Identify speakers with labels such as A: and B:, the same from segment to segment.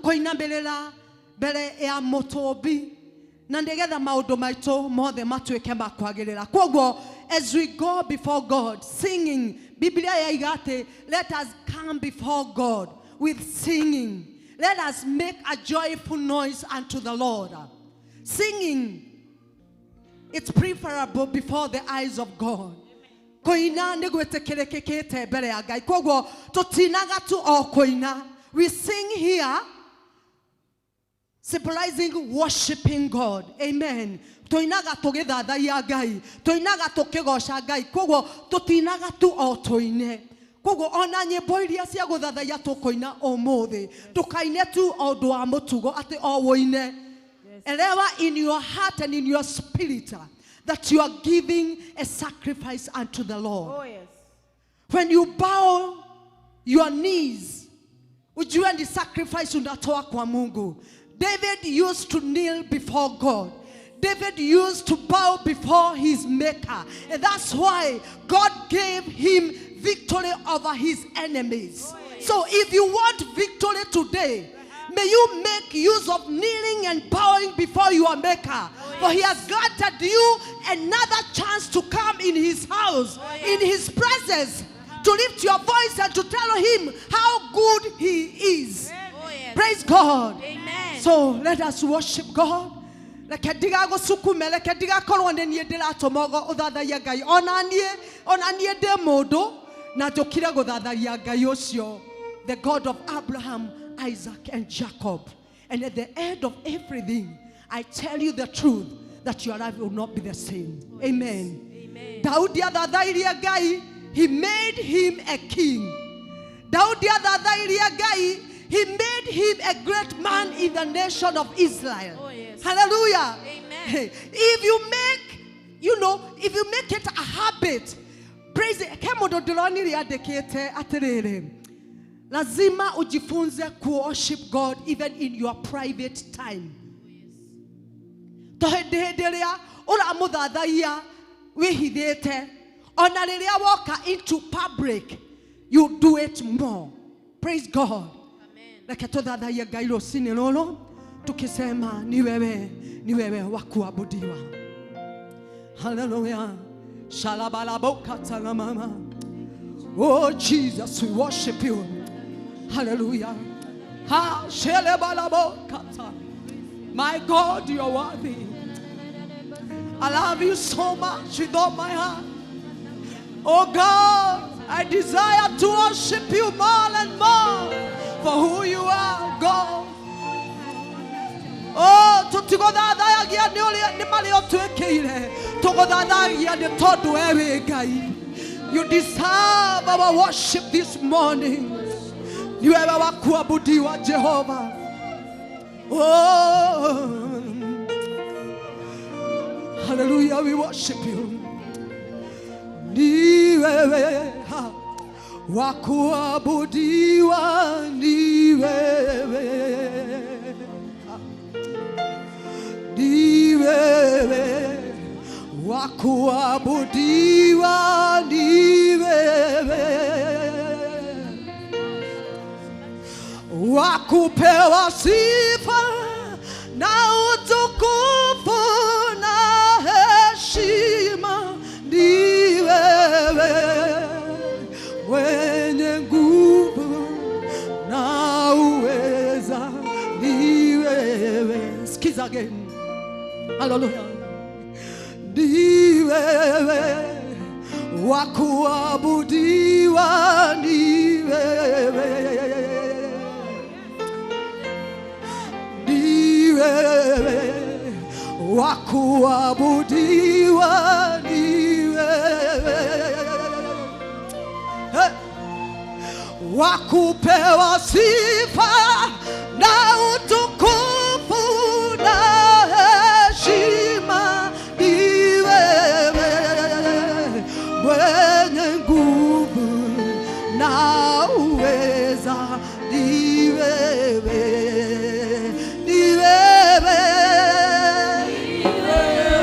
A: tukoinabelela bele ya motobi na ndegetha maundu maitu mothe matuike makwagirira. Kwoguo as we go before God singing, Biblia yaigate, let us come before God with singing. Let us make a joyful noise unto the Lord. Singing, it's preferable before the eyes of God. Koina nigwetekerekekete bere ya Ngai. Kwoguo tutinaga tu o koina. We sing here symbolizing worshiping God. Amen. Toinaga tugithathaiya Ngai. Toinaga tukigosha Ngai. Kwoguo tutinaga tu o toine. Kwoguo ona nyimbo iria cia guthathaiya tukoina umuthi. Tukaine tu o ndu wa mutugo ati o woine. Elewa in your heart and in your spirit that you are giving a sacrifice unto the Lord.
B: Oh yes.
A: When you bow your knees, ujue ni sacrifice unatoa kwa Mungu. David used to kneel before God. David used to bow before his maker. And that's why God gave him victory over his enemies.
B: Oh, yes.
A: So if you want victory today, may you make use of kneeling and bowing before your maker.
B: Oh, yes.
A: For he has granted you another chance to come in his house,
B: oh, yes.
A: in his presence, to lift your voice and to tell him how good he is.
B: Oh, yes.
A: Praise God.
B: Amen.
A: So let us worship God. Leke diga go sukume, leke diga kolwande niedela tomogo udhadhaiya Ngai. Onanie de modo na jokira go dhadhaiya Ngai osio, the God of Abraham, Isaac and Jacob. And at the end of everything, I tell you the truth that your life will not be the same. Amen.
B: Amen.
A: Daudi adhadhaiya Ngai, he made him a king. Daudi adhadhaiya Ngai, he made him a great man in the nation of Israel.
B: Oh, yes.
A: Hallelujah.
B: Amen.
A: If you make, if you make it a habit, praise it. Kemodo diloni riadekete aterere. Lazima ujifunze worship God even in your private time. Tohedederia ora mudadaiya wihidete. Onaleria walk into public, you do it more. Praise God. Leke tudhadhaiya Ngai rũcinĩ rũrũ tukisema ni wewe wa kuabudiwa. Hallelujah. Shalabalabokatalamama. Oh Jesus, we worship you. Hallelujah. Ha shelebalabokata. My God, you are worthy. I love you so much with all my heart. Oh God, I desire to worship you more and more for who you are, God. Oh, tutigodhadhagia ni mali otwekeire. Tugodhadhagia ni tondu ewe Ngai. You deserve our worship this morning. Ni wewe wa kuabudiwa Jehova. Oh, hallelujah, we worship you. Ni wewe wa kuabudiwa, ni wewe. Ni wewe wa kuabudiwa, ni wewe wa kupewa sifa na utukufu na heshima. Ni wewe wenye nguvu na uweza. Ni wewe. Skiza again. Hallelujah. Ni wewe wa kuabudiwa, ni wewe. Ni wewe wa kuabudiwa, ni wewe wa kupewa sifa na utukufu na heshima. Ni wewe mwenye nguvu na uweza. Ni wewe, ni wewe.
B: Ni wewe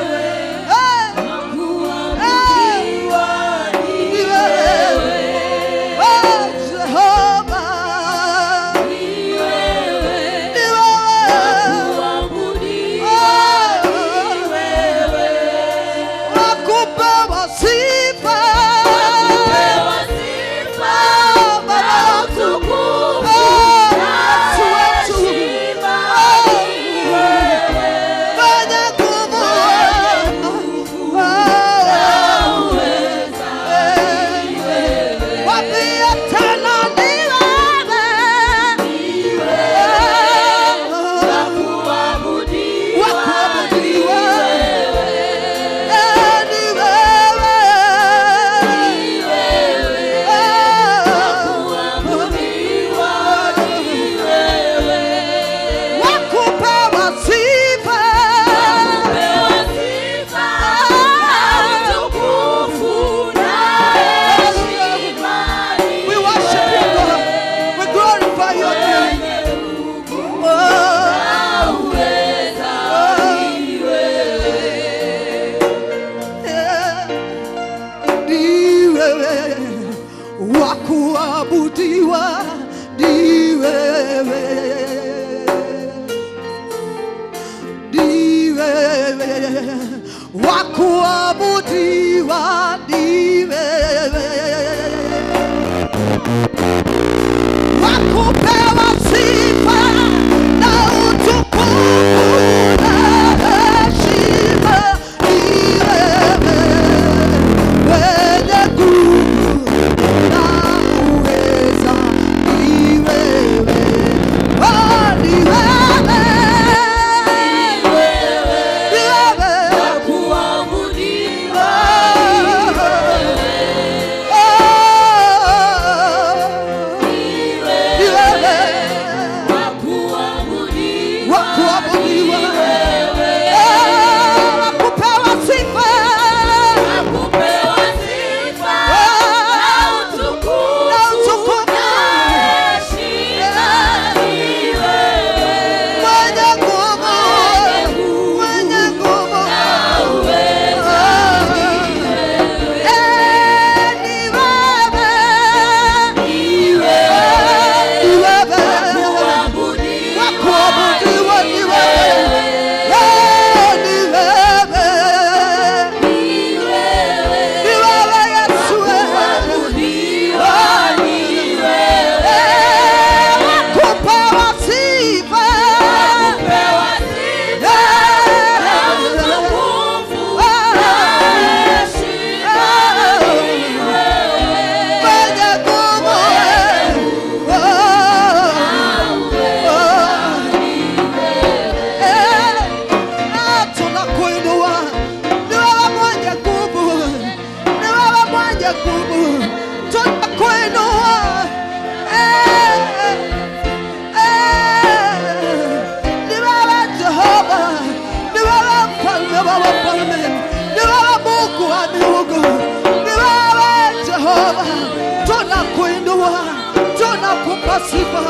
A: tunakupa sifa,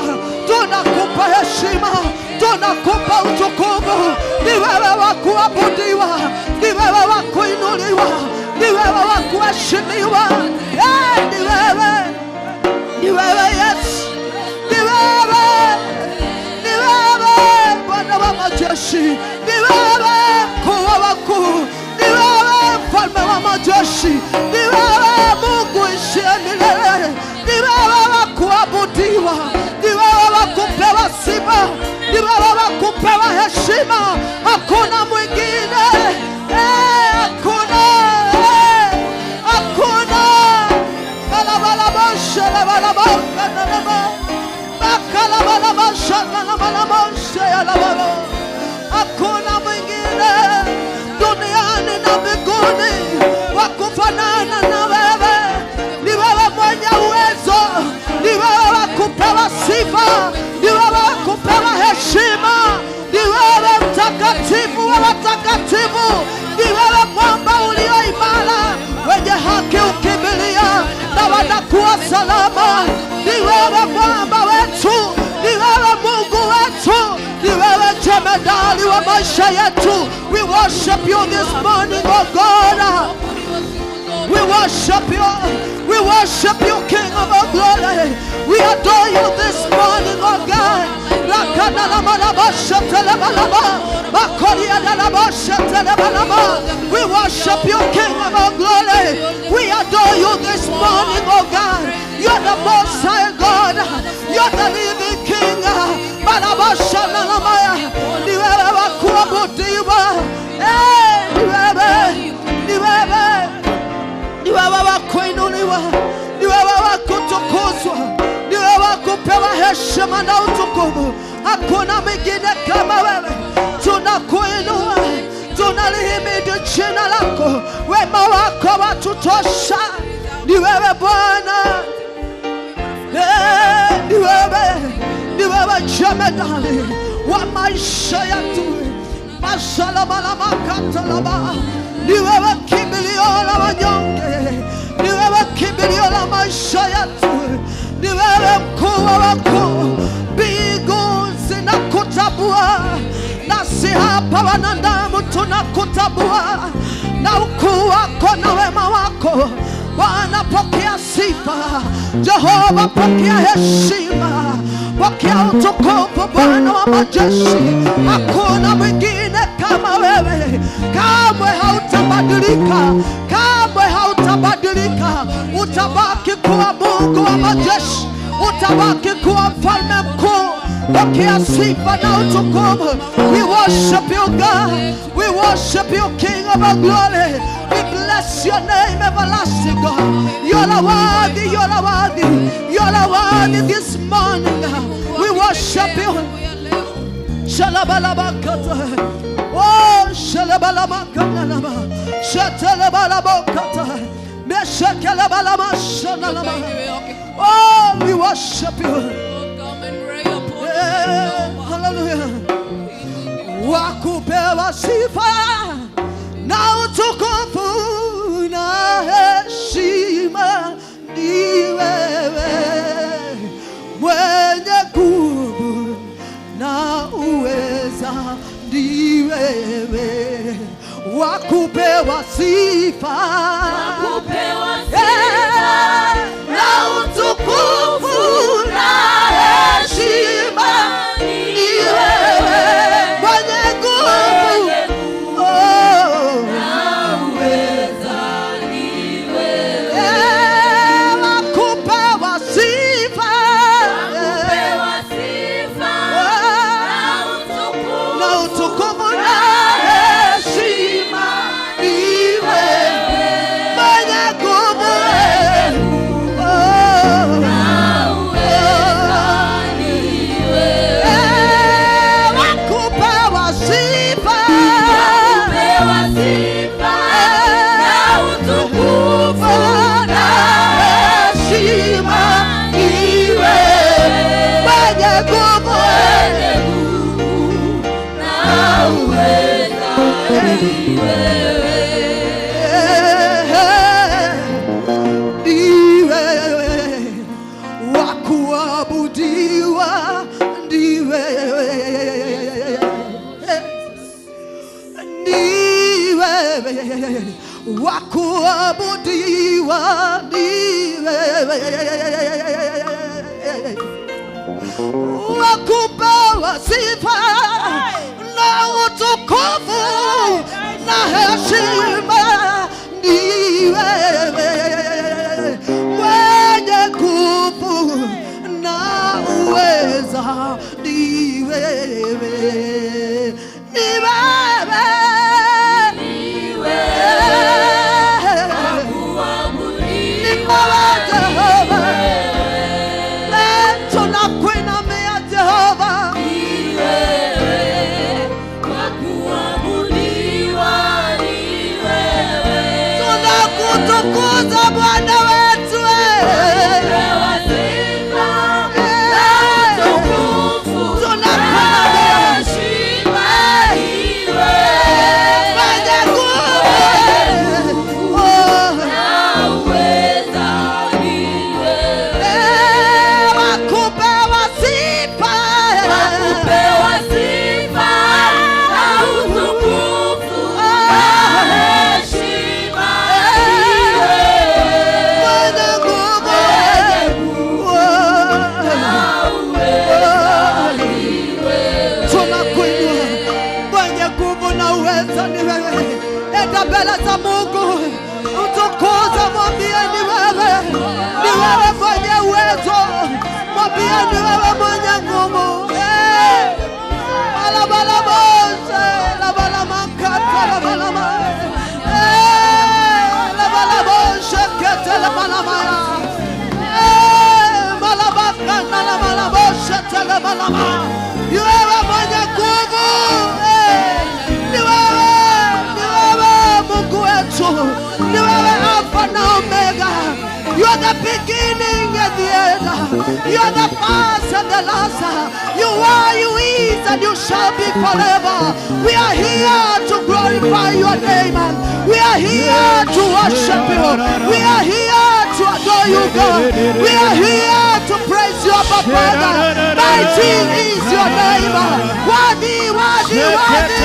A: tunakupa heshima, tunakupa utukufu. Ni wewe wa kuabudiwa, ni wewe wa kuinuliwa, ni wewe wa kuheshimiwa. Ni wewe, ni wewe Yesu, ni wewe, ni wewe Bwana wa majeshi, ni wewe mkuu wa wakuu, ni wewe mfalme wa majeshi, ni wewe Mungu ishie milele, ni wewe wa kuabudiwa, ni wewe wa kupewa sifa, ni wewe wa kupewa heshima. Hakuna mwingine, hakuna, hakuna. Hakuna mwingine duniani na mbinguni wa kufanana na wewe. Ni wewe mwenye uwezo, ni wewe wa kupewa sifa, ni wewe wa kupewa heshima, ni wewe mtakatifu wa watakatifu, ni wewe mwamba ulio imara, wenye haki ukimbilia na wanakuwa salama. Ni wewe mwamba wetu, ni wewe Mungu wetu, ni wewe jemedali wa maisha yetu. We worship you this morning, oh God. We worship you, we worship you, King of our glory. We adore you this morning, oh God. We worship you, King of our glory. We adore you this morning, oh God. You're the most high God, you're the living King. Ni wewe wa kuabudiwa, ni wewe, ni wewe, ni wewe wa kuinuliwa, ni wewe wa kutukuzwa, ni wewe wa kupewa heshima na utukufu. Hakuna mwingine kama wewe. Tunakuinua, tunalihimidi jina lako, wema wako watutosha. Ni wewe Bwana, ni wewe, ni wewe jemedali wa maisha yetu. Mashalabalamakatolaba, ni wewe kimbilio la wanyonge, ni wewe kimbilio la maisha yetu, ni wewe mkuu wa wakuu. Mbingu zinakutambua, nasi hapa wanadamu tunakutambua na ukuu wako na wema wako. Bwana, pokea sifa. Jehova, pokea heshima, pokea utukufu, Bwana wa majeshi. Hakuna mwingine kama wewe. Kamwe hautabadilika, kamwe hautabadilika. Utabaki kuwa Mungu wa majeshi, utabaki kuwa mfalme mkuu. Pokea sifa na utukufu. We worship you, God. We worship you, King of our glory. We bless your name, everlasting God. You're worthy, you're worthy, you're worthy this morning. We worship you. Shalabalabakata, oh shalabalabakata, shatalabalabakata, meshakalabalabashanalaba. Oh, we worship you. Hallelujah. Wakupewa sifa na utukufu na heshima, ni wewe mwenye nguvu na uweza, ni wewe wakupewa sifa, na utukufu na heshima, ni wewe mwenye nguvu na uweza, ni wewe wakupewa sifa, na utukufu na heshima, ni wewe mwenye nguvu wakuabudiwa. niwe wakuabudiwa, niwe wakupewa sifa na utukufu na heshima, niwe mwenye nguvu na uweza, niwe you are the beginning and the end. You are the first and the last. You are, you is, and you shall be forever. We are here to glorify your name. We are here to worship you. We are here to adore you, God. We are here to praise you, Abba Father. Mighty is your name. Worthy, worthy, worthy,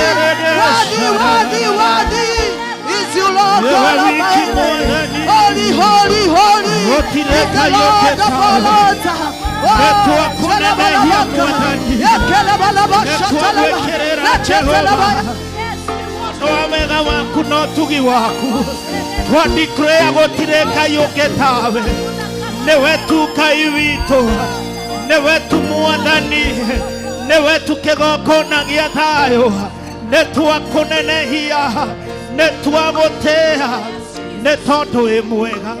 A: worthy, worthy, worthy is you, Lord God Almighty. Holy, holy, holy is the Lord of all lords.
B: Twadikrea gotireka yoketawe newe tukaivito newe tumuandani newe tukegokona giatayo netwakunenehia netwagotea netondu imwega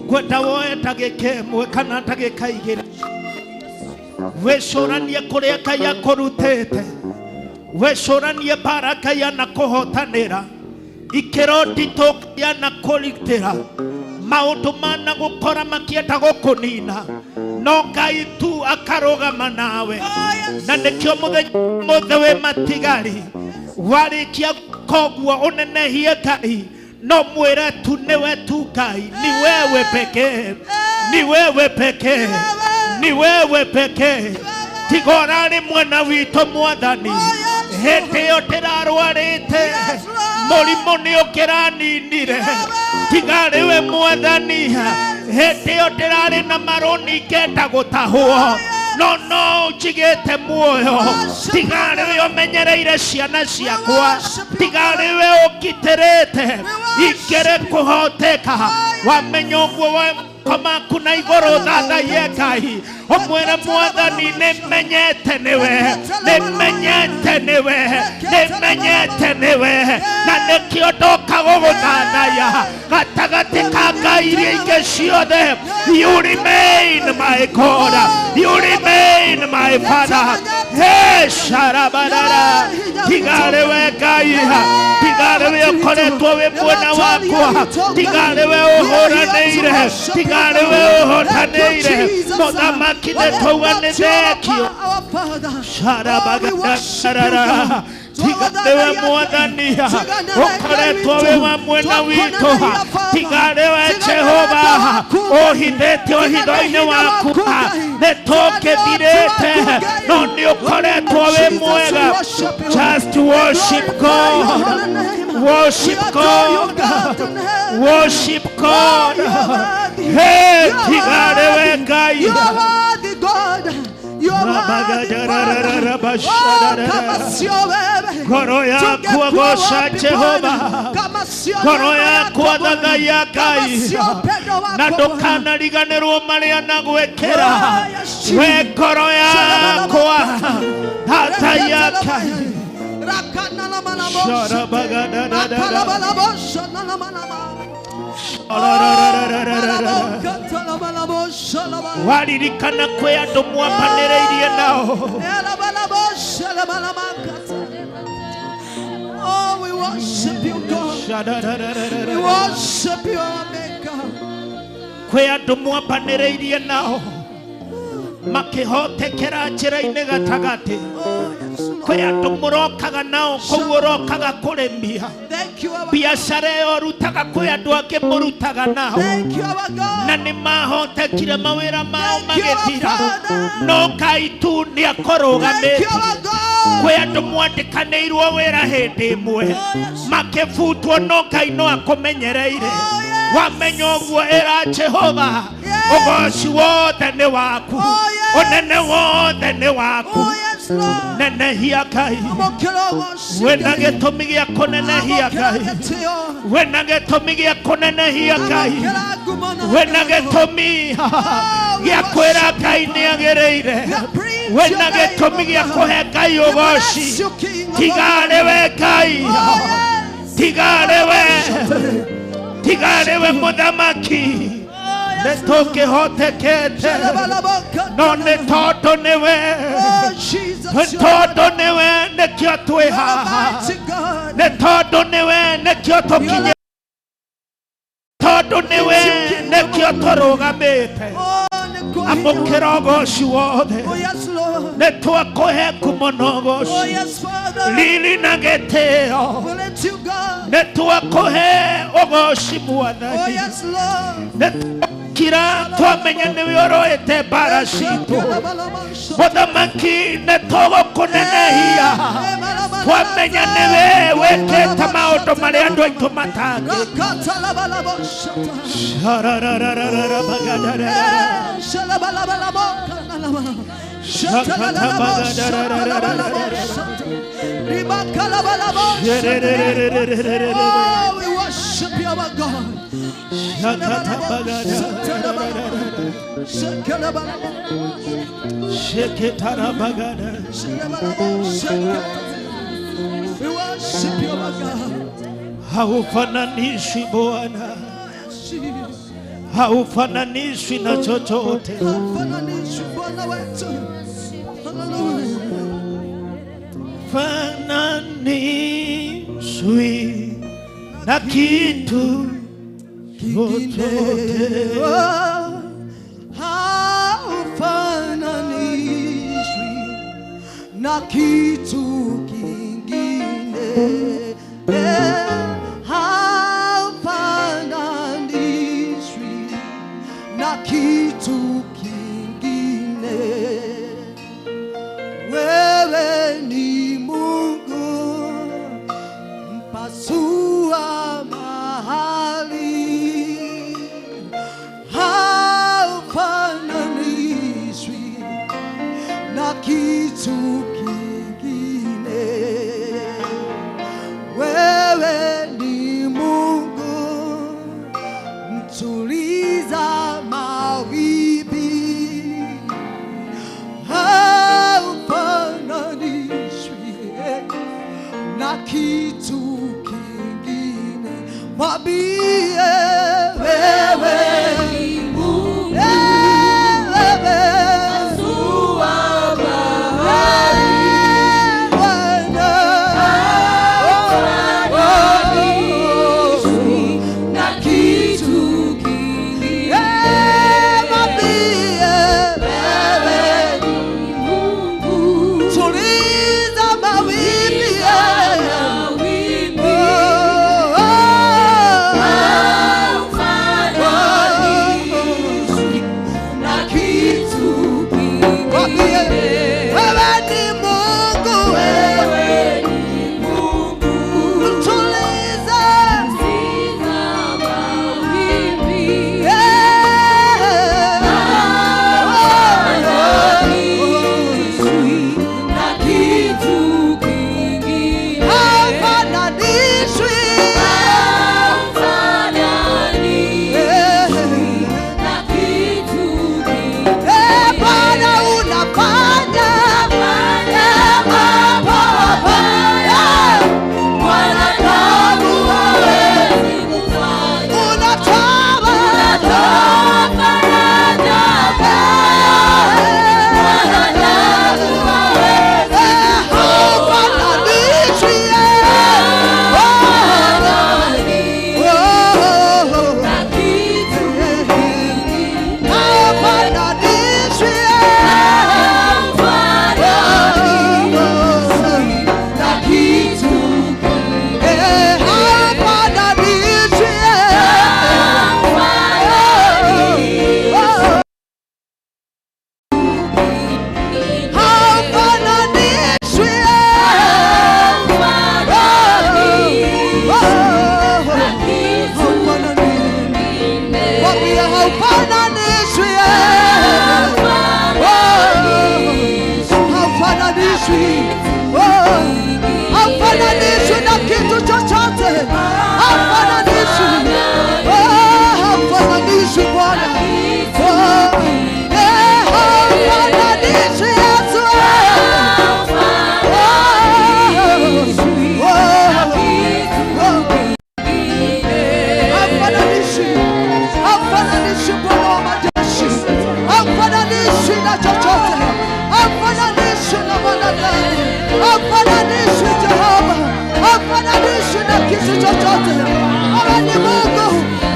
B: kwenda woe tagike mwe kana tagika igiri wecuranie kuria Ngai akurutite wecuranie baraka ya na kuhotanira ikero ndito ya na kuritira maundu mana gukora makienda gukunina no Ngai tu akarugama nawe na nikio muthenya we matigari warikia koguo unenehie Ngai no mwire tu niwe tu Ngai ni wewe pekee ni wewe pekee ni wewe pekee tigora rimwe na wito mwathani hindi yo ndirarwarite murimu ni ukiraninire tigari we mwathani hindi yo ndirari na maruni ngenda gutahwo no njigite muoyo tigari we umenyereire ciana ciakwa tigari we ukitirite ikere kuhoteka wamenya uguo koma kuna igoro thathaie Ngai omwere mwathani nimenyete niwe na nikio ndoka guguthathaya gatagati ka ngai iria ingĩ ciothe. You remain my God, you remain my Father. Hey sharabara tigare we Ngai tigare we ukoretwo we mwena wakwa tigare we uhoranĩire tigare we uhotanĩire muthamaki nĩtwauga nĩ thengio sharabara tigarewe mwathania ukoretwo wi wamwe na witũ tigarewe Jehova ũhithĩtio hitho-inĩ waku nĩ tũkĩthirĩte no nĩ ũkoretwo wi mwega. Just worship God, worship God, worship God. Hey, tigarewe Ngai.
A: You are worthy, God. You are worthy,
B: Ngoro yaku agooca Jehova, ngoro yaku athathaiya Ngai, na ndũkanariganĩrwo marĩa nagwĩkĩra. We ngoro yakwa athathaiya Ngai. Waririkana kwĩ andũ mwambanĩrĩirie nao.
A: Oh, we worship you, God. We worship you, our Maker.
B: Kwĩ andũ mwambanĩrĩirie nao makĩhotekera njĩra-inĩ gatagatĩ. Kwĩ andũ mũrokaga nao kũu ũrokaga kũrĩmia biacara ĩyo ũrutaga, kwĩ andũ angĩ mũrutaga nao na nĩ mahotekire mawĩra mao magĩthira, no Ngai tu nĩ akũrũgamĩte. Kwĩ andũ mwandĩkanĩirwo wĩra hĩndĩ ĩmwe makĩbutwo, no Ngai no akũmenyereire. Wamenya ũguo ĩra Jehova, ũgooci wothe nĩ waku, ũnene wothe nĩ waku. Nenehia Ngai, wĩna gĩtũmi gĩa kũnenehia Ngai, wĩna gĩtũmi gĩa kũnenehia Ngai, wĩna gĩtũmi gĩa kwĩra Ngai nĩ agĩrĩire, wĩna gĩtũmi gĩa kũhe Ngai ũgooci. Tigarewe Ngai, tigarewe, tigarewe mũthamaki. Nĩ tũkĩhotekete no nĩ tondũ nĩwe, nĩ tondũ nĩwe nĩkĩo twĩ haha, nĩ tondũ nĩwe nĩkĩo tũkinyĩte, tondũ nĩwe nĩkĩo tũrũgamĩte. Amũkĩra ũgooci wothe, nĩ twakũhe ngumo na ũgooci, riri na gĩtĩo, nĩ twakũhe ũgooci Mwathani. Kira twamenya nĩwe ũrũĩte mbara citũ, mũthamaki nĩ tũgũkũnenehia. Twamenya nĩwe wĩkĩte maũndũ marĩa andũ aitũ matangĩka.
A: Oh, we worship you, our God. We worship you, our God.
B: Haufananishwi Bwana, haufananishwi na chochote. Fananishwi na kitu chochote.
A: Haufananishwi na kitu kingine. Haufananishwi na kitu kingine. Wewe ni Mungu mpasua mahali, haufananishwi na kitu kingine. Wewe ni Mungu mtuliza mawimbi, haufananishwi na kitu kingine. Mwambie wewe ni Mungu, wewe mpasua bahari, Bwana haufananishwi na kitu kingine. Mwambie wewe ni Mungu tuliza mawimbi, Hafananishwi na kitu chochote. Hafananishwi. Hafananishwi Bwana. Hafananishwi Yesu. Hafananishwi Bwana wa majeshi. Hafananishwi na chochote. Hafananishwi na wanadamu. Hafananishwi Jehova. Hafananishwi na kitu chochote. Wewe ni Mungu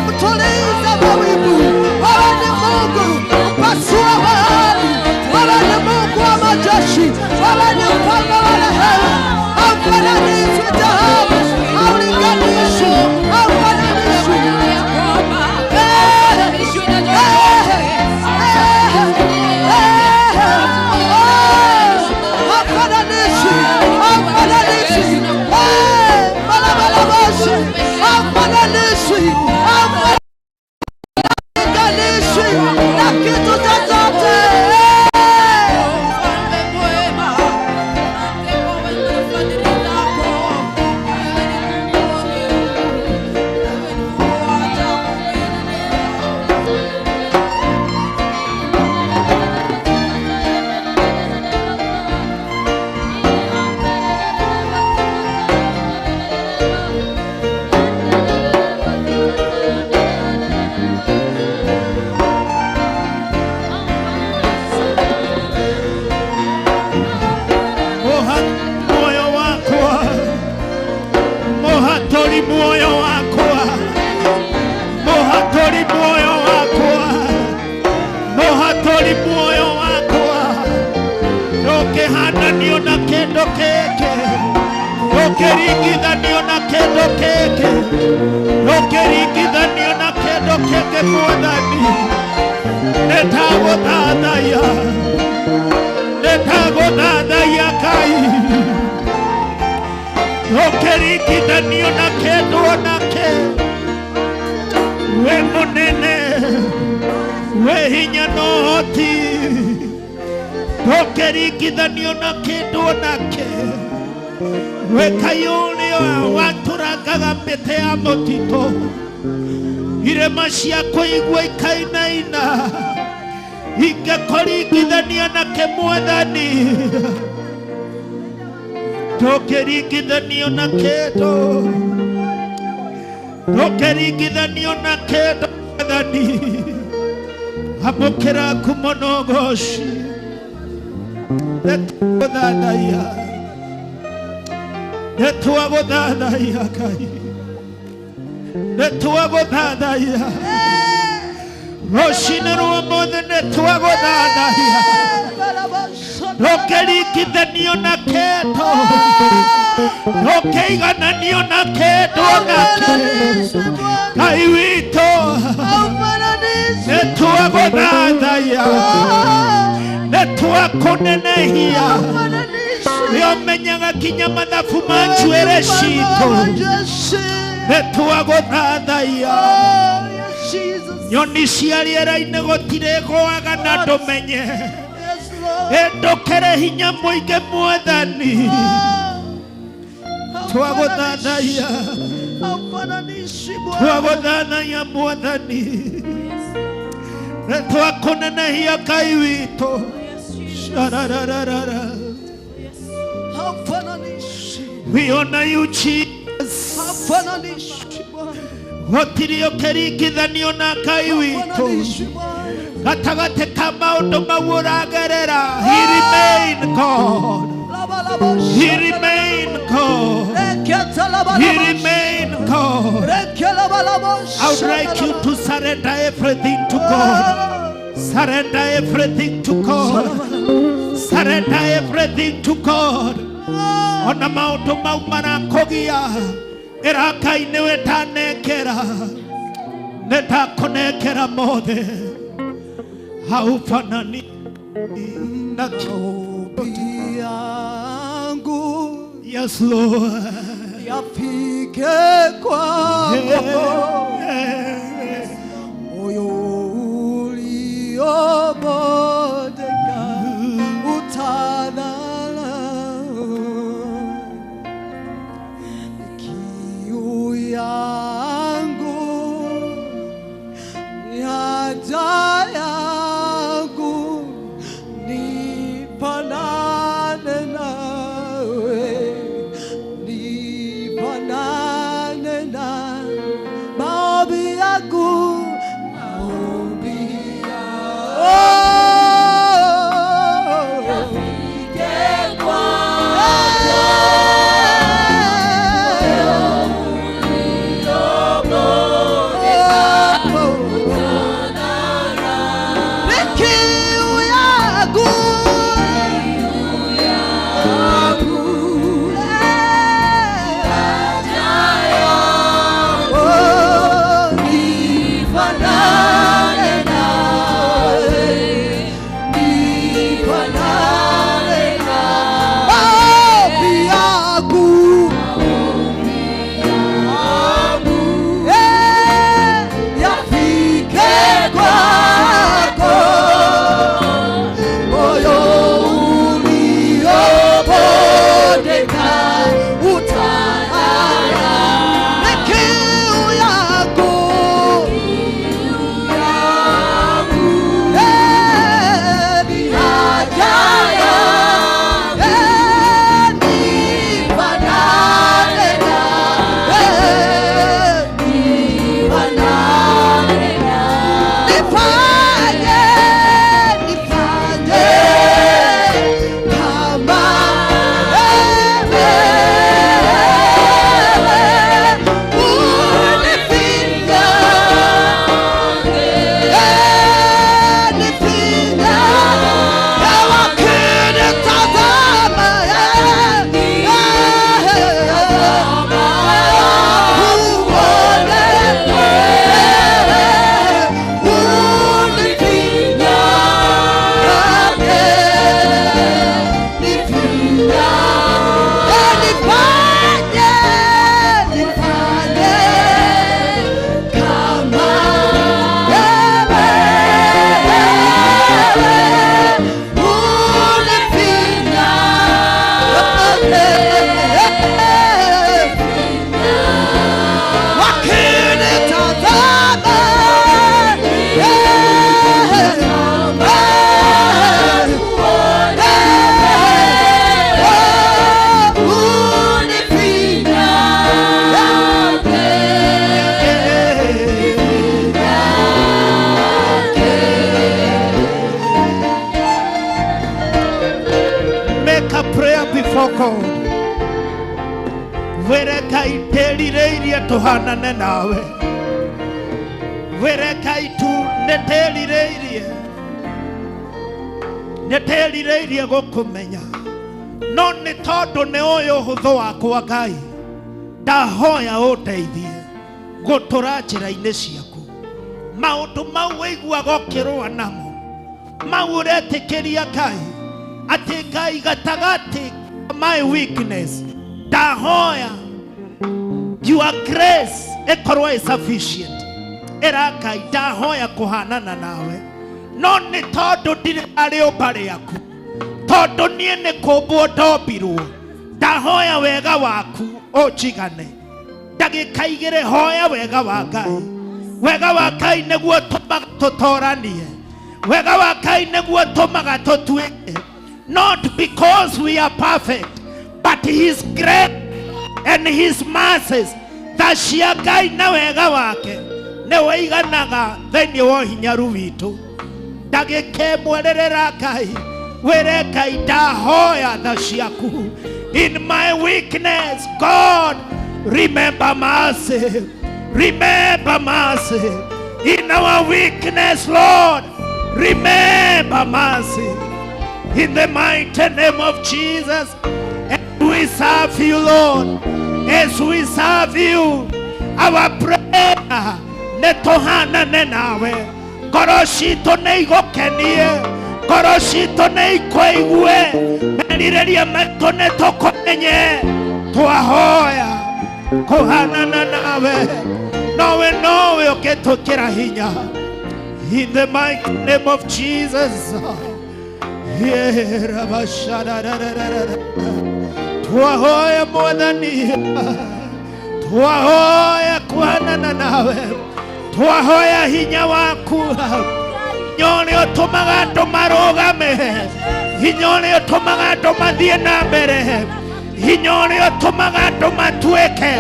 A: mtuliza mawingu. Wewe ni Mungu mpasua bahari. Wewe ni Mungu wa majeshi. Wewe ni mfalme wa rehema. Hafananishwi Jehova. Haulinganishwi. Hafananishwi. Abokera kumonogoshi Yonisiariera inegotirego agana domenye. Edokere hinya moige muadani. Tuagodana ya muadani. Tuakonana ya kaiwito. Sharararara. We honor you, Jesus. Otirio keriki dhanio na kaiwito. Katagate kama udoma wuragerera. He remain God. He remain God. He remain God. I would like you to surrender everything to God. Surrender everything to God. Surrender everything to God. On a mountain of Manakogia. Eraka ineweta nekera. Neta konekera mode. Haufanani na chobi yangu. Yes, Lord. Yafike kwako. Moyo uliobodeka utadhala
B: Tuhanane nawe werekai tu neterireirie gukumenya no ni tondu ni uyu hutho wakwa Ngai ndahoya uteithie gutura njira-ini ciaku maundu mau wiguaga ukirua namo mau uretikiria Ngai ati Ngai gatagati my weakness ndahoya your grace ekorwa is sufficient erakai ndahoya kuhanana nawe no ni tondu ndiri ari ubari yaku tondu nie ni kumbwo ndombirwo ndahoya wega waku unjigane ndagika igiri hoya wega wa Ngai niguo tumaga tutoranie wega wa Ngai niguo tumaga tutuike not because we are perfect but his grace and his mercies that cia Ngai na wega wake ne waiganaga thĩinĩ wa hinyaru witũ ndagĩka ĩmwe rĩrĩra Ngai wĩre Ngai ndahoya tha ciaku in my weakness God remember mercy in our weakness Lord remember mercy in the mighty name of Jesus. We serve you, Lord. As we serve you, our prayer netohanane nawe ngoro citũ nĩ igũkenie ngoro citũ nĩ ikũigue merirĩria maitũ nĩ tũkũmenye twahoya kũhanana nawe nowe ũgĩtũkĩra hinya in the mighty name of Jesus. Twahoya Mwathani twahoya kuhanana nawe twahoya hinya waku hinya ũrĩa ũtũmaga andũ marũgame hinya ũrĩa ũtũmaga andũ mathiĩ na mbere hinya ũrĩa ũtũmaga andũ matuĩke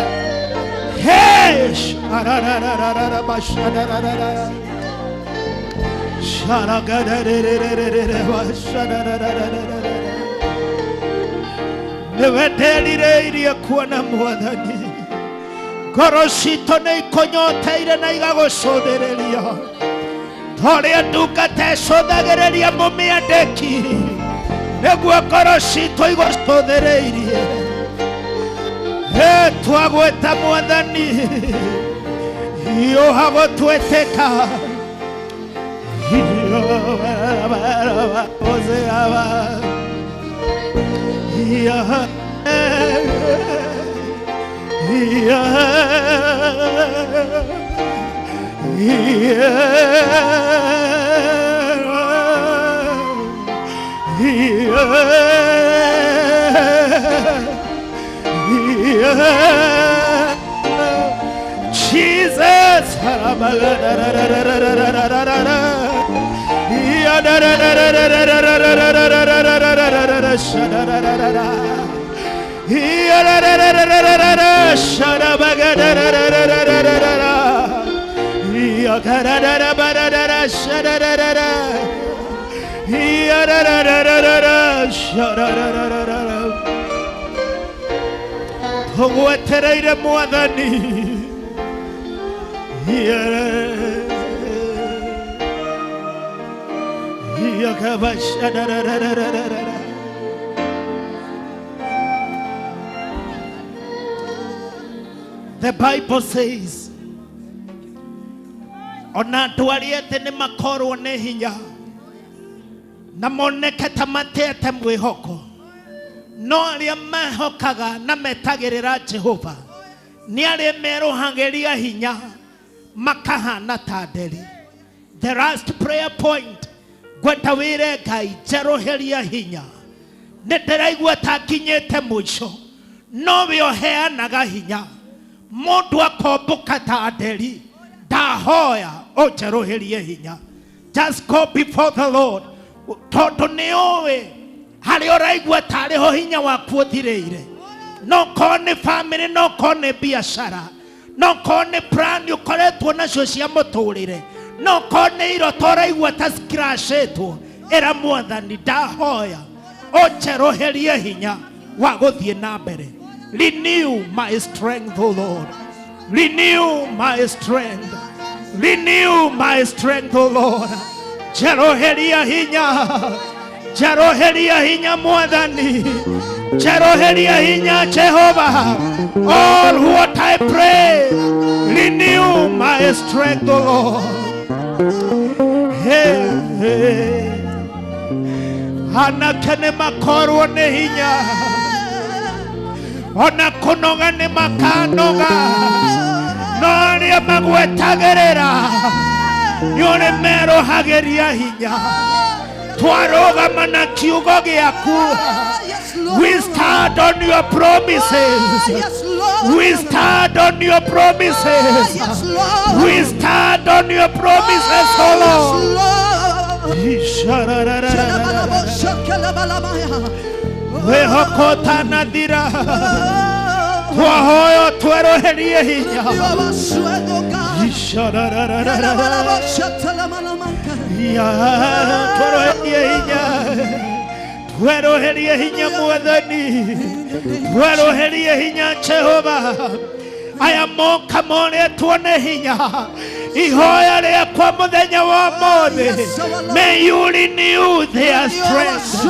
B: niwe nderireirie kuona Mwathani ngoro citũ nĩ ikũnyoteire na igagũcũthĩrĩria torĩa ndungata ĩcũthagĩrĩria mũmĩandĩki nĩguo ngoro citũ igũcũthĩrĩirie twagwĩta Mwathani hiũha gũtwĩtĩka Jesus Tũgwetereire Mwathani The Bible says ona andũ arĩa ethĩ nĩ makorwo nĩ hinya na moneke ta matete mwĩhoko no arĩa mehokaga na metagĩrĩra Jehova nĩ arĩa merohagĩria hinya makahana ta nderi. The last prayer point, gweta wĩre Ngai njeroheria hinya. Nĩ ndĩraigua ta nginyĩte mũico, no we ũheanaga hinya. Mũndũ akombũka ta nderi, ndahoya ũnjeroherie hinya. Just go before the Lord. Tondũ nĩ ũĩ harĩa ũraigua tarĩho hinya waku ũthirĩire. No korwo nĩ family, no korwo nĩ biacara, no korwo nĩ plan ũkoretwo nacio cia mũtũrĩre, no korwo nĩ iroto ũraigua ta cikiracĩtwo, ĩra Mwathani ndahoya ũnjeroherie hinya wa gũthiĩ na mbere. Renew my strength, O Lord. Renew my strength. Renew my strength, O Lord. Jeroheria hinya. Jeroheria hinya Mwathani. Jeroheria hinya Jehovah. All what I pray, renew my strength, O Lord. Hey, hey. Hana kene makorwo nĩ hinya. Ona kunoga nĩ makanoga. No arĩa magwetagĩrĩra nĩ ũrĩ merohagĩria hinya. Twarogama na kiugo gĩaku. We stand on your promises. We stand on your promises. We stand on your promises, O Lord. Wehokota nadira. Twahoyo tweroherie hinya. Tweroherie hinya Mwathani. Tweroherie hinya Jehova. Aya moka more tuone hinya. Ihoya rĩakwa mũthenya wa ũmũthĩ. May you renew their strength.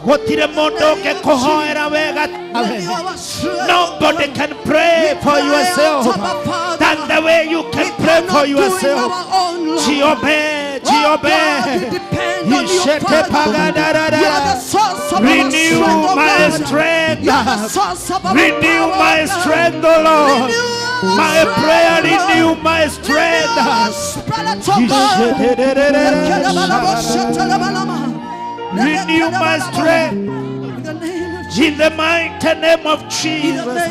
B: Gũtirĩ mũndũ ũngĩkũhoera wega tawe. Nobody can pray for yourself than the way you can pray for yourself. Jiobe, Jiobe. Renew my strength. Renew my strength, O Lord. My prayer, renew my strength. Renew my strength. In the mighty name of Jesus.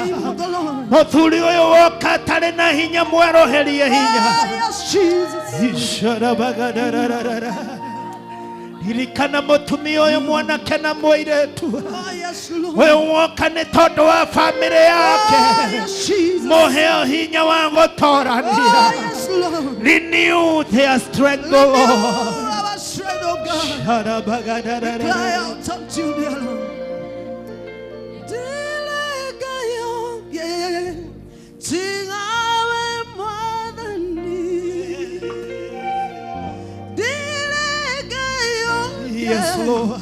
B: Muthuri uyu woka tari na hinya mweroherie hinya. Ririkana mutumia uyu mwanake na mũirĩtu. Uyu woka nĩ tondũ wa family yake. Mũheo hinya wa gũtorania. Renew their strength, O Lord.
A: Cry out unto the Lord.
B: Yes, Lord.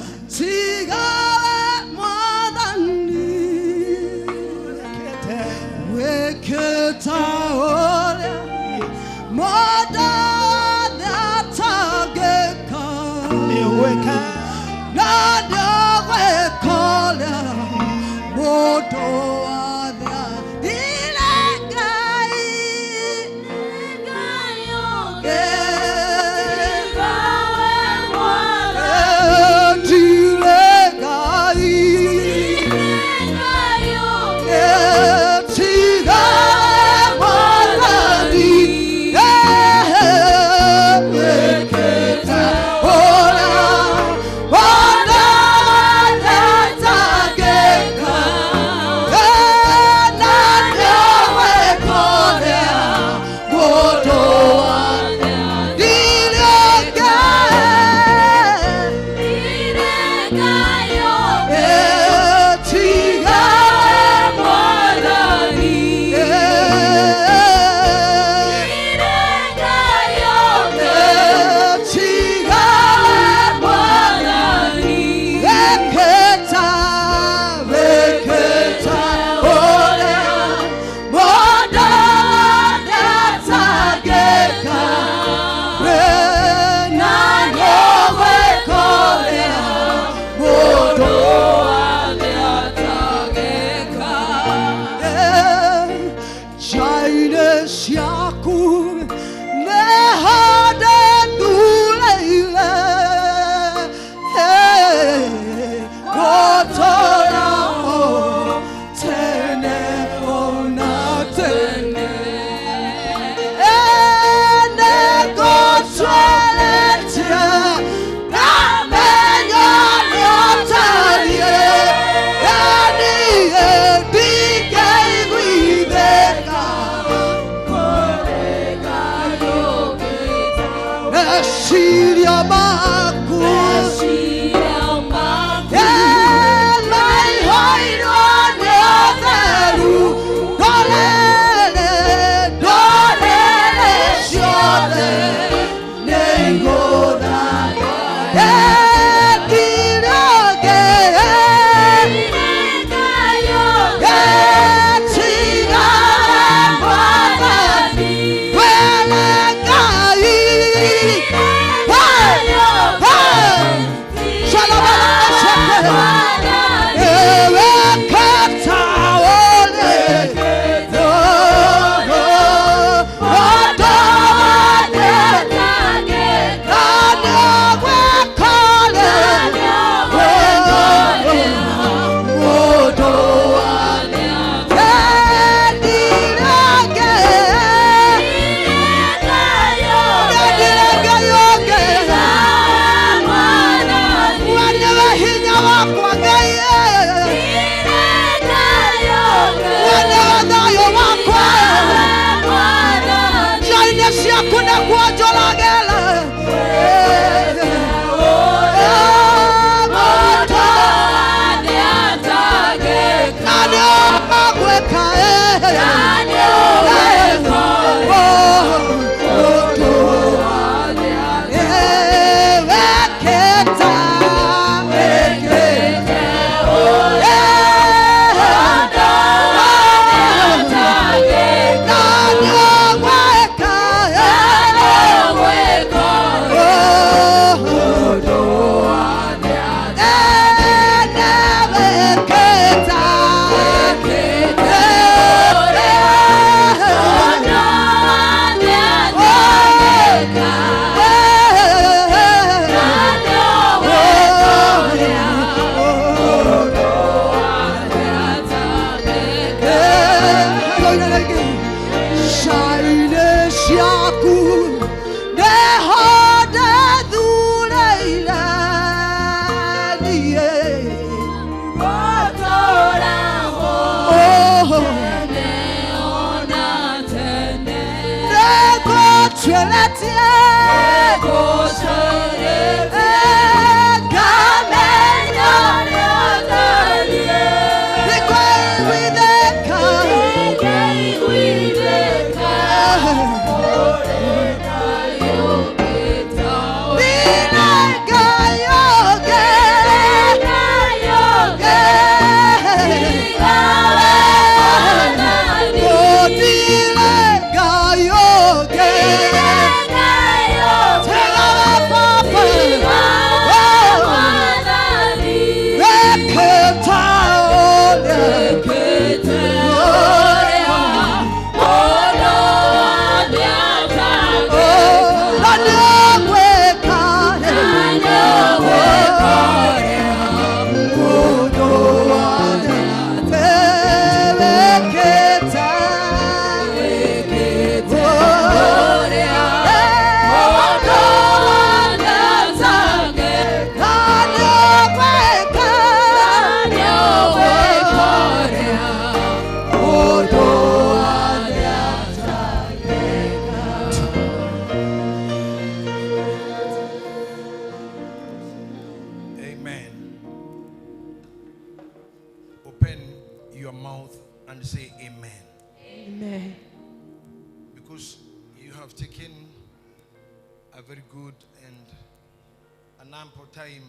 C: Time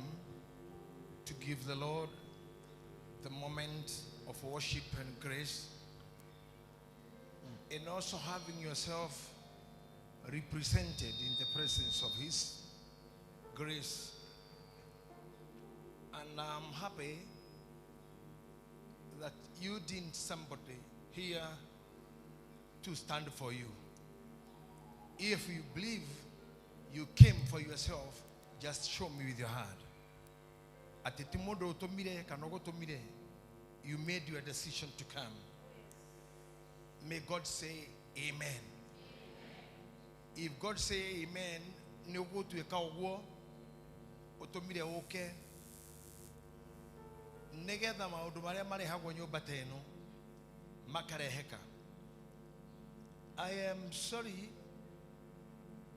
C: to give the Lord the moment of worship and grace, and also having yourself represented in the presence of His grace. And I'm happy that you didn't somebody here to stand for you. If you believe you came for yourself, just show me with your hand. You made your decision to come. May God say amen. If God say amen, no go to a cow war, otomire okay. Negeda ma odumare mare hagonyo bateno, makare heka. I am sorry,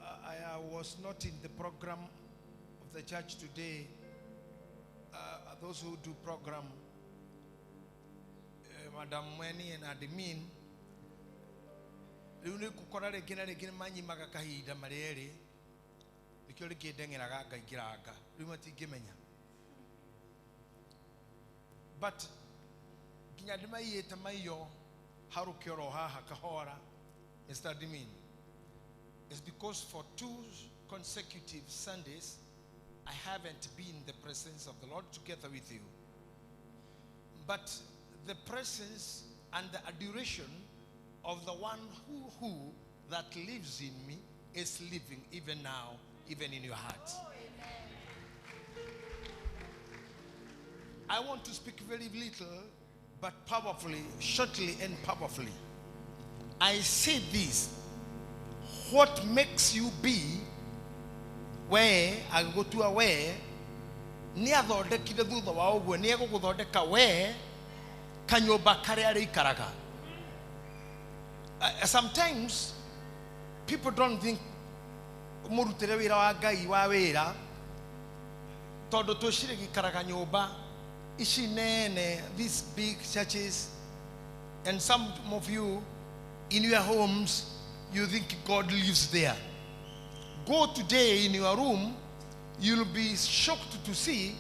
C: I was not in the program of the church today. Those who do program, Madam Weni and Admin, Luni Kukora again and again, Mani Magakahi, the Mariere, the Kuriki Dengaraga Giraga, Lumati Gimena. But Ginyadima Tamayo, Harukiro Hakahora, Mr. Dimin, is because for 2 consecutive Sundays, I haven't been in the presence of the Lord together with you. But the presence and the adoration of the one who that lives in me is living even now, even in your hearts. I want to speak very little, but powerfully, shortly and powerfully. I say this: what makes you be where I go to aware near the Kidu the Wow, when near go to the where can you back carry Karaga? Sometimes people don't think Muruterevira Gai Wawera Todo Toshiriki Karakanyoba Ishinene, these big churches, and some of you in your homes, you think God lives there. Go today in your room, you'll be shocked to see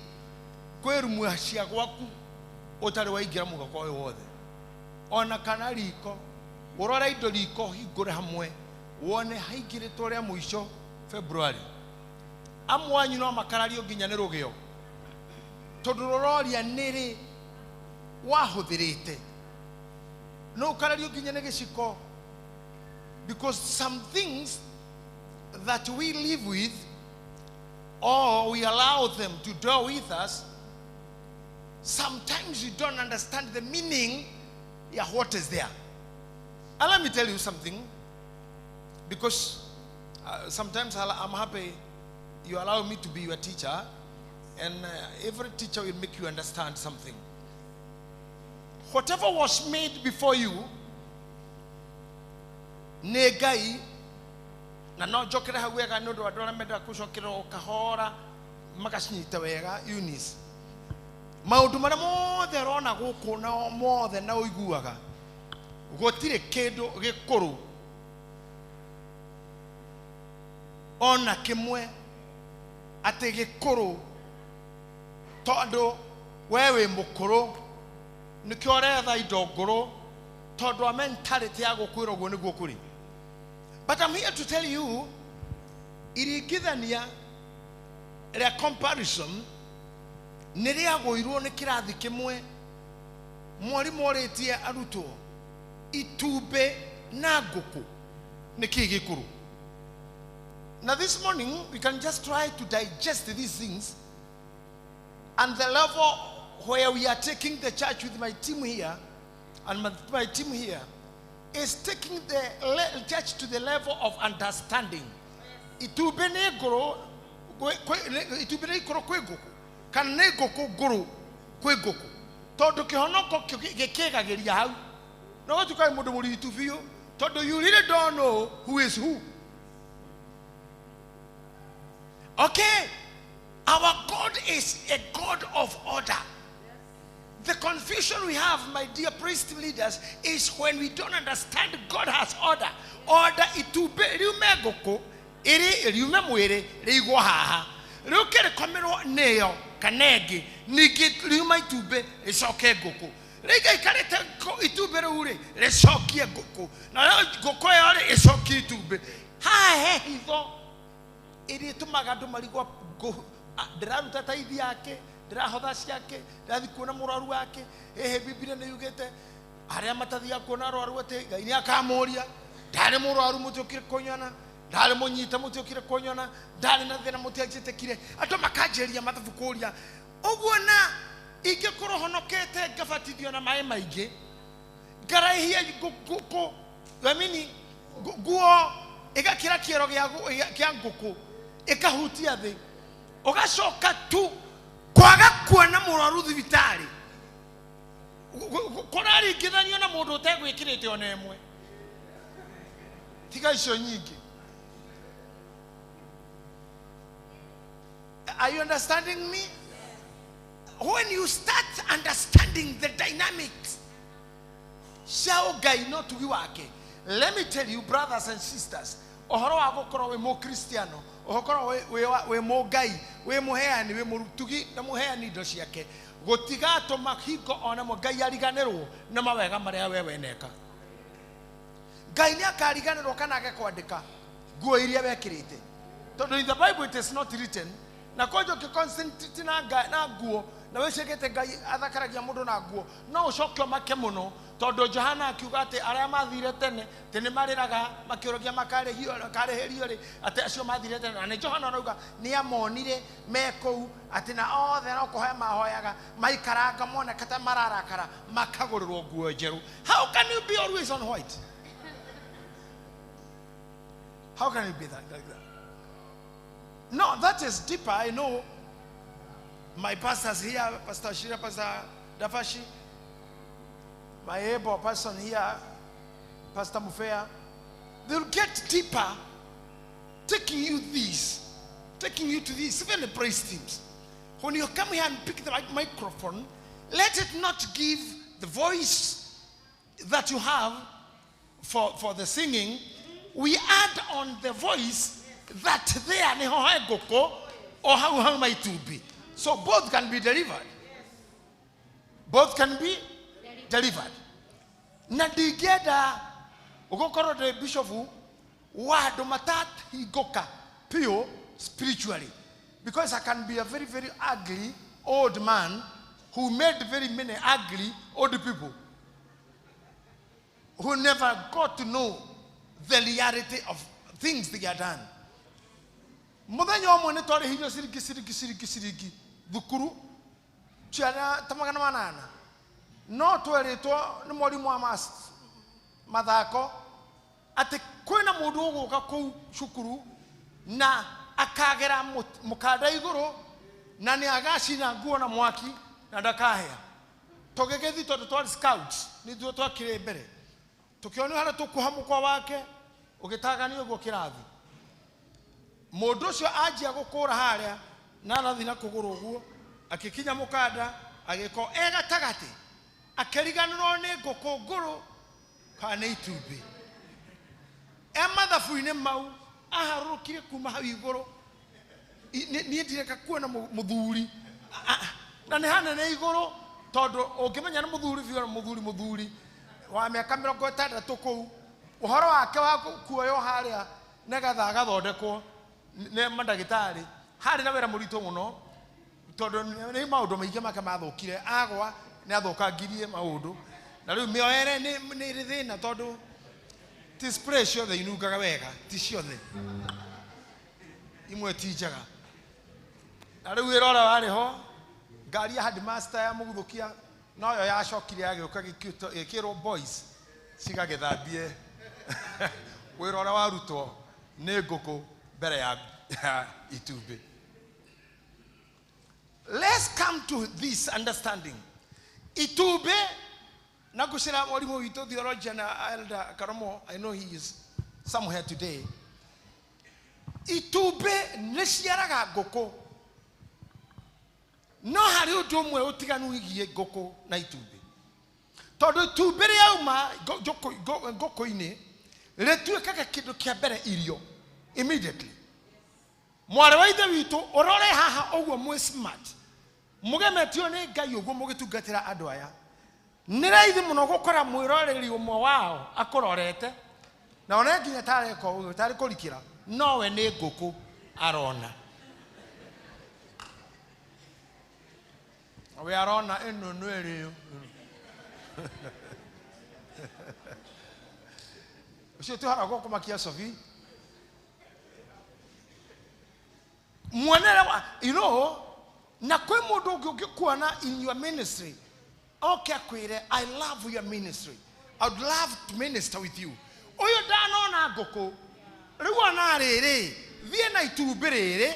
C: ona kanariko urora idoriko higore hamwe wone haigire tore muisho February amwanyu no makarario ginyanero gyo todororia nere wahuthirite no karario ginyanege shiko, because some things that we live with or we allow them to dwell with us, sometimes you don't understand the meaning of what is there. And let me tell you something, because sometimes I'm happy you allow me to be your teacher, and every teacher will make you understand something. Whatever was made before you, negai na no njokere hau wega nĩ ũndũ andũ arĩa mendaga gũcokera o kahora magacinyita wega. Eunice, maũndũ marĩa mothe ũrona gũkũ na mothe na ũiguaga, gũtirĩ kĩndũ gĩkũrũ ona kĩmwe atĩ gĩkũrũ tondũ we wĩ mũkũrũ nĩkĩo ũretha indo ngũrũ tondũ wa mentality ya gũkwĩra ũguo nĩguo kũrĩ. But I'm here to tell you, iringithania rĩa comparison nĩ rĩagũirwo nĩ kĩrathi kĩmwe. Mwarimũ orĩtie arutwo itumbĩ na ngũkũ nĩkĩ gĩkũrũ. Now this morning we can just try to digest these things, and the level where we are taking the church with my team here and my team here is taking the church to the level of understanding. Itumbĩ nĩ ngũrũ kwĩ ngũkũ kana nĩ ngũkũ ngũrũ kwĩ ngũkũ, tondũ kĩhonoko gĩkĩgagĩria hau no gũtuĩka mũndũ mũritu biũ tondũ you really don't know who is who. Okay, our God is a God of order. The confusion we have, my dear priest leaders, is when we don't understand God has order. Order itumbĩ riume ngũkũ iri riume mwĩrĩ rĩigwo haha rĩu kĩrĩkomerwo nĩyo kana ĩngĩ ningĩ riuma itumbĩ rĩcoke ngũkũ rĩiga ikarĩte itumbĩ rĩu rĩ rĩcokie ngũkũ na ngũkũ ĩyo rĩ ĩcokie itumbĩ. Haha he hitho ĩrĩa ĩtũmaga andũ marigwo ndĩraruta taithi yake, ndĩrahotha ciake, ndĩrathi kuona mũrwaru wake. Biblia nĩ yugĩte arĩa matathiaga kuona arwaru atĩ Ngai nĩ akamũria, ndarĩ mũrwaru mũtiũkire kũnyona, ndarĩ mũnyite mũtiũkire kũnyona, ndarĩ na thĩna mũtianjĩtĩkire. Andũ makanjĩria mathabu kũria ũguo, na ingĩkorwo honokete ngabatithio na maĩ maingĩ ngaraihia ngũkũ, nguo ĩgakĩra kĩero kĩa ngũkũ ĩkahutia thĩ, ũgacoka tu kwaga kuona mũrwaru thibitarĩ kũraringithanio na mũndũ ũtegwĩkĩrĩte ona ĩmwe tiga icio nyingĩ. Are you understanding me? When you start understanding the dynamics, shall Ngai no tugi wake. Let me tell you, brothers and sisters, ohoro wa gũkorwo wĩ mũkristiano, okorwo wĩ mũngai, wĩ mũheani, wĩ mũrutugi na mũheani indo ciake, gũtigatũma hingo ona Ngai ariganĩrwo na mawega marĩa we weneka. Ngai nĩ akariganĩrwo kana age kwandĩka nguo iria wekĩrĩte, tondũ in the Bible it is not written. Na kojo ki constant na nguo na wecegete Ngai athakaragia mũndũ na nguo no ũcokio make mũno, tondũ Johana akiuga atĩ arĩa mathire tene nĩ marĩraga makĩorogia makarĩhĩrio rĩ atĩ acio mathire tene. Na Johana arauga nĩ amonire mekũu atĩ na othe no kũhoya mahoyaga maikaranga mona kata mararakara makagũrĩrwo nguo njerũ. How can you be always on white? How can you be like that? No, that is deeper. I know my pastors here, Pastor Shira, Pastor Dafashi, my able person here, Pastor Mufea, they'll get deeper, taking you to this, even the praise teams. When you come here and pick the right microphone, let it not give the voice that you have for the singing. We add on the voice that there ni hohe goko or how might to be. So both can be delivered. Both can be delivered. Na digeda ugokoro de bishofu wa domatat higoka pure spiritually, because I can be a very very ugly old man who made very many ugly old people who never got to know the reality of things they are done. Mudanyo omwe tore hiyo siriki thukuru ciana tamagana manana no tweritwo ni mwarimu wa mathako ati kwina mundu uguka ku cukuru na akagera mukanda iguru na ni agacina nguo na mwaki na ndakahea togegethi tondu twari scouts ni thuo twakire mbere tukiona hara tukuhamukwa wake ugitagani uguo kirathi Mũndũ ũcio anjia gũkũra harĩa na arathi na kũgũrũ ũguo akikinya mũkanda agĩko gatagatĩ akĩriganĩrwo nĩ ngũkũ ngũrũ kana itumbĩ mathabu-inĩ mau aharũrũkire kuma hau igũrũ niĩ ndireka kuona mũthuri na nĩ hanene igũrũ tondũ ũngĩmenya nĩ mũthuri biũ mũthuri wa mĩaka 60 kũu ũhoro wake wa kuoyo harĩa nĩgetha agathondekwo nĩ mandagĩtarĩ harĩ na wĩra mũritũ mũno tondũ nĩ maũndũ maingĩ make mathũkire agwa nĩ athũkangirie maũndũ na rĩu mĩoere nĩ ĩrĩ thĩna tondũ ti spray ciothe inungaga wega ti ciothe imwe ti njega na rĩu wĩra ũrĩa warĩ ho ngari ya headmaster ya mũguthũkia noyo yacokire yagĩũka gĩkĩrwo boys cigagĩthambie wĩra ũrĩa warutwo nĩ ngũkũ mbere ya itumbĩ. Let's come to this understanding. Itumbĩ na gũcira mwarimũ witũ theologian Elder Karomo, I know he is somewhere today. Itumbĩ nĩ ciaraga ngũkũ no harĩ ũndũ ũmwe ũtiganu wĩgiĩ ngũkũ na itumbĩ tondũ itumbĩ rĩauma ngũkũ-inĩ rĩtuĩkaga kĩndũ kĩa mbere irio immediately. Mwarĩ wa ithe witũ ũrore haha ũguo mwĩ smart mũgemetio nĩ Ngai ũguo mũgĩtungatĩra andũ aya nĩ raithi mũno gũkora mwĩroreri ũmwe wao akũrorete na ona nginya tareka ũguo tarĩ kũrikĩra nowe nĩ ngũkũ arona we arona ĩno nĩ ĩrĩo ucio tuhara kumakia Sophie mwanera you know na kwĩ mũndũ ũngĩkuona in your ministry okay akwĩre I love your ministry I would love to minister with you ũyũ ndanona ngũkũ rĩu ona rĩrĩ thiĩ na itumbĩ rĩrĩ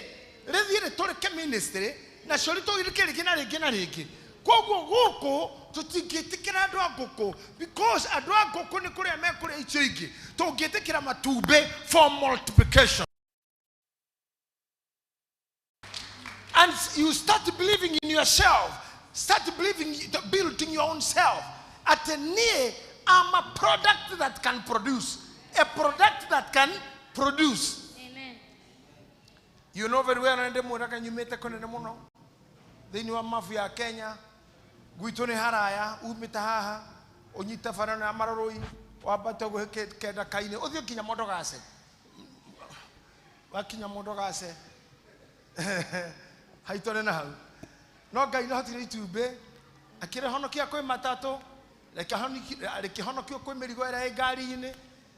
C: rĩthiĩ rĩtũrĩke ministry na cio rĩtũrĩke rĩngĩ na rĩngĩ na rĩngĩ koguo gũkũ tũtingĩtĩkĩra andũ a ngũkũ because andũ a ngũkũ nĩ kũrĩa mekũrĩa icio ingĩ tũngĩtĩkĩra matumbĩ for multiplication. And you start believing in yourself, start believing, building your own self. At a near, I'm a product that can produce. A product that can produce.
D: Amen.
C: You know very well, and you made a connection. Then you are mafia Kenya, Guitone Haraya, Umitaha, Onita Farana Maroi, or Bato Keda Kaine, or the Kinamodogase. What Kinamodogase? Haitore na hau no Ngai no hatire itumbĩ akire honokia kwĩ matato reke honokio kwĩ mĩrigo ĩrĩa ngari-inĩ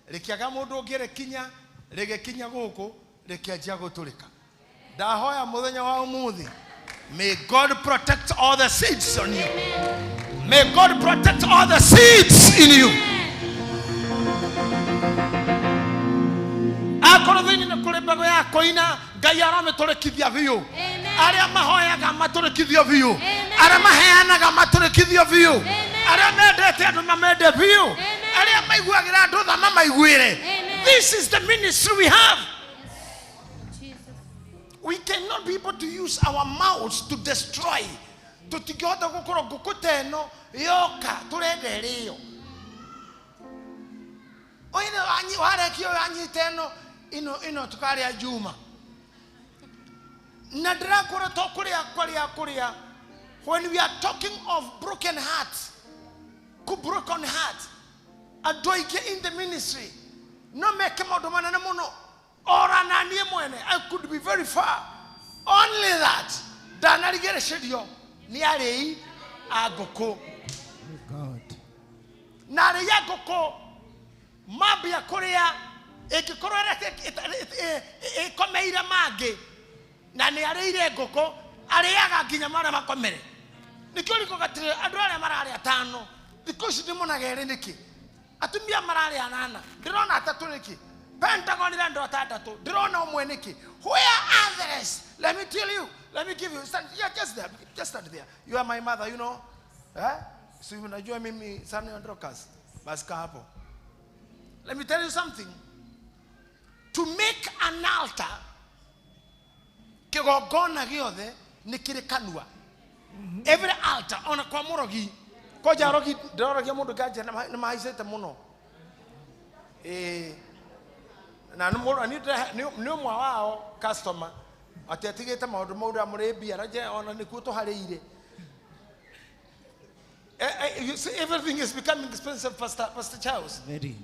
C: rekiaga mũndũ ũngĩ rekinya regekinya gũkũ rekianjia gũtũrĩka ndahoya mũthenya wa ũmũthĩ may God protect all the seeds on you. May God protect all the seeds in you. Akorwo thĩinĩ nĩ kũrĩ mbegũ ya koina Ngai aramĩtũrĩkithia biũ. Arĩa mahoyaga matũrĩkithio biũ. Arĩa maheanaga matũrĩkithio biũ. Arĩa mendete andũ mamende biũ. Arĩa maiguagĩra andũ tha mamaiguĩre. This is the ministry we have. We cannot be able to use our mouths to destroy. Tũtingĩhota gũkorwo ngũkũ ta ĩno yoka tũrenda ĩrĩo. Oine warekio anyite ĩno tukarĩa Juma. Nadrakura tokuria. When we are talking of broken hearts, broken heart, adoike in the ministry, no make modomana na mono, ora na nie mwene. I could be very far. Only that. Danarigere shedio niarei agoko.
B: God.
C: Nare agoko mabia korea ekikorora ekomeira mage. Na nĩ arĩire ngũkũ arĩaga nginya marĩa makomere nĩkĩo riko gatire andũ arĩa mararĩa atano thikũ ici ndĩmonaga erĩ nĩkĩ atumia mararĩa anana ndĩrona atatũ nĩkĩ Pentagon ĩrĩa andũ atandatũ ndĩrona ũmwe nĩkĩ where are the rest? Let me tell you, let me give you yeah, just stand there. You are my mother, you know, so unajua mimi sana Androkas basi kaa hapo. Let me tell you something. To make an altar kigongona giothe ni kiri kanua. Every altar ona kwa murogi koja rogi ndorogia mundu gaje na maisete muno na ni mwa wao customer atetigite maundu maundu amuri biaraje ona nikuo to harire. You see, everything is becoming expensive, Pastor Charles.
B: Very.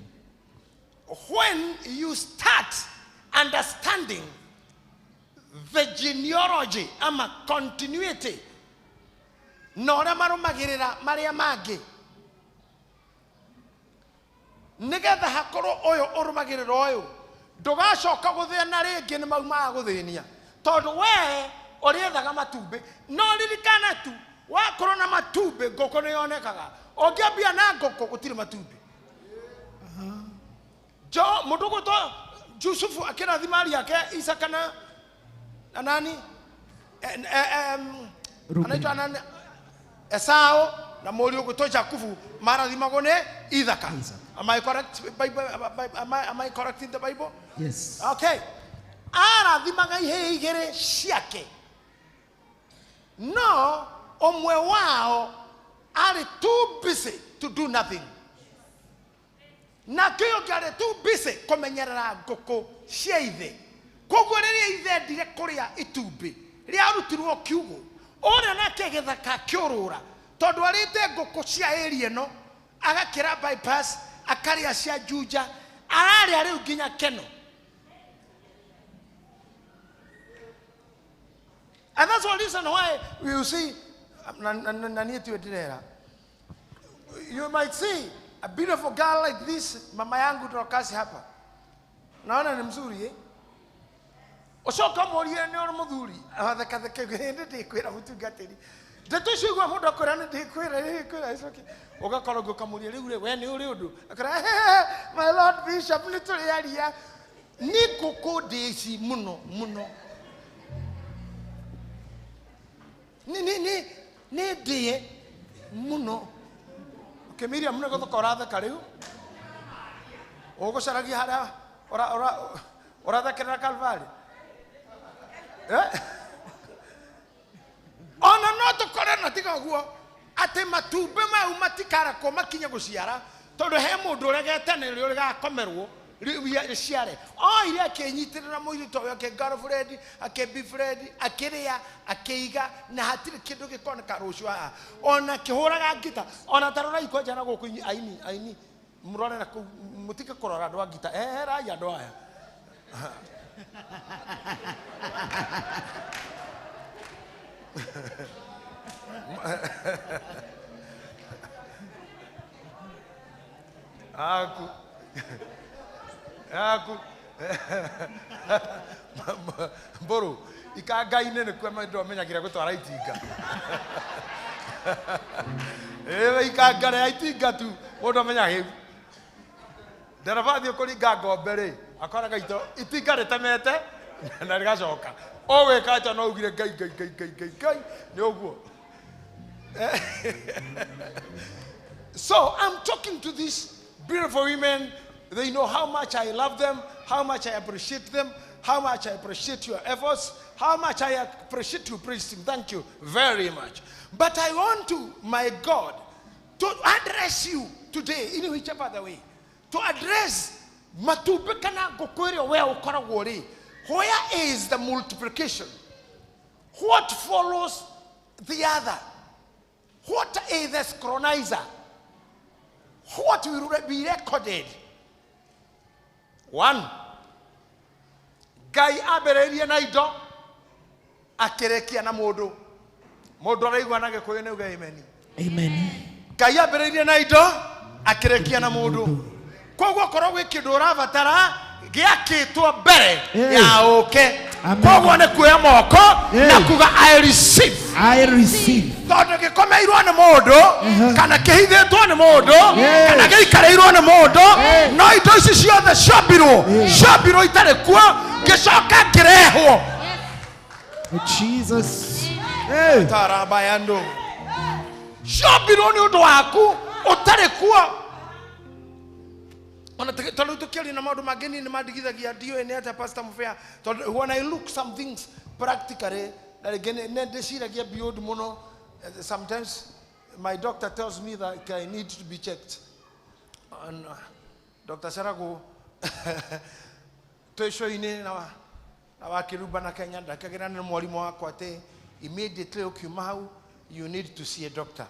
C: When you start understanding the genealogy ama continuity nora marumagirira maria mangi nigetha hakoro oyo urumagirira oyo ndugacoka guthina ringi ni mauma guthinia tondu we uriethaga matumbi no ririkana tu wakorwo na matumbi ngoko ni yonekaga ongiambia na ngoko gutire matumbi jo mundu to Yusufu akirathima ari yake Isaka na nani anaitwa nani Esau na muriu guto Jakubu marathimagwo ni Isaka. Am I correct? Am I correct in the Bible?
B: Yes.
C: Okay. Arathimaga ihe igere ciake. No, omwe wao are too busy to do nothing. Na kio gare too busy kumenyerera ngoko cia ithe. Koguo riria ithe ndire kuria itumbi ria arutirwo kiugo ona nake githaka kiurura tondu arite ngoko cia area no agakira bypass akaria cia Juja araria riu ginya Keno. And that's one reason why you see you might see a beautiful girl like this, mama yangu Dorcas hapa. Naona ni mzuri Osoka morie ne oro muthuri. Atheka gende ndikwira mutungatiri. Ndatushigwa mundu akorana ndikwira icoke. Ugakora gukamuria riu we ni uri undu. Akora my Lord Bishop nituri yaria. Ni kukodeci muno. Ni die muno. Kemiria muno gutokora theka riu. Ogocaragia hara ora thekera Calvary. Ona no tukore na tiga guo ate matumbe mau matikara ko makinya guciara tondu he mundu uregete ne ri gakomerwo ri ciare ire akenyitirira muiri to yo ke girlfriend ake boyfriend akiria akeiga na hatire kindu gikoneka rucio ona kihuraga ngita ona tarora iko jana guku aini murone na mutike kurora ndo ngita era ya ndo aya aku Boru ikaga-ine ne kwa ndo menyagira gutwara itinga ikaga re itinga tu ndo menyagira ndarabathio kuringa ngombe ri akora gaito itinga ritemete na rigacoka owe kacha no ugire gai ni oguo. So I'm talking to these beautiful women. They know how much I love them, how much I appreciate them, how much I appreciate your efforts, how much I appreciate you, praise him. Thank you very much. But I want to, my God, to address you today in whichever other way. To address matubekana gokwere where ukoragwo ri. Where is the multiplication? What follows the other? What is the synchronizer? What will be recorded? One, Gai abereria na ido akerekia na modo. Modo araigwa na gikuyu ni uga amen. Amen. Gai abereria na ido akerekia na modo. Koguo korwo gwi kindu urabatara giakitwo mbere ya oke. Koguo ni kuya moko na kuga I receive. Tondu gikomeirwo ni mundu kana kihithitwo ni mundu kana giikareirwo ni mundu no indo ici ciothe ciambirwo itari kuo gicoka ngirehwo Jesus tarabayando ciambirwo ni undu waku utari kuo. When I look some things, practically, beyond mono. Sometimes my doctor tells me that I need to be checked. And Dr. Sarago, to show you now, Kirubana Kenya, the Kagaran Molimo Aquate, immediately you need to see a doctor.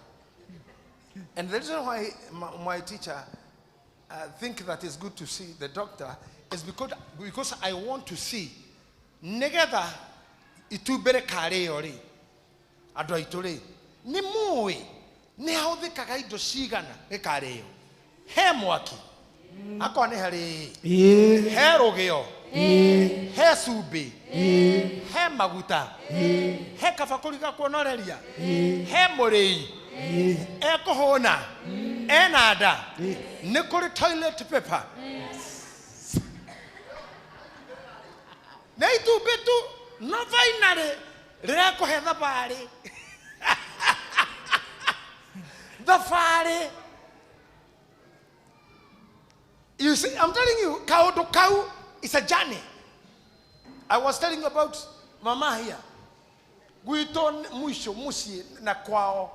C: And the reason why my teacher think that it's good to see the doctor is because I want to see negada itubere kare ori adoitore ni mui ni hauthi kakaido sigana e kare he mwaki akone hari he rogeo he subi he maguta he kafakuri ga kuonoreria he murei ekohona enada nikuri toilet paper na itu betu no finally reko he the body the fire. You see, I'm telling you, cow to cow is a journey. I was telling you about mama here. Guiton mwisho musi na kwao.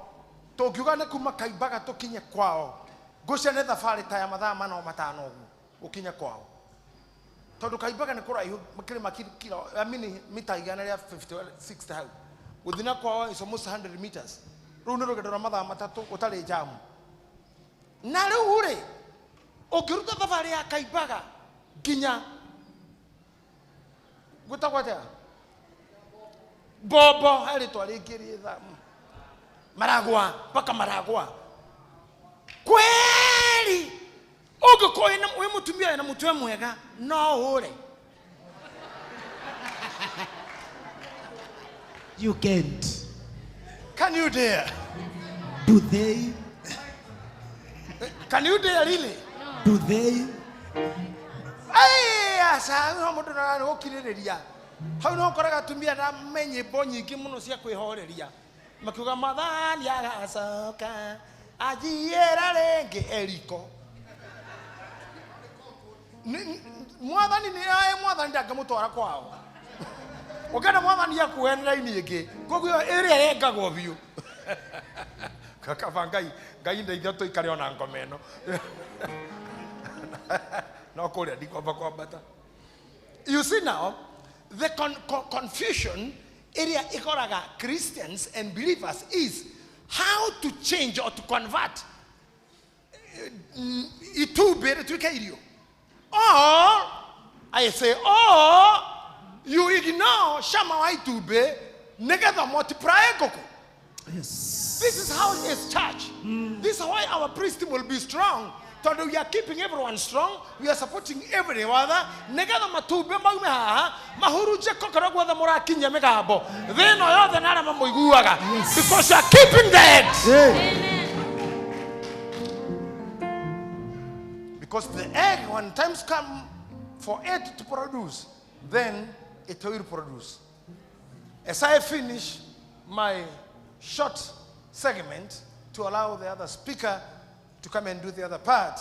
C: Tokiugana kuma kaibaga tokinya kwao. Gosha netha fare taya mathaa mana o matano ogu ukinya kwao. Tondu kaibaga ni kuraihu makire makilo mita igana ria 50 60 hau. Uthina kwao is almost 100 meters. Rune rugendo mathaa matatu utari jamu. Na riu uri okiruta thabari ya kaibaga ginya gutakwata bobo hari twaringirie tha maragwa paka maragwa kweli ugikoina we mutumia na mutwe mwega no ure
B: You can't.
C: Can you dare?
B: Do they?
C: Can you dare really?
B: Do they?
C: Ay, asa no mundu na okirireria. Hau no koraga tumia na menye bonyingi muno cia kwihoreria. Makiuga mathani ya asoka. Ajiera renge eriko. Mwathani ni aye mwathani ndakamutwara kwao. Ogana mwathani yakuenera ini ingi. Koguo area yengagwo biu. Kaka vangai ngai ndeithia tuikare ona ngome eno. No koria dikoba kwa bata. You see now the confusion area ikoraga Christians and believers is how to change or to convert itube to kairio. Or I say, or you ignore shama wa itube negada multiply koko.
B: Yes.
C: This is how it is church. This is why our priest will be strong. So we are keeping everyone strong. We are supporting everyone. Negada matube maume haha mahuruje kokora gwa mura kinya megabo. Then oyo the nara mamuiguaga because you are keeping the head. Amen. Because the egg, when times come for it to produce, then it will produce. As I finish my short segment to allow the other speaker to come and do the other part,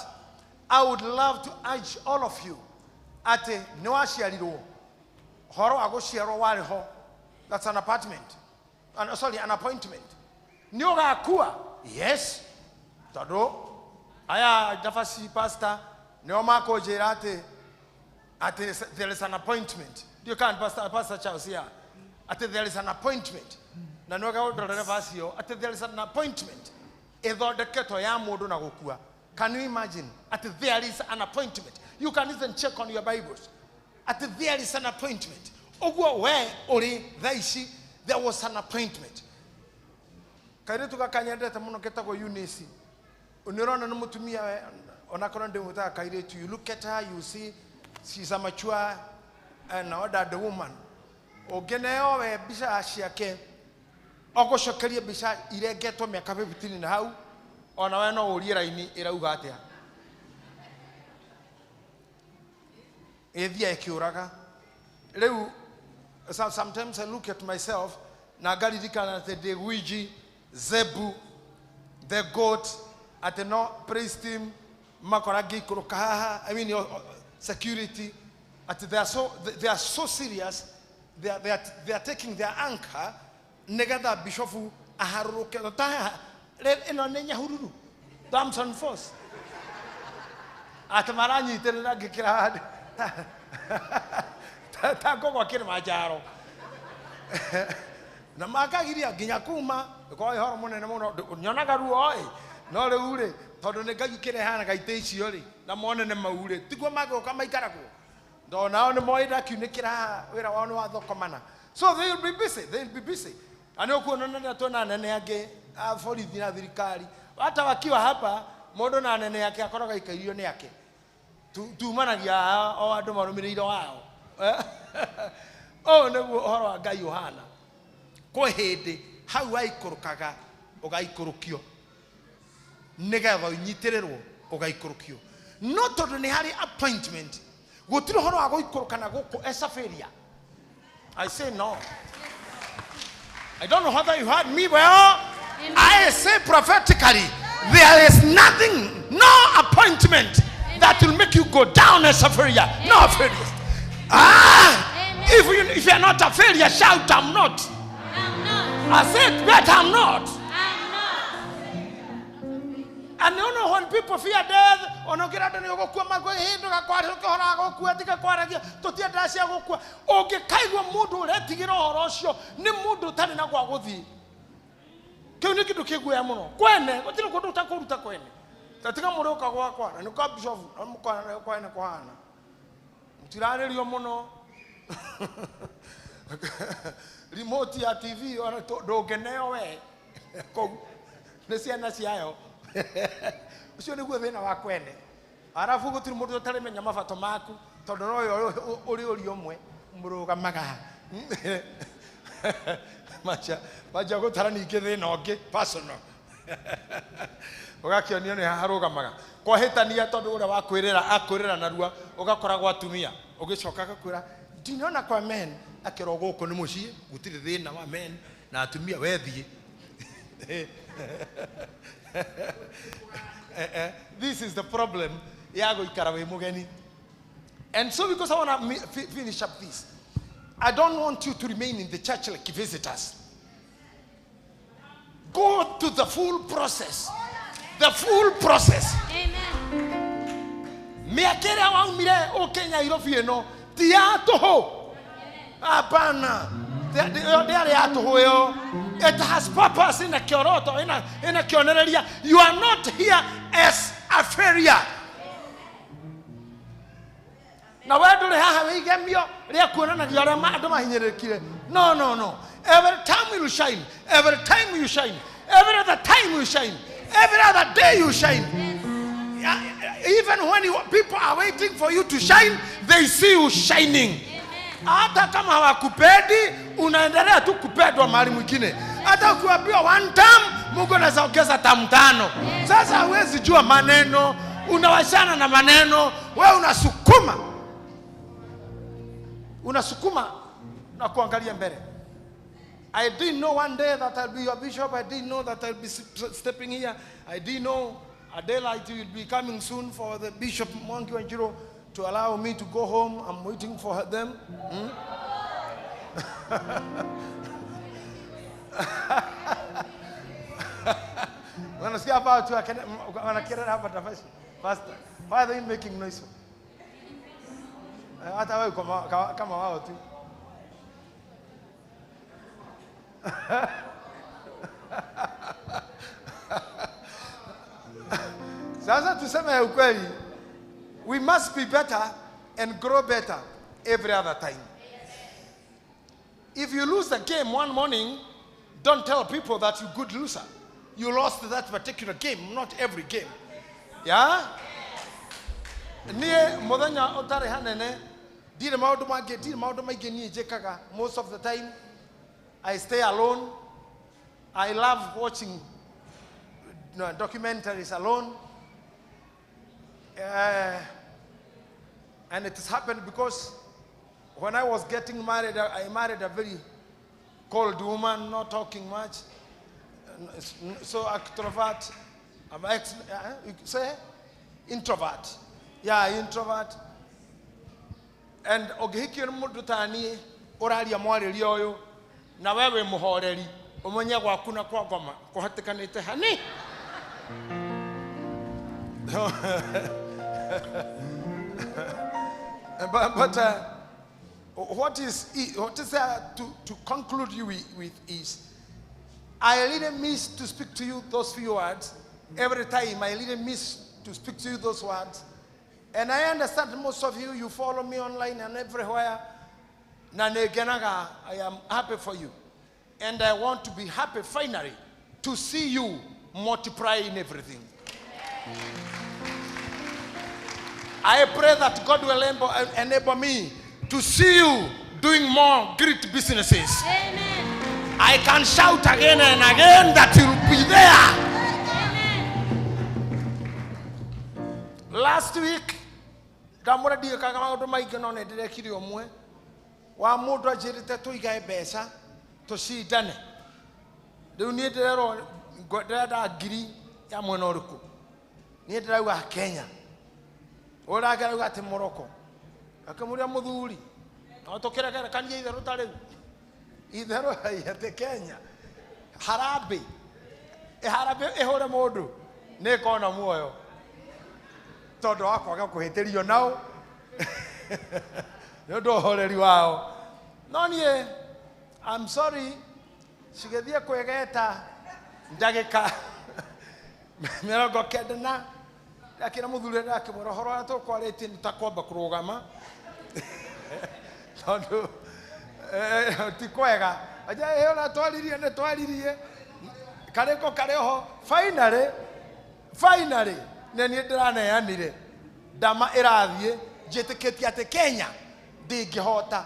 C: I would love to urge all of you at a Noashiariro Horo Agoshiaro Wariho. That's an apartment. An appointment. Nyoga Akua. Yes. Tado. Aya Dafasi Pastor. Neomako Jerate. There is an appointment. You can't Pastor Charles here. There is an appointment. Nanoga Odorevasio. There is an appointment. Can you imagine? There is an appointment. You can even check on your Bibles. There is an appointment. Where there was an appointment. You look at her, you see she's a mature and ordered woman. Ogeneo bisha ashiake. Oko shokeria bisha ire geto me kape bitini na hau ona we no uriera ini irauga atia ethia ekiuraga leu. Sometimes I look at myself na gari dikana the Dewiji Zebu the goat at the no praise team makoragi kurokaha. I mean your security they are so serious they are taking their anchor negetha bishofu aharuruke ta ino nenya hururu Damson Force atamaranyi terera gikira tako kwa kile majaro na makagiria ginya kuma ko ihoro munene muno nyonaga ruo no reure tondu ne gagikire hana gaite icio ri na monene maure tiguo magoka maikaragwo ndo nao ne moida kiunikira wira wao wa thokomana so they will be busy ani kuona na tona nene yake borithi na thirikari hata wakiwa hapa mundu na nene yake akoroga ikairio ni yake tumanagia o andu marumirire wao neguo horo wa Ngai Yohana kwa hindi hau aikurukaga ugaikurukio nigetha unyitirerwo ugaikurukio no tondu ni hari appointment gutire horo wa guikurukana guku esaferia. I say no. I don't know whether you heard me well. Amen. I say prophetically, there is nothing, no appointment that will make you go down as a failure. No failure. If you are not a failure, shout, I'm not.
D: I'm not.
C: I said, but I'm not.
D: I'm not.
C: And you know when people fear death, onokira ndani ogokua magwe hindu gakwari ukihora gokua tika kwaragia tutia ndasi agokua ongikaigwa mundu uretigira horo ucio ni mundu tani na gwa guthi kiu ni kindu kiguya muno kwene gutire kundu utakuruta kwene tatika muri ukagwa kwara ni kwa bishop amukwana kwene kwahana mutiraririo muno remote ya TV ona ndongeneo we ko ne ciana ciayo ucio niguo thina wa kwene arafu gutiri mundu utarimenya mabato maku tondu royo uri umwe murugamaga macha gutara ningi thina ungi personal ugakionio ni harugamaga kwahitania tondu ure akwirira narua ugakoragwo atumia ugicoka gakwira ndinona kwa men akiro guku ni mucii gutiri thina wa men na atumia wethie this is the problem yago ikarawe mugeni. And so because I want to finish up this, I don't want you to remain in the church like visitors. Go to the full process. The full process.
D: Amen.
C: Miakere wa umire o Kenya Nairobi eno tiato ho apana it has purpose in a kioroto in a kionereria. You are not here as a failure. Na wedu le haha wigemio ria kuonana ria andu mahinyerekire. No. Every time you shine, every time you shine, every other time you shine, every other day you shine. Even when people are waiting for you to shine, they see you shining. Hata kama hawakupendi unaendelea tu kupendwa mahali mwingine. Hata ukiambiwa one time Mungu anaweza ongeza time 5. Sasa huwezi jua maneno, unawashana na maneno, wewe unasukuma na kuangalia mbele. I didn't know one day that I'll be your bishop. I didn't know that I'll be stepping here. I didn't know Adelaide will be coming soon for the Bishop Mwangi Wanjiru to allow me to go home. I'm waiting for them. Wanasikia hapa tu wanakera hapa tafadhali. Pastor, why are they making noise? Hata wewe kama wao tu. Sasa tuseme ukweli, we must be better and grow better every other time. If you lose the game one morning, don't tell people that you're a good loser. You lost that particular game, not every game. Yeah? Nie modanya otare hanene dire maudu mage ni jekaga. Most of the time I stay alone. I love watching documentaries alone. And it has happened because when I was getting married, I married a very cold woman, not talking much, so extrovert. Say introvert. Yeah, introvert. And ogihikir mudutani Uraria mwariria uyu na wewe muhoreri umenye gwaku na kwa ngoma kuhatikanite hani. But what is there to conclude you with is, I really miss to speak to you those few words. Every time I really miss to speak to you those words. And I understand most of you follow me online and everywhere. I am happy for you. And I want to be happy finally to see you multiply in everything. I pray that God will enable me to see you doing more great businesses.
D: Amen.
C: I can shout again and again that you'll be there.
D: Amen.
C: Last week, ndamuradi kaga maundu maingi no ndirekire omwe wa mundu ajirite tuigae mbeca tucindane. Riu ni ndirero ndirenda ngiri ya mwena uriku. Ni ndirauga Kenya. Uragera ati Morocco. Akamuria muthuri. No tukiregera kanje itheru tari. Itheru ate Kenya. Harambe. Harambe ehore mundu. Ni kona muoyo. Todo wakwaga kuhitirio nao. Yodo horeri wao. No nie, I'm sorry. Sigethia kwegeta ndagika. Mĩrongo kenda na akira muthuri ndakimwira horo wa tukwarĩtie nitakwamba kurugama. Tondu ti kwega. Aja ona twaririe ne twaririe. Kareko kareho finally ne ni ndiraneanire ndama irathie njĩtĩkĩtie ati Kenya ndingĩhota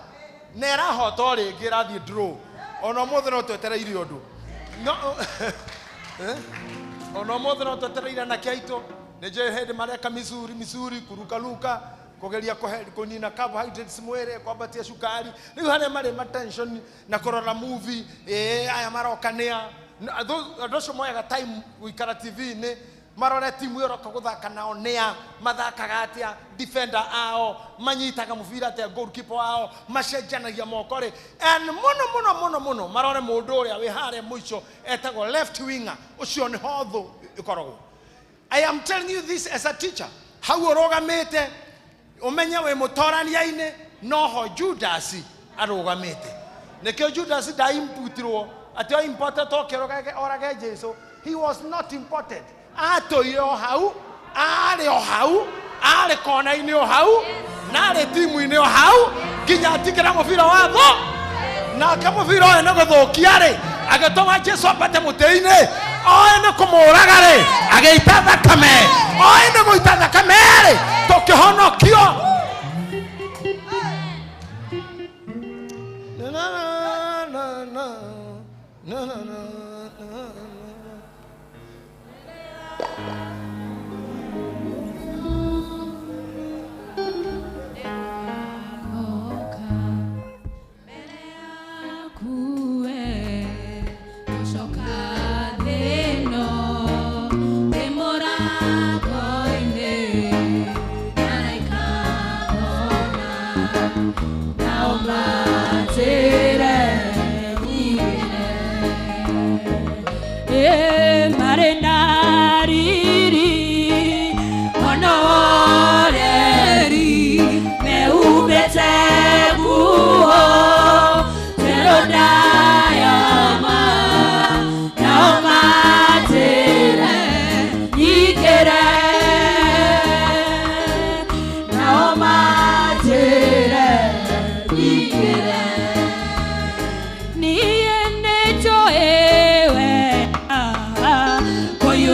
C: na ĩrahota rĩngĩ ĩrathiĩ draw. Ona mũthĩ no twetereire ũndũ no ona mũthĩ no twetereire na kĩaitũ nĩ njũĩ hĩndĩ mareka Missouri kurukaruka kugeria kunina carbohydrates mwĩrĩ kwambatia cukari. Rĩu harĩa marĩ ma tension na kũrora movie aya marokania andũ acio moyaga time gũikara TV-inĩ marore timu yoroka guthaka nao nĩa mathakaga atia defender ao manyitaga mubira atia goalkeeper ao macenjanagia moko ri and muno marore mundu uria wi hare muico etagwo left winger ucio ni hotho ikoragwo. I am telling you this as a teacher. How urogamite umenye we mutorania-ini noho Judas arogamite nikio Judas da imputirwo ati o imported orage Jesu. He was not imported. Atoire o hau are kona-inĩ o hau na arĩ timu-inĩ o hau nginya atikĩra mũbira wa thũ nake mũbira ũyũ nĩ gũthũkia rĩ agĩtũma Jesu ambate mũtĩ-inĩ oĩ nĩ kũmũraga rĩ agĩita thakame oĩ nĩ gũita thakame rĩ tũkĩhonokio.
E: Koyo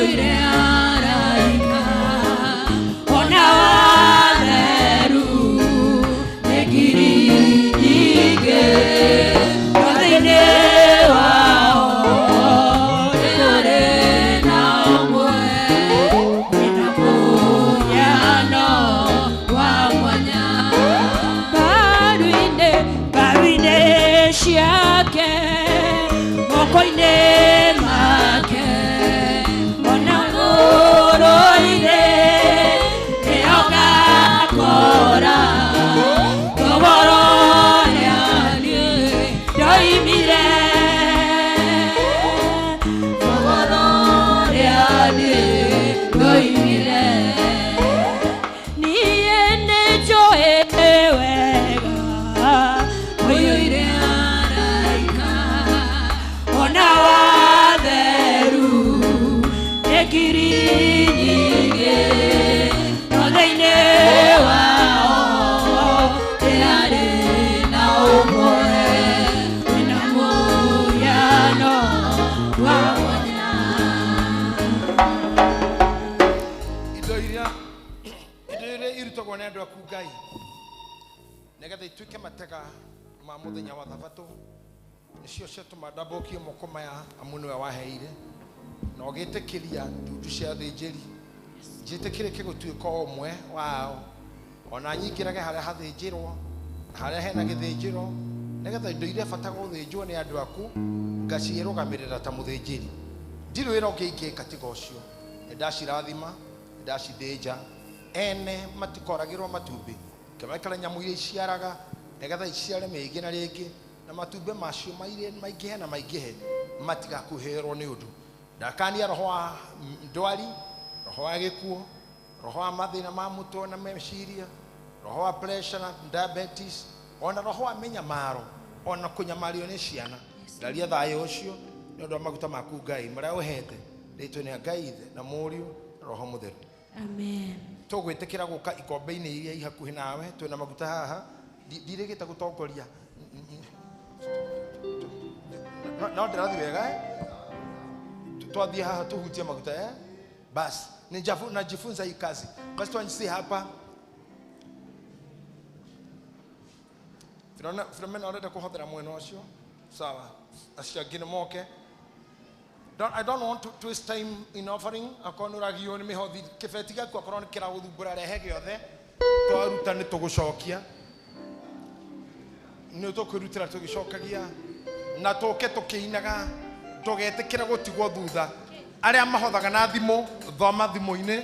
C: iria irutagwo nĩ andũ aku Ngai nĩgetha ituĩke matega ma mũthenya wa Thabatũ nĩcio ciatũma ndambokie moko maya amu nĩwe waheire na ũgĩtĩkĩria ndundu cia thĩnjĩri njĩtĩkĩrĩke gũtuĩka ũmwe wao ona nyingĩrage harĩa hathĩnjĩrwo harĩa hena gĩthĩnjĩro nĩgetha indo iria bata gũthĩnjwo nĩ andũ aku ngacirũgamĩrĩra ta mũthĩnjĩri ndirĩ wĩra ũngĩ ingĩka tiga ũcio nĩndacirathima nĩndacithĩnja ene matikoragĩrwo matumbĩ kĩmekĩra nyamũ iria iciaraga nĩgetha iciare mĩingĩ na rĩngĩ na matumbĩ macio maingĩhe na maingĩhe matigakuhĩrwo nĩ ũndũ ndakania roho wa ndwari roho wa gĩkuũ roho wa mathĩna ma mũtwe na meciria roho wa pressure na diabetes ona roho wa mĩnyamaro ona kũnyamario nĩ ciana ndaria thayũ ũcio nĩ ũndũ wa maguta maku Ngai marĩa ũhete rĩtwa-inĩ Ngai Ithe na Mũriũ na Roho Mũtheru
E: Amen.
C: tũgwĩtĩkĩra gũka ikombe-inĩ iria ihakuhĩ nawe twĩna maguta haha ndirĩgĩte gũtongoria no ndĩrathiĩ wega twathiĩ haha tũhutie maguta basi najifunza hii kazi basi tuanzie hapa Filomena orenda kuhothera mwena ucio sawa acio angĩ moke I don't want to waste time in offering akonuragio nĩ mĩhothi kĩbeti gĩaku akorwo nĩ kĩragũthumbũra rehe gĩothe twaruta nĩ tũgũcokia nĩ tũkwĩrutĩra tũgĩcokagia na tũke tũkĩinaga tũgetĩkĩra gũtigwo thutha arĩa mahothaga na thimũ thoma thimũ-inĩ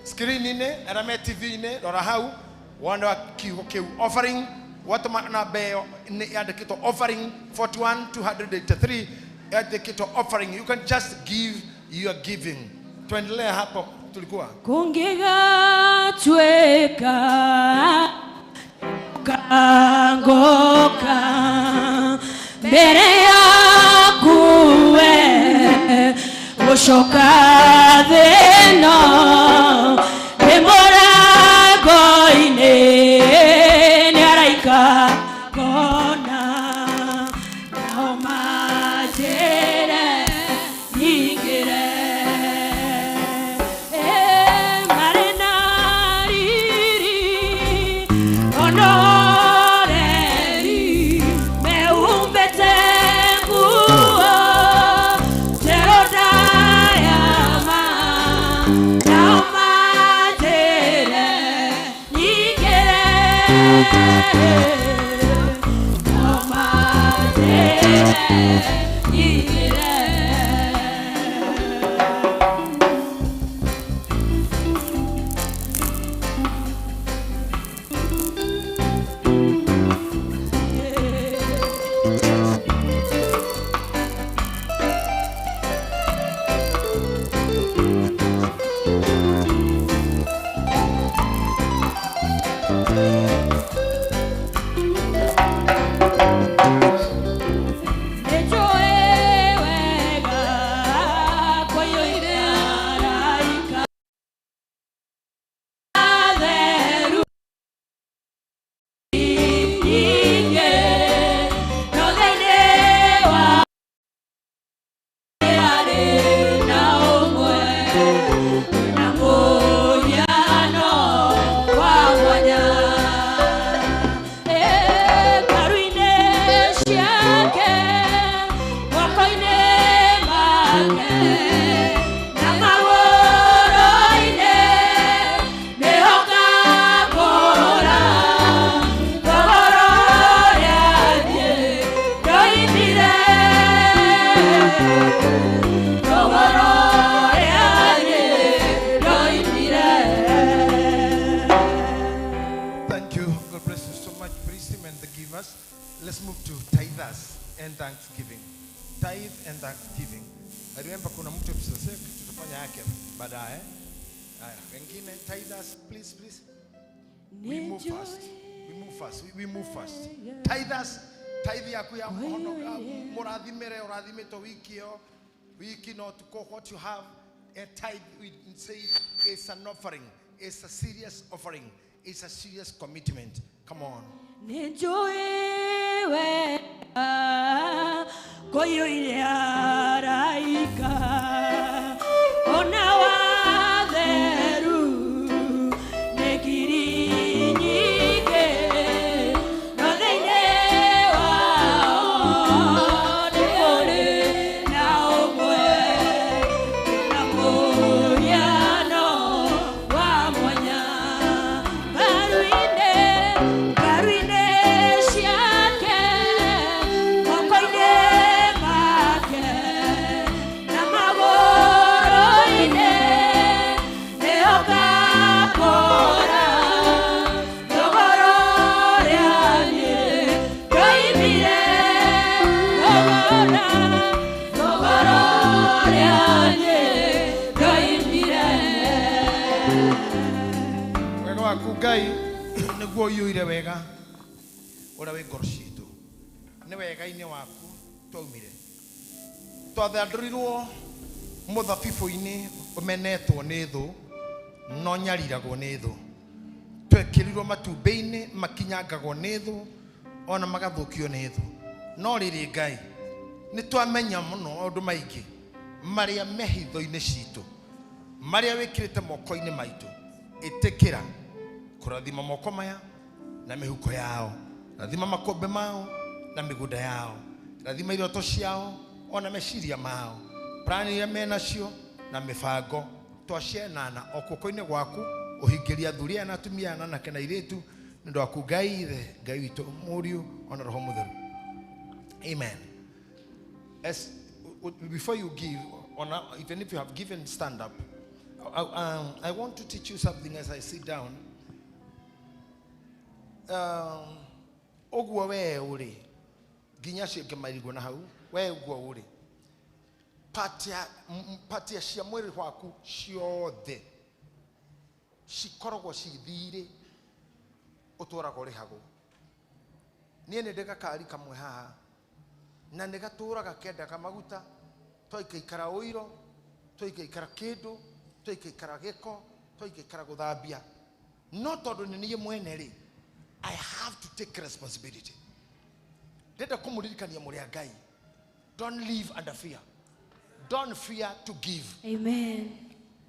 C: screen-inĩ arĩa me TV-inĩ rora hau wanda kiugo kĩu offering watũma namba ĩyo yandĩkĩtwo offering 41283 yandĩkĩtwo offering you can just give your giving tuendelea hapo tulikuwa
E: kungĩgatuĩka kangoka mbere yaku we gũcoka thĩno nĩ mũrango-inĩ nĩ araika kona nao manjĩre nyingĩre marĩ na riri honoreri meumbĩte nguo njerũ ndayama nao manjĩre nyingĩre nao manjĩre nyingĩre.
C: Let's move to tithers and thanksgiving. Tithe and thanksgiving. I remember kuna mtu msasek tutafanya yake baadaye. Haya, wengine tithers, please. We move fast. Tithers, tithe yaku ya muhonoka, muradhimere uradhimito wiki no tuko what you have. A tithe we say is an offering. It's a serious offering. It's a serious commitment. Come on.
E: Nĩnjũĩ wega kũiyũire araika ona wathe
C: wega waku Ngai niguo uyuire wega ura wi ngoro citu ni wega-ini waku twaumire twathandũrirwo mũthabibũ-inĩ ũmenetwo nĩ thũ no nyariragwo nĩ thũ twekĩrirwo matumbĩ-inĩ makinyangagwo nĩ thũ ona magathũkio nĩ thũ no rĩrĩ Ngai nĩ twamenya mũno maũndũ maingĩ marĩa mehitho-inĩ citũ marĩa wĩkĩrĩte moko-inĩ maitũ ĩtĩkĩra kũrathima moko maya na mĩhuko yao rathima makũmbĩ mao na mĩgũnda yao rathima iroto ciao ona meciria mao plani iria menacio na mĩbango twacienana o guoko-inĩ gwaku ũhingĩria athuri na atumia na anake na airĩtu nĩ ũndũ waku Ngai Ithe Ngai witũ Mũriũ ona Roho Mũtheru. Amen. As before you give, or now, even if you have given, stand up. I want to teach you something as I sit down. Ogwa we uri ginya ciake mairigo na hau we ogwa uri patia cia mwiri waku ciothe cikoragwo cithire utũraga ũrĩhagwo niĩ nĩ ndĩgakari kamwe haha na nĩ gatũraga kendaga maguta twaikaikara ũiro twaikaikara kĩndũ twaikaikara gĩko twaikaikara gũthambia no tondũ nĩ niĩ mwene rĩ I have to take responsibility. Ndenda kũmũririkania mũrĩ a Ngai. Don't live under fear. Don't fear to give.
E: Amen.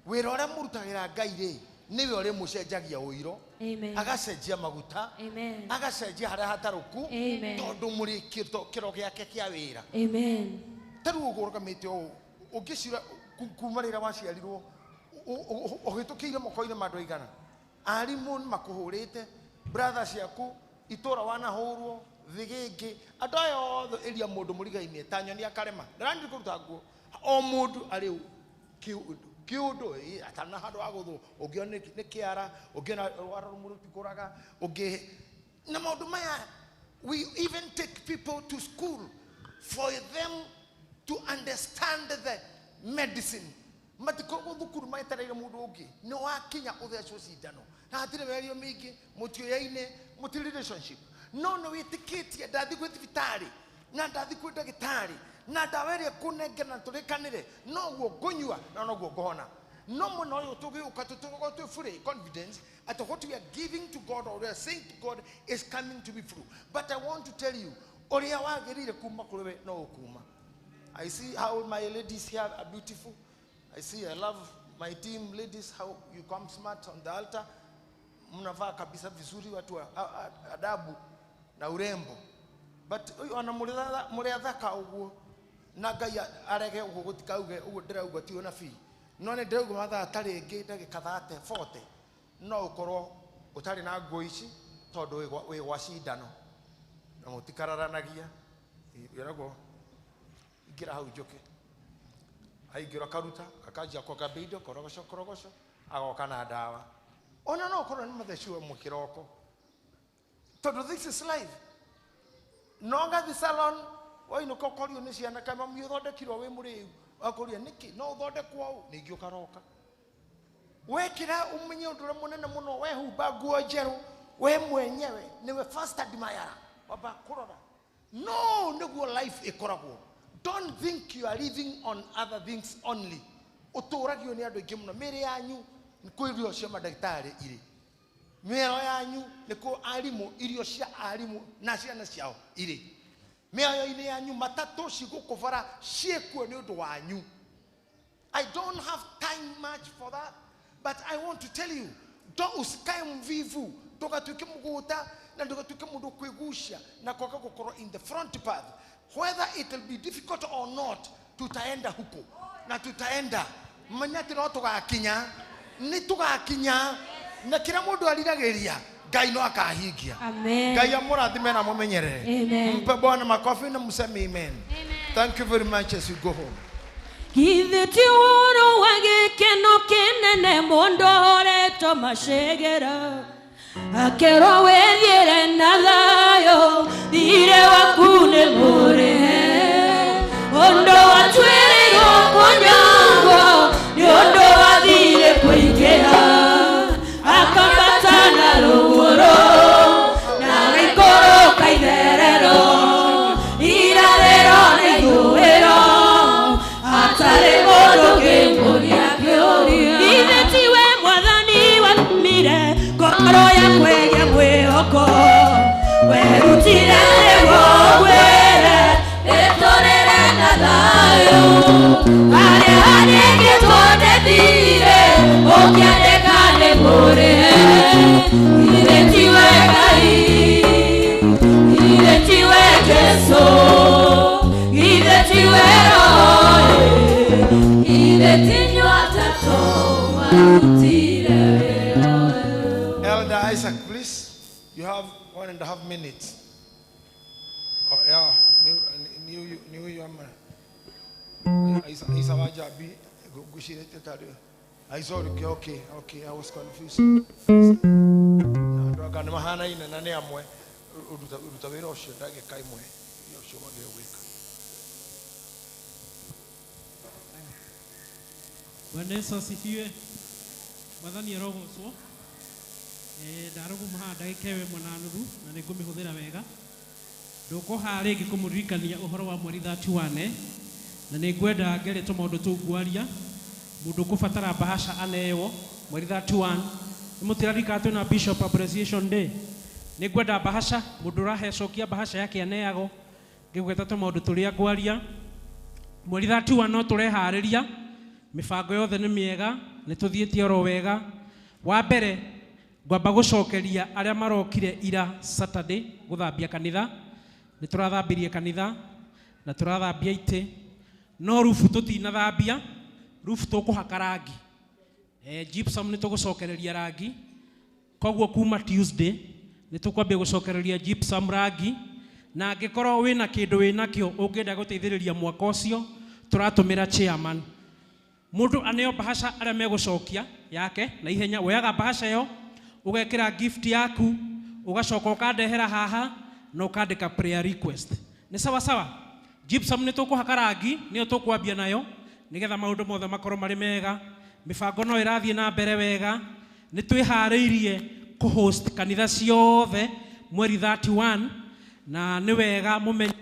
C: Wĩra ũrĩa mũrutagĩra Ngai rĩ nĩwe ũrĩa mũcenjagia ũiro.
E: Amen.
C: Agacenjia maguta.
E: Amen.
C: Agacenjia harĩa hatarũku.
E: Amen.
C: Tondũ mũrĩ kĩro gĩake kĩa wĩra.
E: Amen.
C: Tarũ ũgũrũgamĩte ũũ ũngĩcira kuma rĩrĩa waciarirwo ũhĩtũkĩire moko-inĩ ma andũ aigana. Arimũ makũhũrĩte brothers yaku itora wanahũrwo thigĩngĩ andũ aya othe ĩria mũndũ mũriga-inĩ ta nyoni akarema ndarandi kũruta nguo o mũndũ arĩ kĩũndũ atana handũ wa gũthwo ũngĩona nĩ kĩara ũngĩona warũmũrũti kũraga ũngĩ na maũndũ maya we even take people to school for them to understand the medicine matikogo thukuru maetereire mũndũ ũngĩ nĩ wakinya ũthecwo cindano na hatirĩ mĩario mĩingĩ mũtioyaine mũti relationship no wĩtĩkĩtie ndathi gwĩ thibitarĩ na ndathi kwĩ ndagĩtarĩ na ndawa ĩrĩa kũnengera na tũrĩkanĩre noguo ngũnyua na noguo ngũhona no mũno ũyũ tũgĩũka tũtũgwo twĩ free confidence at what we are giving to God or we are saying to God is coming to be true. But I want to tell you ũrĩa wagĩrĩire kuma kũrĩ we no ũkuma. I see how my ladies here are beautiful. I see, I love my team, ladies, how you come smart on the altar. Mnavaa kabisa vizuri watu adabu na urembo. But ona mũrĩa thaka ũguo na Ngai arege ũguo gũtikauge ũguo ndĩrauga ti ona fi. No nĩ ndĩrauga mathaa tarĩ ngĩ ndagĩka 30 40 no ũkorwo ũtarĩ na nguo ici tondũ wĩ gwa cindano na mũtikararanagia. Wĩragwo ingĩra hau njoke. Aingĩra karuta akajia kwa kabido korogosho agoka na dawa ona no korwo nĩ matheciwe mũkĩroko tondũ this is life no gathi salon wainũka ũkorio nĩ ciana kana mami ũthondekirwo wĩ mũrĩu akoria nĩkĩ no ũthondekwo ũũ ningĩ ũkaroka wekĩra ũmenye ũndũ ũrĩa mũnene mũno wehumba nguo njerũ we mwenyewe nĩwe first admirer wamba kũrora no nĩguo life ĩkoragwo. Don't think you are living on other things only. Ũtũragio nĩ andũ aingĩ mũno mĩrĩ yanyu nĩ kũ irio cia mandagĩtarĩ irĩ mĩoyo yanyu nĩ kũ arimũ irio cia arimũ na ciana ciao irĩ mĩoyo-inĩ yanyu matatũ cigũkũbara ciĩkuo nĩ ũndũ wanyu. I don't have time much for that, but I want to tell you usikae mvivu ndũgatuĩke mũgũta na ndũgatuĩke mũndũ kwĩgucia na kwaga gũkorwo in the front path. Whether it will be difficult or not, tutaenda huko na tutaenda manyati no tugakinya ni tugakinya na kila mundu ariragĩria Ngai no akahingia.
E: Amen.
C: Ngai amũrathime na mũmenyerere.
E: Amen.
C: Mpe Bwana makofi na mũseme amen. Thank you very much as you go home.
E: Githĩ ti ũhoro wa gĩkeno kĩnene mũndũ ũretwo macegera akerwo wĩthiĩre na thayũ thirĩ waku nĩ mũrĩhe ũndũ watuĩrĩirwo kũnyongwo nĩ ũndũ wa thirĩ kũingĩha werutire nĩguo ĩtũrĩre na thayũ harĩa hanĩngĩ twonethire ũkĩandĩka nĩ mũrĩhe ithe tiwe Ngai ithe tiwe Jesũ ithe tiwe Roho ithe tinyuĩ atatũ warutire wĩra ũyũ.
C: Elder Isaac, please. You have 1.5 minutes. Oh, yeah. New Yama. Isa Wajabi. Gushire Tetario. I saw the okay. I was confused. Ndogana mahana ina nane amwe. Urutawira osho ndage kaimwe. Yosho wage weka.
F: Bwana Yesu asifiwe. Mwathani arogocwo. Ndaruguma ndagĩka ĩmwe na nuthu na nĩngũmĩhũthĩra wega. Ndũkũha rĩngĩ kũmũririkania ũhoro wa mweri 31 na nĩngwenda ngere tũmaũndũ tũngwaria. Mũndũ kũbatara bahasha aneo mweri 31 nĩmũtirarika twĩna Bishop Appreciation Day. Nĩngwenda bahasha mũndũ ũrahecokia bahasha yake aneago. Ngĩgweta tũmaũndũ tũrĩa ngwaria. Mweri 31 no tũreharĩria mifango yothe nĩ mĩega nĩtũthiĩte oro wega. Wa mbere ngwamba gũcokeria arĩa marokire ira Saturday gũthambia kanitha. Nĩtũrathambirie kanitha na tũrathambia itĩ no rufu tũtinathambia. Rufu tũkũhaka rangi gypsum nĩtũgũcokereria rangi. Koguo kuma Tuesday nĩtũkwambia gũcokereria gypsum rangi na angĩkorwo wĩna kĩndũ wĩnakĩo ũngĩenda gũteithĩrĩria mwaka ũcio tũratũmĩra chairman. Mũndũ aneo bahasha arĩa megũcokia yake na ihenya. Woyaga bahasha ĩyo ũgekĩra gift yaku ũgacoka ũkandehera haha na ũkandĩka prayer request. Nĩ sawa sawa. Gypsum nĩtũkũhaka rangi nĩyo tũkwambia nayo nĩgetha maũndũ mothe makorwo marĩ mega. Mĩbango no ĩrathiĩ na mbere wega. Nĩtwĩharĩirie kũ-host kanitha ciothe mweri 31 na nĩ wega mũmenye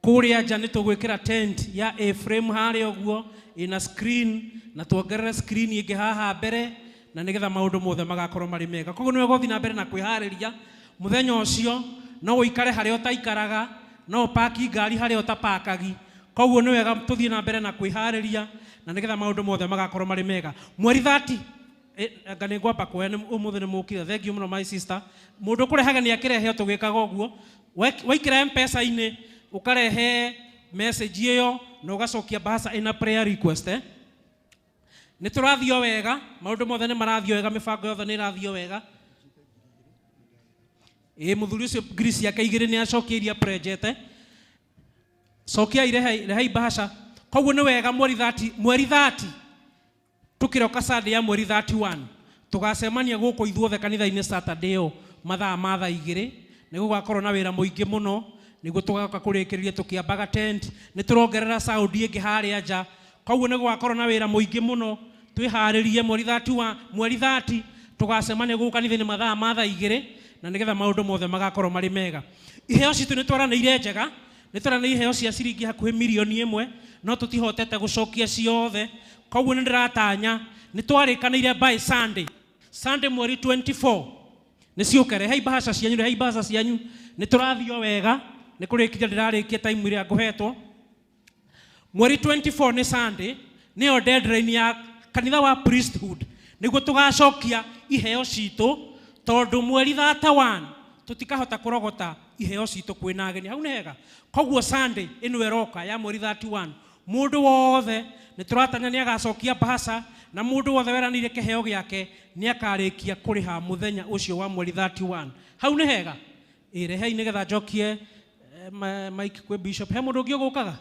F: kũrĩa nja nĩtũgwĩkĩra tent ya A-frame harĩa ũguo ina screen na tuongerere screen ingĩ haha mbere na nĩgetha maũndũ mothe magakorwo marĩ mega. Koguo nĩwe gũthiĩ na mbere na kwĩharĩria mũthenya ũcio. No ũikare harĩa ũtaikaraga no paki ngari harĩa ũtapakagi. Koguo nĩ wega tũthiĩ na mbere na kwĩharĩria na nĩgetha maũndũ mothe magakorwo marĩ mega. Mweri 30 anga nĩngwamba kuoya ũmũthĩ nĩmũkire. Thengiũ mũno my sister. Mũndũ kũrehaga nĩ akĩrehe tũgĩkaga ũguo. Waikĩra M-Pesa-inĩ ũkarehe message ĩyo na ũgacokia bahasha ina prayer request. Nĩtũrathio wega. Maũndũ mothe nĩ marathio wega. Mĩbango yothe nĩ ĩrathio wega. Mũthuri ũcio Grace yake 2 nĩ acokeirie project. Cokia irehei bahasha. Koguo nĩ wega mweri 30 tũkĩroka Sunday ya mweri 31 tũgacemania gũkũ ithuothe kanitha-inĩ Saturday ĩyo mathaa ma 2 nĩgũgakorwo na wĩra mũingĩ mũno nĩguo tũgoka kũrĩkĩrĩria tũkĩambaga tent. Nĩtũrongerera sound ĩngĩ harĩa nja. Koguo nĩgũgakorwo na wĩra mũingĩ mũno. Twĩharĩrie mweri 30 tũgacemania gũkũ kanitha-inĩ mathaa ma 2 na nĩgetha maũndũ mothe magakorwo marĩ mega. Iheo citũ nĩtwaranĩire njega. Nĩtwaranĩire iheo cia ciringi hakuhĩ mirioni 1 no tũtihotete gũcokia ciothe. Koguo nĩndĩratanya nĩtwarĩkanĩire by Sunday mweri 24 nĩciũke. Rehei bahasha cianyu. Nĩtũrathio wega. Nĩkũrĩkia ndĩrarĩkia time ĩrĩa ngũhetwo. Mweri 24 nĩ Sunday nĩyo deadline ya kanitha wa priesthood nĩguo tũgacokia iheo citũ tondũ mweri 31 tũtikahota kũrogota iheo citũ kwĩna ageni. Hau nĩ hega. Koguo Sunday ĩno ĩroka ya mweri 31 mũndũ wothe nĩtũratanya nĩagacokia bahasha na mũndũ wothe weranĩire kĩheo gĩake nĩakarĩkia kũrĩha mũthenya ũcio wa mweri 31. Hau nĩ hega. Rehei nĩgetha njokie Mike kwĩ Bishop. He mũndũ ũngĩ ũgũkaga?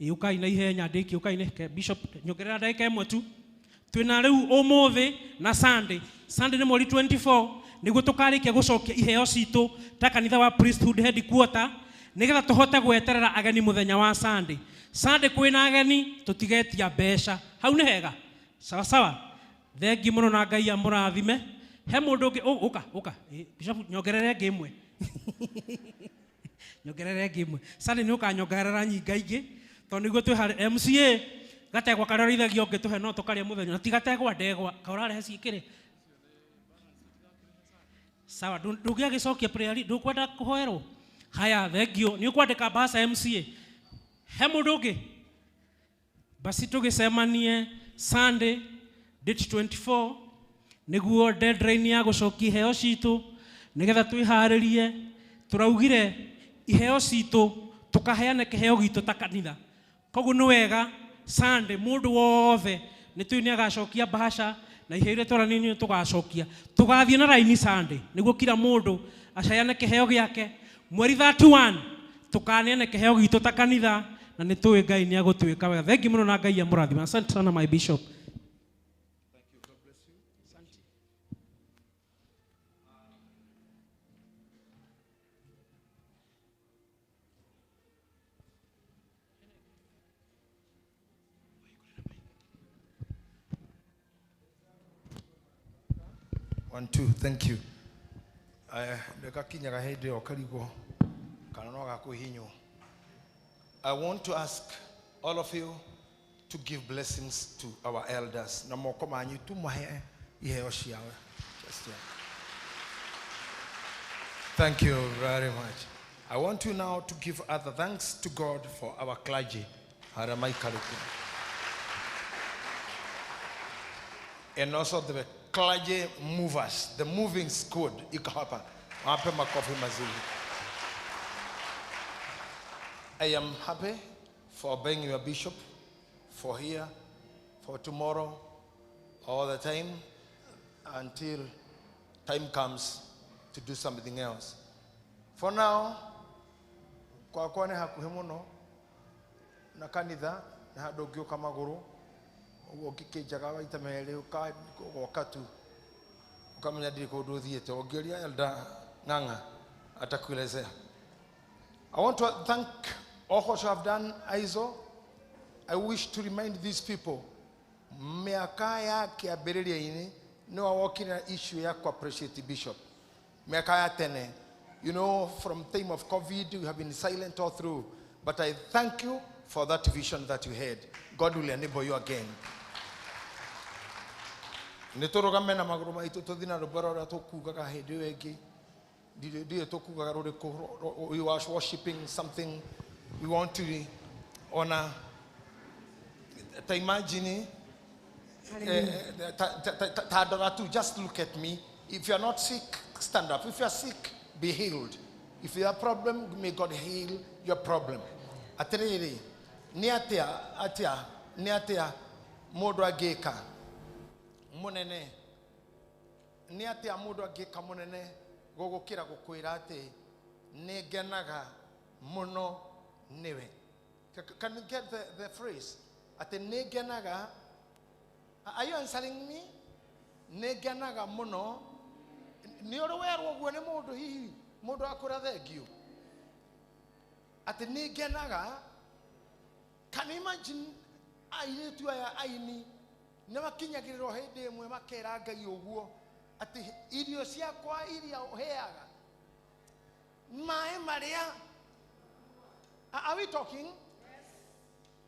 F: Ũkai na ihenya ndĩki. Ũkai nĩ Bishop nyongerera ndagĩka ĩmwe tu. Twĩna rĩu ũmũthĩ na Sunday nĩ mweri 24 nĩguo tũkarĩkia gũcokia iheo citũ ta kanitha wa priesthood headquarter nĩgetha tũhote gweterera ageni mũthenya wa Sunday. Kwĩna ageni tũtigetia mbeca. Hau nĩ hega. Sawa sawa. Thengi mũno na Ngai amũrathime. He mũndũ ũngĩ ũka. Bishop nyongerere ĩngĩ ĩmwe. Nyongerere ĩngĩ ĩmwe. Sunday nĩ ũkanyongerera nyinga ingĩ tondũ nĩguo twĩharĩ MCA gategwa karorithagio ũngĩtũhe no tũkarĩa mũthenya na ti gategwa ndegwa kaũrarehe ciĩkĩre. Sawa, ndugia gicokia prayer ndukwenda kuhoerwo. Haya, thengio. Ni ukwandika bahasa MCA. He mundu ungi. Basi tugicemanie Sunday date 24 niguo deadline ya gucokia iheo citu nigetha twiharirie turaugire iheo citu tukaheane kiheo gitu ta kanitha. Koguo ni wega Sunday mundu wothe ni twini agacokia bahasha na iheire tora nini tugacokia tugathie na raini Sunday niguo kila mundu acaane kiheo giake mweri 31 tukaneane kiheo gitu ta kanitha na ni tuwe Ngai ni agutwika wega. Thengi muno na Ngai amurathima. Asante sana my bishop.
C: Thank you. God bless you.
F: Asante.
C: One, two, thank you. I want to ask all of you to give blessings to our elders. Thank you very much. I want you now to give other thanks to God for our clergy. And also the clergy movers, the moving squad. I am happy for being your bishop, for here, for tomorrow, all the time, until time comes to do something else. For now, kwa kwane hakuhe muno na kanitha na handu ngioka maguru uguo ngikinjaga waita meri ugoka tu ukamenya ndiri kundu uthiete ungioria elder Ng'ang'a atakuelezea. I want to thank all what you have done, Aizo. I wish to remind these people, miaka yake abiriria-ini no walking an issue ya appreciate bishop. Miaka ya tene, you know, from time of COVID, you have been silent all through. But I thank you for that vision that you had. God will enable you again. Nitorogame na maguru maitu tuthina rubara ra tukugaga hindi wengi. We are worshiping something we want to honor. Imagine, just look at me. If you are not sick, stand up. If you are sick, be healed. If you have a problem, may God heal your problem. Atiriri, niatia, modo ageka, munene, niatia modo ageka munene. Gogokira gukwira ati negenaga muno niwe. Can you get the phrase? Ati negenaga. Are you answering me? Negenaga muno. Ni orowerwo gwo ni mundu hihi mundu akura thengio. Ati negenaga. Can you imagine airetu aya aini ne makinyagiriro hindi imwe makera Ngai uguo ati irio ciakwa iria uheaga mai maria. Are we talking? Yes.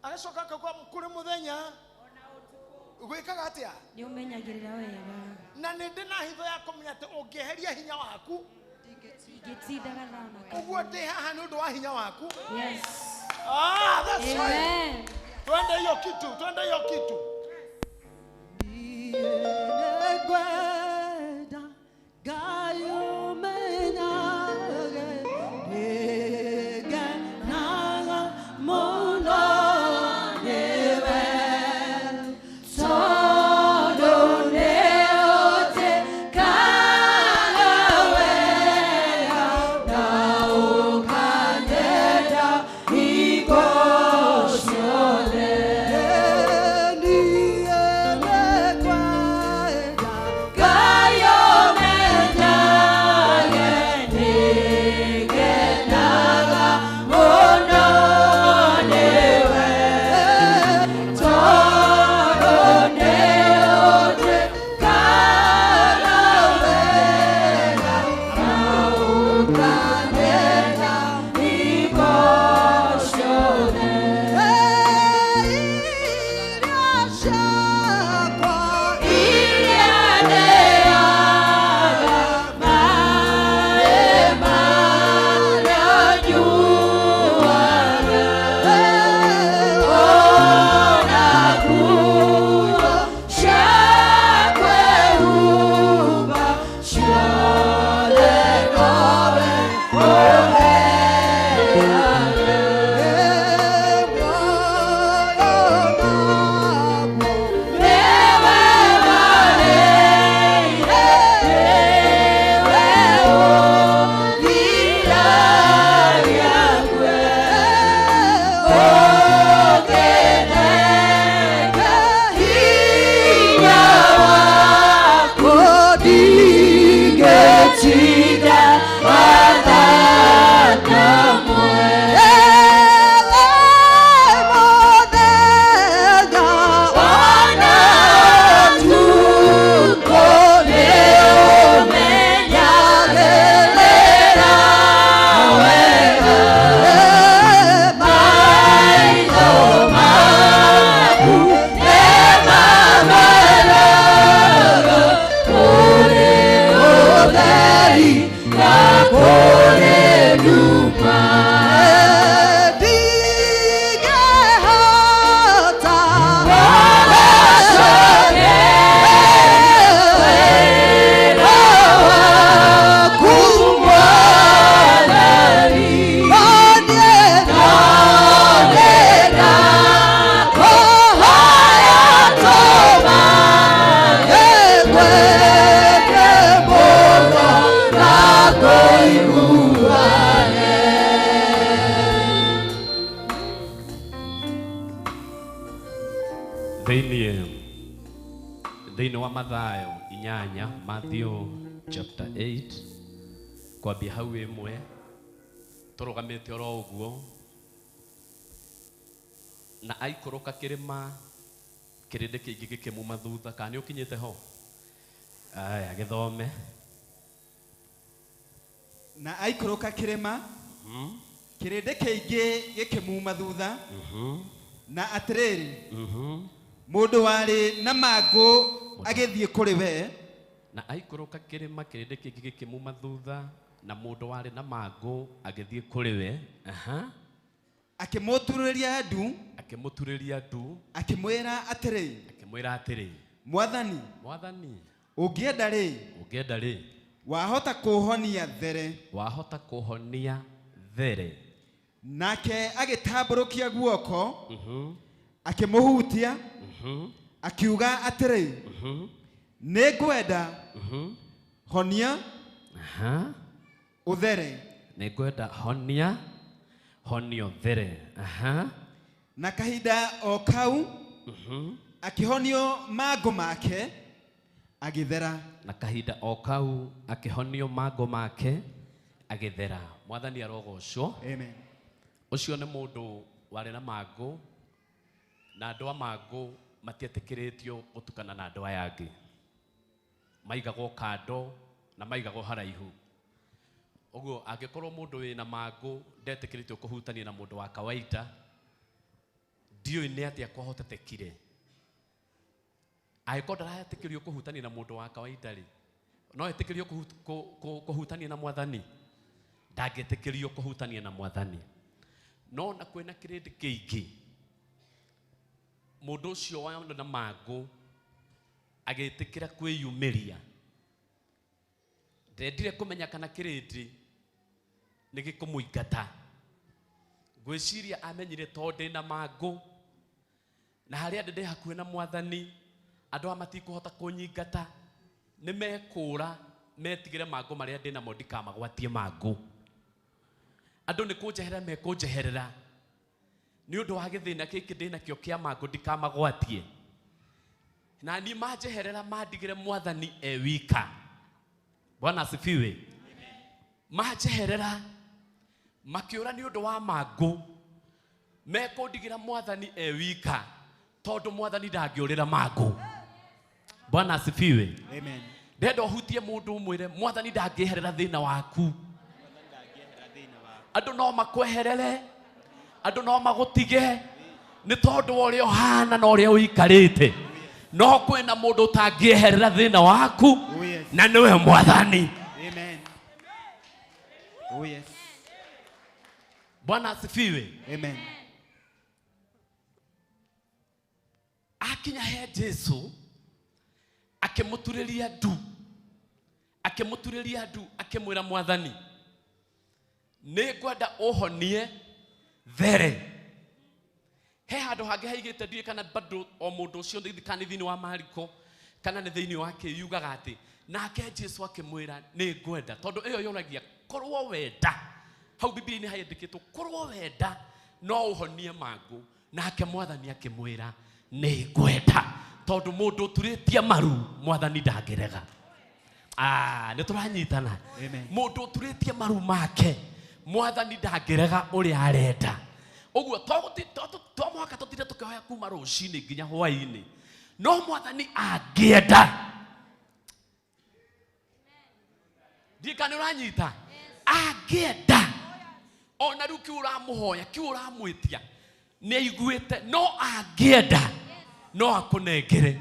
C: Anacoka kwa kuri muthenya ona utuku gwikaga atia ni umenyagirira wega na ni ndina hitho ya kumenya ati ungeheria hinya waku ingetindaga thana uguo ndi haha ni undu wa hinya waku. Yes. That's right. Twende hiyo kitu.
A: Ni
G: Thĩinĩ wa Mathayo 8, Matthew chapter 8, kwambia hau ĩmwe tũrũgamĩte oro ũguo na aikũrũka kĩrĩma kĩrĩndĩ kĩingĩ gĩkĩmuma thutha. Kana nĩ ũkinyĩte ho? Aya, gĩthome.
H: Na aikũrũka kĩrĩma kĩrĩndĩ kĩingĩ gĩkĩmuma thutha na atĩrĩrĩ mũndũ warĩ na mangũ agĩthiĩ kũrĩ we.
G: Na aikũrũka kĩrĩma kĩrĩndĩ kĩingĩ gĩkĩmuma thutha na mũndũ warĩ na mangũ agĩthiĩ kũrĩ we.
H: Akĩmũturĩria ndu akĩmwĩra atĩrĩ, Mwathani, ũngĩenda rĩ wahota kũhonia there. Nake agĩtambũrũkia guoko akĩmũhutia akiuga atĩrĩ, nĩngwenda honia ũthere.
G: Nĩngwenda honia ũthere.
H: Na kahinda o kau akĩhonio mangũ make agĩthera.
G: Na kahinda o kau akĩhonio mangũ make agĩthera. Mwathani arogocwo.
H: Amen.
G: Ũcio nĩ mũndũ warĩ na mangũ, na andũ a mangũ matietĩkĩrĩtio gũtukana na andũ aya angĩ. Maigagwo kando na maigagwo haraihu. Ũguo angĩkorwo mũndũ wĩna mangũ ndetĩkĩrĩtio kũhutania na mũndũ wa kawaida, ndiũĩ nĩ atĩa kwahotekire. Angĩkorwo ndaretĩkĩrio kũhutania na mũndũ wa kawaida rĩ, no etĩkĩrio kũhutania na Mwathani? Ndangĩtĩkĩrio kũhutania na Mwathani. No na kwĩna kĩrĩndĩ kĩingĩ, mũndũ ũcio warĩ na mangũ agĩtĩkĩra kwĩyumĩria. Ndendire kũmenya kana kĩrĩndĩ nĩ gĩkũmũingata. Ngwĩciria amenyire tondũ ndĩna mangũ na harĩa ndĩ hakuhĩ na Mwathani, andũ aya matikũhota kũnyingata, nĩ mekũra metigĩre mangũ marĩa ndĩnamo ndikamagwatie mangũ. Andũ nĩ kũnjeherera mekũnjeherera nĩ ũndũ wa gĩthĩna gĩkĩ ndĩnakĩo kĩa mangũ ndikamagwatie. Na niĩ manjeherera mandigĩre Mwathani wika. Bwana asifiwe. Manjeherera makĩũra nĩ ũndũ wa mangũ, mekũndigĩra Mwathani wika tondũ Mwathani ndangĩũrĩra mangũ. Bwana asifiwe.
H: Amen.
G: Ndenda ũhutie mũndũ ũmwĩre Mwathani ndangĩeherera thĩna waku. Andũ no makweherere, andũ no magũtige nĩ tondũ wa ũrĩa ũhana na ũrĩa ũikarĩte. No kwĩna mũndũ ũtangĩeherera thĩna waku, na nĩwe Mwathani.
H: Amen. Oh yes.
G: Bwana asifiwe.
H: Amen.
G: Akinya he Jesu akĩmũturĩria ndu akĩmwĩra Mwathani, nĩngwenda ũhonie there. He handũ hangĩ haigĩte ndiũĩ kana bado o mũndũ ũcio kana thĩinĩ wa Mariko kana nĩ thĩinĩ wa kĩ yugaga atĩ nake Jesu akĩmwĩra nĩngwenda, tondũ ĩyo yũragia korwo wenda. Hau Biblia-inĩ haandĩkĩtwo korwo wenda no ũhonie mangũ, nake Mwathani akĩmwĩra nĩngwenda, tondũ mũndũ ũturĩtie maru Mwathani ndangĩrega. nĩ tũranyitana.
H: Amen.
G: Mũndũ ũturĩtie maru make mwathani ndangĩrega ũrĩa arenda. Ũguo to mwaka tũtinde tũkĩhoya kuma rũcinĩ nginya hwaĩ-inĩ, no mwathani angĩenda. Ndika nĩ ũranyita? Angĩenda ona rĩu kiu ũramũhoya, kiu ũramwĩtia nĩ aiguĩte, no angĩenda no akũnengere.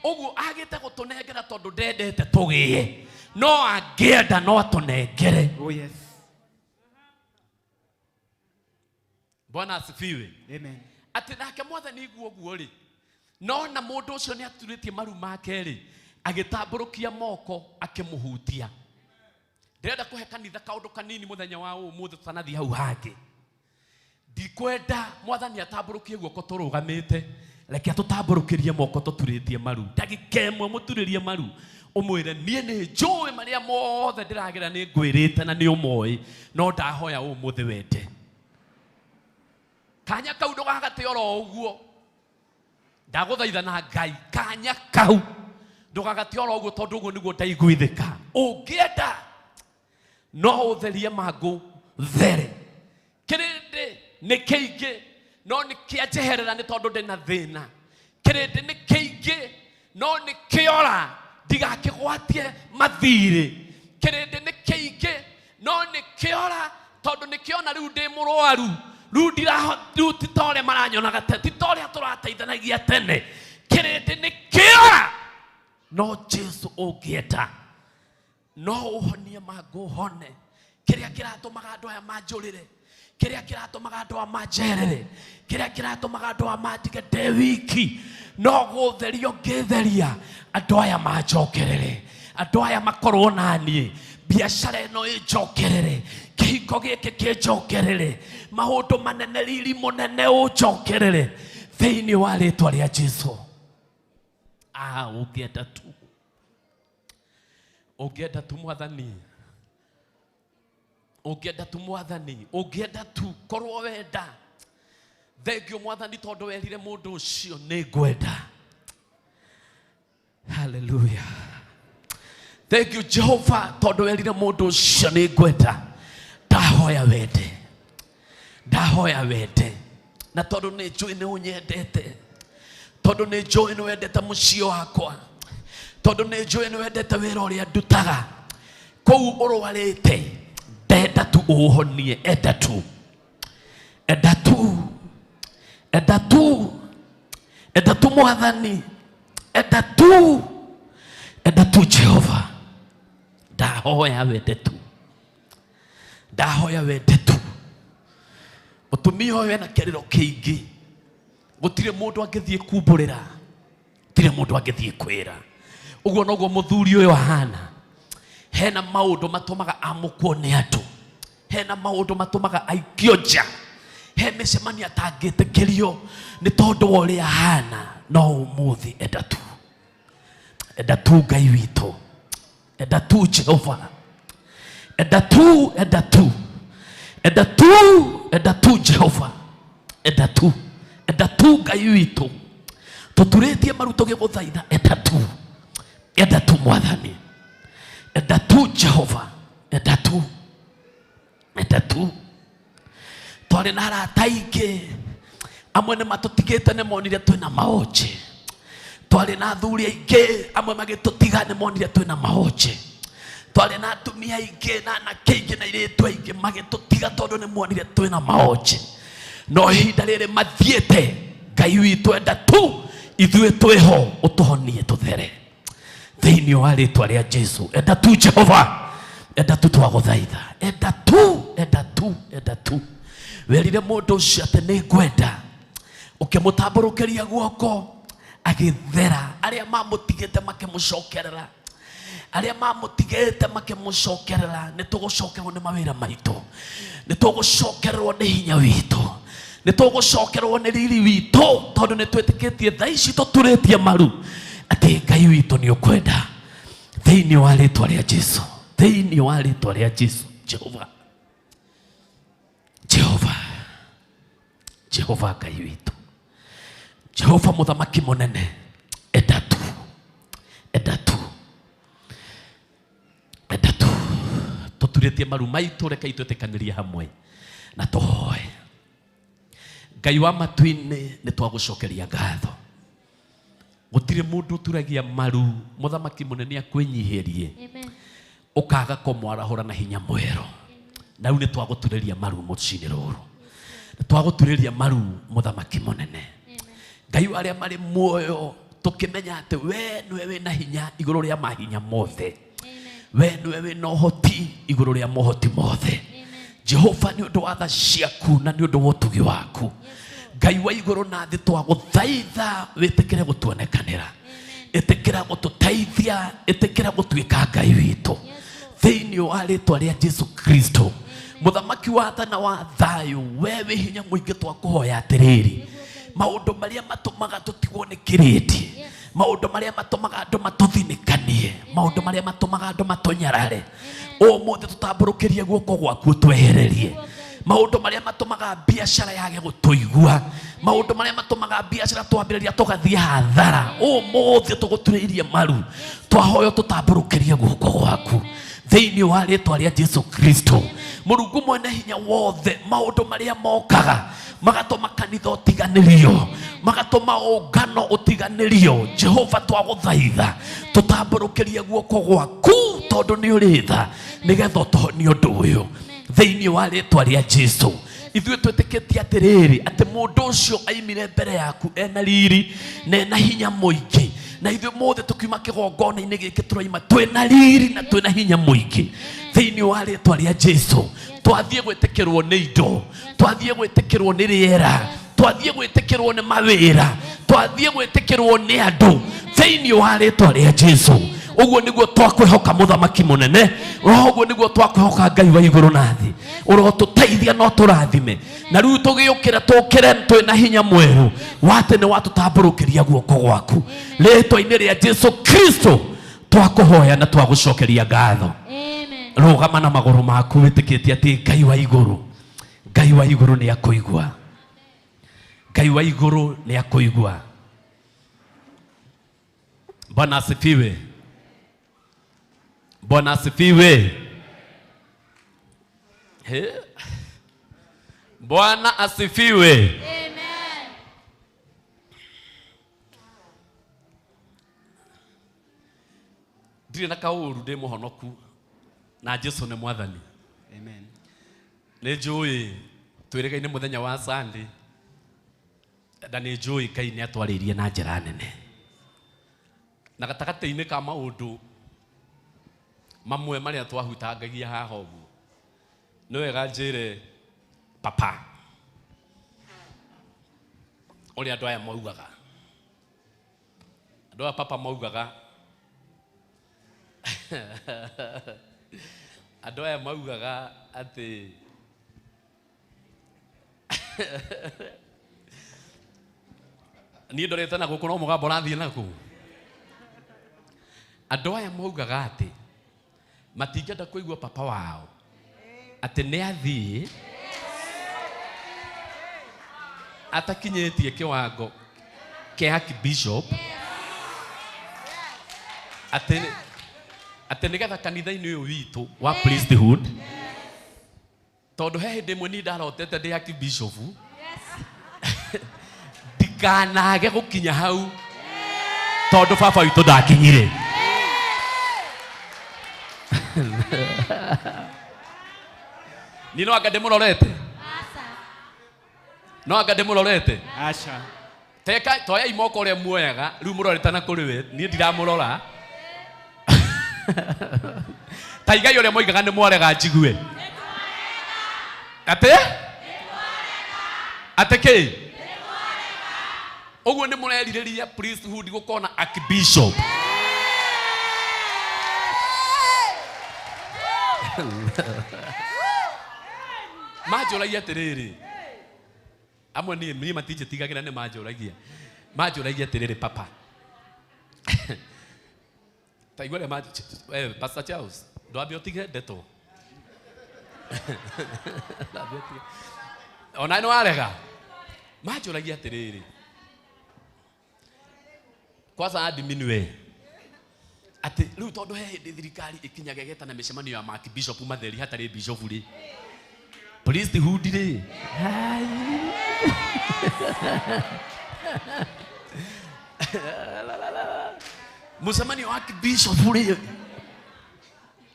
G: Ũguo agĩte gũtũnengera tondũ ndendete tũgĩe, no angĩenda no atũnengere.
H: Oh yes.
G: Bwana asifiwe.
H: Amen.
G: Atĩ nake mwathani iguo ũguo rĩ, no na mũndũ ũcio nĩ aturĩtie maru make rĩ, agĩtambũrũkia moko akĩmũhutia. Ndĩrenda kũhe kanitha kaũndũ kanini mũthenya wa ũmũthĩ tũtanathiĩ hau hangĩ. Ndikwenda mwathani atambũrũkie guoko tũrũgamĩte, reke atũtambũrũkĩrie moko tũturĩtie maru. Ndagĩka ĩmwe mũturĩrie maru ũmwĩre niĩ nĩ njũĩ marĩa mothe ndĩragera nĩ ngwĩrĩte na nĩ ũmoĩ, no ndahoya ũmũthĩ wende. Kanya kau ndũgagate oro ũguo. Ndagũthaitha na Ngai, kanya kau ndũgagate oro ũguo tondũ ũguo nĩguo ndaiguithĩka. Ũngĩenda no ũtherie mangũ there. Kĩrĩndĩ nĩ kĩingĩ no nĩ kĩanjeherera nĩ tondũ ndĩ na thĩna. Kĩrĩndĩ nĩ kĩingĩ no nĩ kĩora ndigakĩgwatie mathirĩ. Kĩrĩndĩ nĩ kĩingĩ no nĩ kĩora tondũ nĩ kĩona rĩu ndĩ mũrwaru. Rĩu titore maranyonaga tene, titore tũrateithanagia tene. Kĩrĩndĩ nĩ kĩora no Jesu ũngĩenda no ũhonie mangũ hone. Kĩrĩa kĩratũmaga andũ aya manjũrĩre, kĩrĩa kĩratũmaga andũ aya manjerere, kĩrĩa kĩratũmaga andũ aya mandige ndĩ wiki, no gũtherio ngĩtheria andũ aya manjokerere, andũ aya makorwo naniĩ, biacara ĩno ĩnjokerere, kĩhiko gĩkĩ kĩnjokerere, maũndũ manene, riri mũnene ũnjokerere thĩinĩ wa rĩtwa rĩa Jesũ. Ũngĩenda tu, ũngĩenda tu mwathani, ũngĩenda tu mwathani, ũngĩenda tu korwo wenda. Thengio mwathani tondũ werire mũndũ ũcio nĩ ngwenda. Hallelujah. Thank you Jehova tondũ werire mũndũ ũcio nĩ ngwenda. Ndahoya wende, ndahoya wende, na tondũ nĩ njũĩ nĩ ũnyendete, tondũ nĩ njũĩ nĩ wendete mũciĩ wakwa, tondũ nĩ njũĩ nĩ wendete wĩra ũrĩa ndutaga kũu ũrwarĩte. Ndenda tu ũhonie, enda tu, enda tu, enda tu, enda tu mwathani, enda tu, enda tu Jehova. Ndahoya wende tu, ndahoya wende tu. Mũtumia ũyũ ena kĩrĩro kĩingĩ, gũtirĩ mũndũ angĩthiĩ kumbũrĩra, gũtirĩ mũndũ angĩthiĩ kwĩra. Ũguo noguo mũthuri ũyũ ahana. Hena maũndũ matũmaga amũkwo nĩ andũ, hena maũndũ matũmaga aikio nja, he mĩcemanio atangĩtĩkĩrio nĩ tondũ wa ũrĩa ahana. No ũmũthĩ enda tu, enda tu Ngai witũ, enda tu Jehova, enda tu, enda tu, enda tu, enda tu Jehova, enda tu, enda tu Ngai witũ. Tũturĩtie maru tũgĩgũthaitha, enda tu, enda tu mwathani, enda tu Jehova, enda tu, enda tu. Twarĩ na arata aingĩ, amwe nĩ matũtigĩte nĩ monire twĩna maonje. Twarĩ na athuri aingĩ, amwe magĩtũtiga nĩ monire twĩna maonje. Twarĩ na atumia aingĩ na anake aingĩ na airĩtu aingĩ magĩtũtiga tondũ nĩ monire twĩna maonje. No ihinda rĩrĩ mathiĩte, Ngai witũ enda tu ithuĩ twĩho ũtũhonie tũthere thĩinĩ wa rĩtwa rĩa Jesũ. Enda tu Jehova, enda tu twagũthaitha, enda tu, enda tu, enda tu. Werire mũndũ ũcio atĩ nĩ ngwenda, ũkĩmũtambũrũkĩria guoko agĩthera. Arĩa mamũtigĩte makĩmũcokerera, arĩa mamũtigĩte makĩmũcokerera, nĩ tũgũcokererwo nĩ mawĩra maitũ, nĩ tũgũcokererwo nĩ hinya witũ, nĩ tũgũcokererwo nĩ riri witũ, tondũ nĩ twĩtĩkĩtie thaa ici tũturĩtie maru atĩ Ngai witũ nĩ ũkwenda thĩinĩ wa rĩtwa rĩa Jesũ, thĩinĩ wa rĩtwa rĩa Jesũ. Jehova, Jehova, Jehova Ngai witũ, Jehova mũthamaki mũnene, enda tu, enda tu. turĩtie maru maitũ reke itwĩtĩkanĩrie hamwe na tũhoe. Ngai wa matu-inĩ nĩ twagũcokeria ngatho. Gũtirĩ mũndũ ũturagia maru mũthamaki mũnene akwĩnyihĩrie ũkaga kũmwarahũra na hinya mwerũ. Na rĩu nĩ twagũturĩria maru mũciĩ-inĩ rũrũ. Nĩ twagũturĩria maru mũthamaki mũnene. Ngai wa arĩa marĩ muoyo tũkĩmenya atĩ we nĩwe wĩna hinya igũrũ rĩa mahinya mothe. We nĩwe wĩna ũhoti igũrũ rĩa mohoti mothe. Jehova nĩ ũndũ wa tha ciaku na nĩ ũndũ wa ũtugi waku. Ngai wa igũrũ na thĩ twagũthaitha wĩtĩkĩre gũtuonekanĩra. Ĩtĩkĩra gũtũteithia, ĩtĩkĩra gũtuĩka Ngai witũ. Thĩinĩ wa rĩĩtwa rĩa Jesu Kristo. Mũthamaki wa tha na wa thayũ, we wĩ hinya mũingĩ twakũhoya atĩrĩrĩ. Maũndũ marĩa matũmaga tũtigwo nĩ kĩrĩti. Maũndũ marĩa matũmaga andũ matũthinĩkanie. Maũndũ marĩa matũmaga andũ matũnyarare. Ũmũthĩ tũtambũrũkĩrie guoko gwaku ũtwehererie. Maũndũ marĩa matũmaga biacara yage gũtũigua. Maũndũ marĩa matũmaga biacara twambĩrĩria tũgathiĩ hathara. Ũmũthĩ tũgũturĩirie maru. Twahoya tũtambũrũkĩrie guoko gwaku. Thĩinĩ wa rĩĩtwa rĩa Jesu Kristo. Mũrungu mwene hinya wothe, maũndũ marĩa mokaga magatũma kanitha ũtiganĩrio, magatũma ũngano ũtiganĩrio. Jehova twagũthaitha tũtambũrũkĩrie guoko gwaku tondũ nĩ ũrĩ tha nĩgetha ũtũhonie ũndũ ũyũ. Thĩinĩ wa rĩĩtwa rĩa Jesu. Ithuĩ twĩtĩkĩtie atĩrĩrĩ atĩ mũndũ ũcio aimire mbere yaku ena riri na ena hinya mũingĩ. Na ithuĩ mothe tukiuma kĩgongona-inĩ gĩkĩ tũroima twĩna riri na twĩna hinya mũingĩ. Thĩinĩ wa rĩĩtwa rĩa Jesu twathiĩ gwĩtĩkĩrwo nĩ indo, twathiĩ gwĩtĩkĩrwo nĩ rĩera, twathiĩ gwĩtĩkĩrwo nĩ mawĩra, twathiĩ gwĩtĩkĩrwo nĩ andũ. Thĩinĩ wa rĩĩtwa rĩa Jesu. Ũguo nĩguo twakwĩhoka mũthamaki mũnene. Ũguo nĩguo twakwĩhoka Ngai wa igũrũ na thĩ. Ũrotũteithia no tũrathime. Na rĩu tũgĩũkĩra tũkĩre twĩna hinya mwerũ. Wate nĩ watũtambũrũkĩria guoko gwaku. Rĩĩtwa-inĩ rĩa Jesu Kristo twakũhoya na twagũcokeria ngatho. Rũgama na magũrũ maku wĩtĩkĩtie atĩ Ngai wa igũrũ, Ngai wa igũrũ nĩ akũigua. Ngai wa igũrũ nĩ akũigua. Bwana asifiwe. Bwana asifiwe. Bwana asifiwe.
E: Amen.
G: Ndirĩ na kaũru ndĩ mũhonoku na Jesu nĩ mwathani.
H: Amen.
G: Nĩ njũĩ twĩrĩgaine mũthenya wa Sunday na nĩ njũĩ Ngai nĩ atwarĩirie na njĩra nene. Na gatagatĩ-inĩ ka maũndũ mamwe marĩa twahutangagia haha ũguo nĩ wega njĩre papa ũrĩa andũ aya maugaga. Andũ aya papa maugaga andũ aya maugaga atĩ niĩ ndorete na gũkũ no mũgambo ũrathiĩ nakũ. Andũ aya maugaga atĩ matingĩenda kũigua papa wao atĩ nĩ athiĩ atakinyĩtie kĩwango kĩa Archbishop atĩ nĩgetha kanitha-inĩ ũyũ witũ wa priesthood, tondũ he hĩndĩ ĩmwe niĩ ndarotete ndĩ Archbishop ndikanage gũkinya hau tondũ baba witũ ndakinyire. Ni no anga ndĩmũrorete? No anga ndĩmũrorete?
H: Acha.
G: Teka toya imoko ũrĩa muoyaga rĩu mũrorete na kũrĩ we niĩ ndiramũrora. Ta igai ũrĩa moigaga nĩ mwarega njigue. Atĩ? Atĩ kĩ? Ũguo nĩ mũrerirĩria priesthood gũkorwo na Archbishop. Manjũragia atĩrĩrĩ, amwe niĩ matinjĩtigagĩra nĩ manjũragia atĩrĩrĩ papa. Ta igua rĩa Pastor Charles ndwambe ũtige ndeto. Ona nĩ warega. Manjũragia atĩrĩrĩ, kwanza admin we ati riu tondu he hindi thirikari ikinyaga getana micemanio ya Mark Bishop Matheri hatari bishop ri priesthood ri mucemanio wa Bishop ri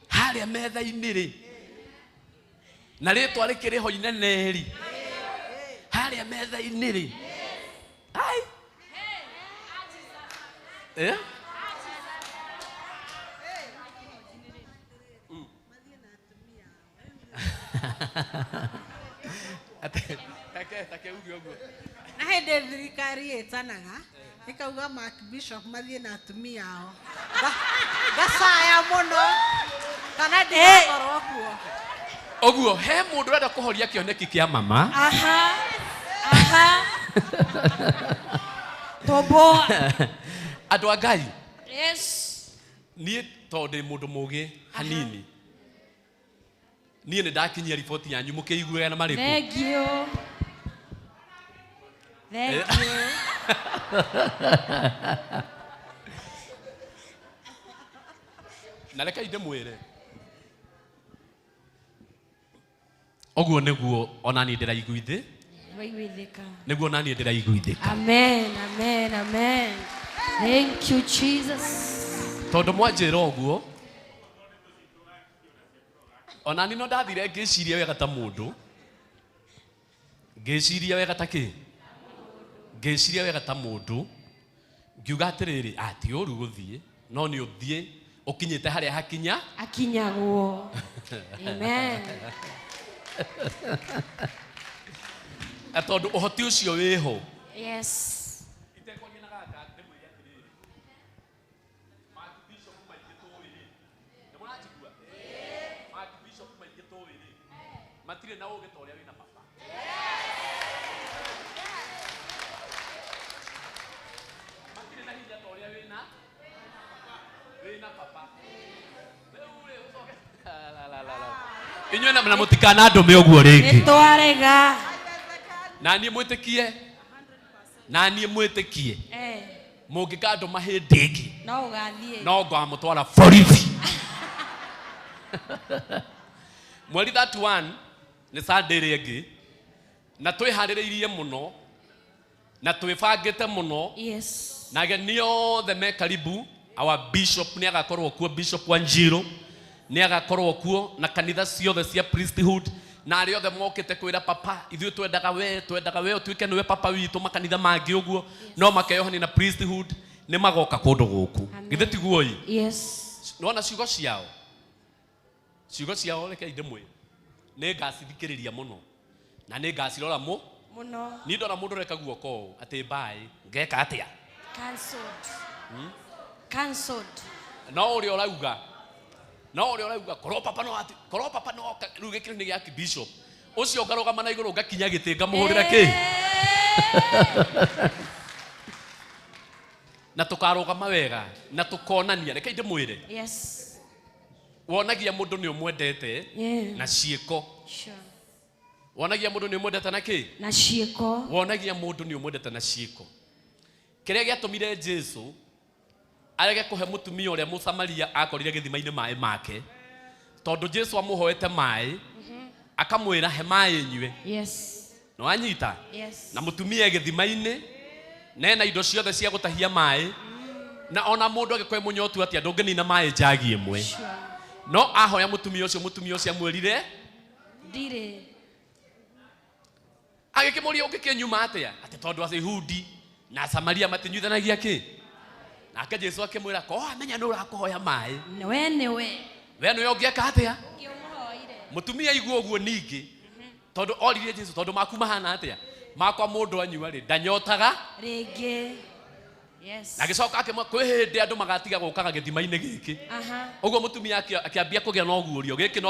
G: haria metha-ini ri na ritwa rikiriho inene ri haria metha-ini ri ai take ugi oguo
I: na hende thirikari etanaga ikauga Mark Bishop mathie na atumia ao gasaya muno kana ndikorwo kuo
G: oguo he mundu renda kuhoria kioneki kia mama
E: Tobo.
G: andu a Ngai
E: Yes.
G: nie tondu mundu mugi hanini nie ni ndakinyia riboti yanyu mukiiguaga na mariku.
E: Thank you. Thank you.
G: Na reka inde mwire oguo niguo onani ndiraiguithi
E: Waiguithika.
G: niguo onani ndiraiguithika.
E: Amen, amen, amen. Thank you, Jesus.
G: Tondu mwanjira oguo onani no ndathire ngiciria wega ta mundu ngiciria wega ta ki ngiciria wega ta mundu ngiuga atiriri ati uru guthie no ni uthie ukinyite haria hakinya
E: Akinyagwo. Amen.
G: tondu uhoti ucio wiho.
E: Yes.
G: matire na uge toria wina papa matire na hinya toria wina papa wewe usoge la inywe na mutikana ndume oguo ringi
E: Nitwarega.
G: na niĩ mwĩtĩkie mũngĩkandũ mahĩndĩ ĩngĩ
E: No ugathie.
G: no ngamũtwara borithi. Mweri 31 nĩ Sunday ĩngĩ na twĩharĩrĩirie mũno na twĩbangĩte mũno.
E: Yes.
G: na ageni othe me karibu. Our bishop nĩ agakorwo kuo, Bishop Wanjiru nĩ agakorwo kuo na kanitha ciothe cia priesthood na arĩa othe mokĩte kwĩra papa ithuĩ twendaga we ũtuĩke nĩwe papa witũ. Makanitha mangĩ ũguo no makeyohani na priesthood nĩ magoka kũndũ gũkũ. Githĩ tiguo ĩ?
E: Yes.
G: Nona ciugo ciao reke ndĩmwe nĩ ngacithikĩrĩria mũno na nĩ ngacirora
E: Muno.
G: ni ndona mũndũ reka guoko ũũ atĩ mbaĩ ngeka atĩa.
E: Cancelled. Cancelled.
G: No ũrĩa ũrauga korwo papa no rĩu gĩkĩro nĩ gĩa Bishop ũcio ngarũgama na igũrũ ngakinya gĩtĩ ngamũhũrĩra kĩ na tũkarũgama wega na tũkonania. Reke ndĩmwĩre
E: Yes.
G: wonagia mũndũ nĩ ũmwendete na ciĩko.
E: Sure.
G: Wonagia mũndũ nĩ ũmwendete na kĩ
E: Na ciĩko.
G: wonagia mũndũ nĩ ũmwendete na ciĩko. Kĩrĩa gĩatũmire Jesũ arege kũhe mũtumia ũrĩa Mũsamaria akorire gĩthima-inĩ maĩ make tondũ Jesũ amũhoete maĩ akamwĩra he maĩ nyue.
E: Yes.
G: No anyita.
E: Yes.
G: Na mũtumia gĩthima-inĩ na indo ciothe cia gũtahia maĩ na ona mũndũ agĩkorwo mũnyotu atĩa ndũngĩnina maĩ njagi ĩmwe.
E: Sure.
G: No ahoya mũtumia ũcio amwĩrire
E: Ndirĩ.
G: agĩkĩmũria ũngĩkĩnyuma atĩa atĩ tondũ Ayahudi na Samaria matinyuithanagia kĩ. Nake Jesũ akĩmwĩra ko amenya nĩ ũrakũhoya maĩ
E: We nĩwe
G: ũngĩeka atĩa.
E: ngĩmũhoire.
G: Mũtumia aigua ũguo ningĩ tondũ oririe Jesũ tondũ maku mahana atĩa. Makwa mũndũ anyua rĩ ndanyotaga
E: Rĩngĩ. Yes.
G: na gĩcoka akĩmwa kwĩ hĩndĩ andũ magatiga gũkaga gĩthima-inĩ gĩkĩ. Ũguo mũtumia akĩambia kũgĩa na ũguũrio gĩkĩ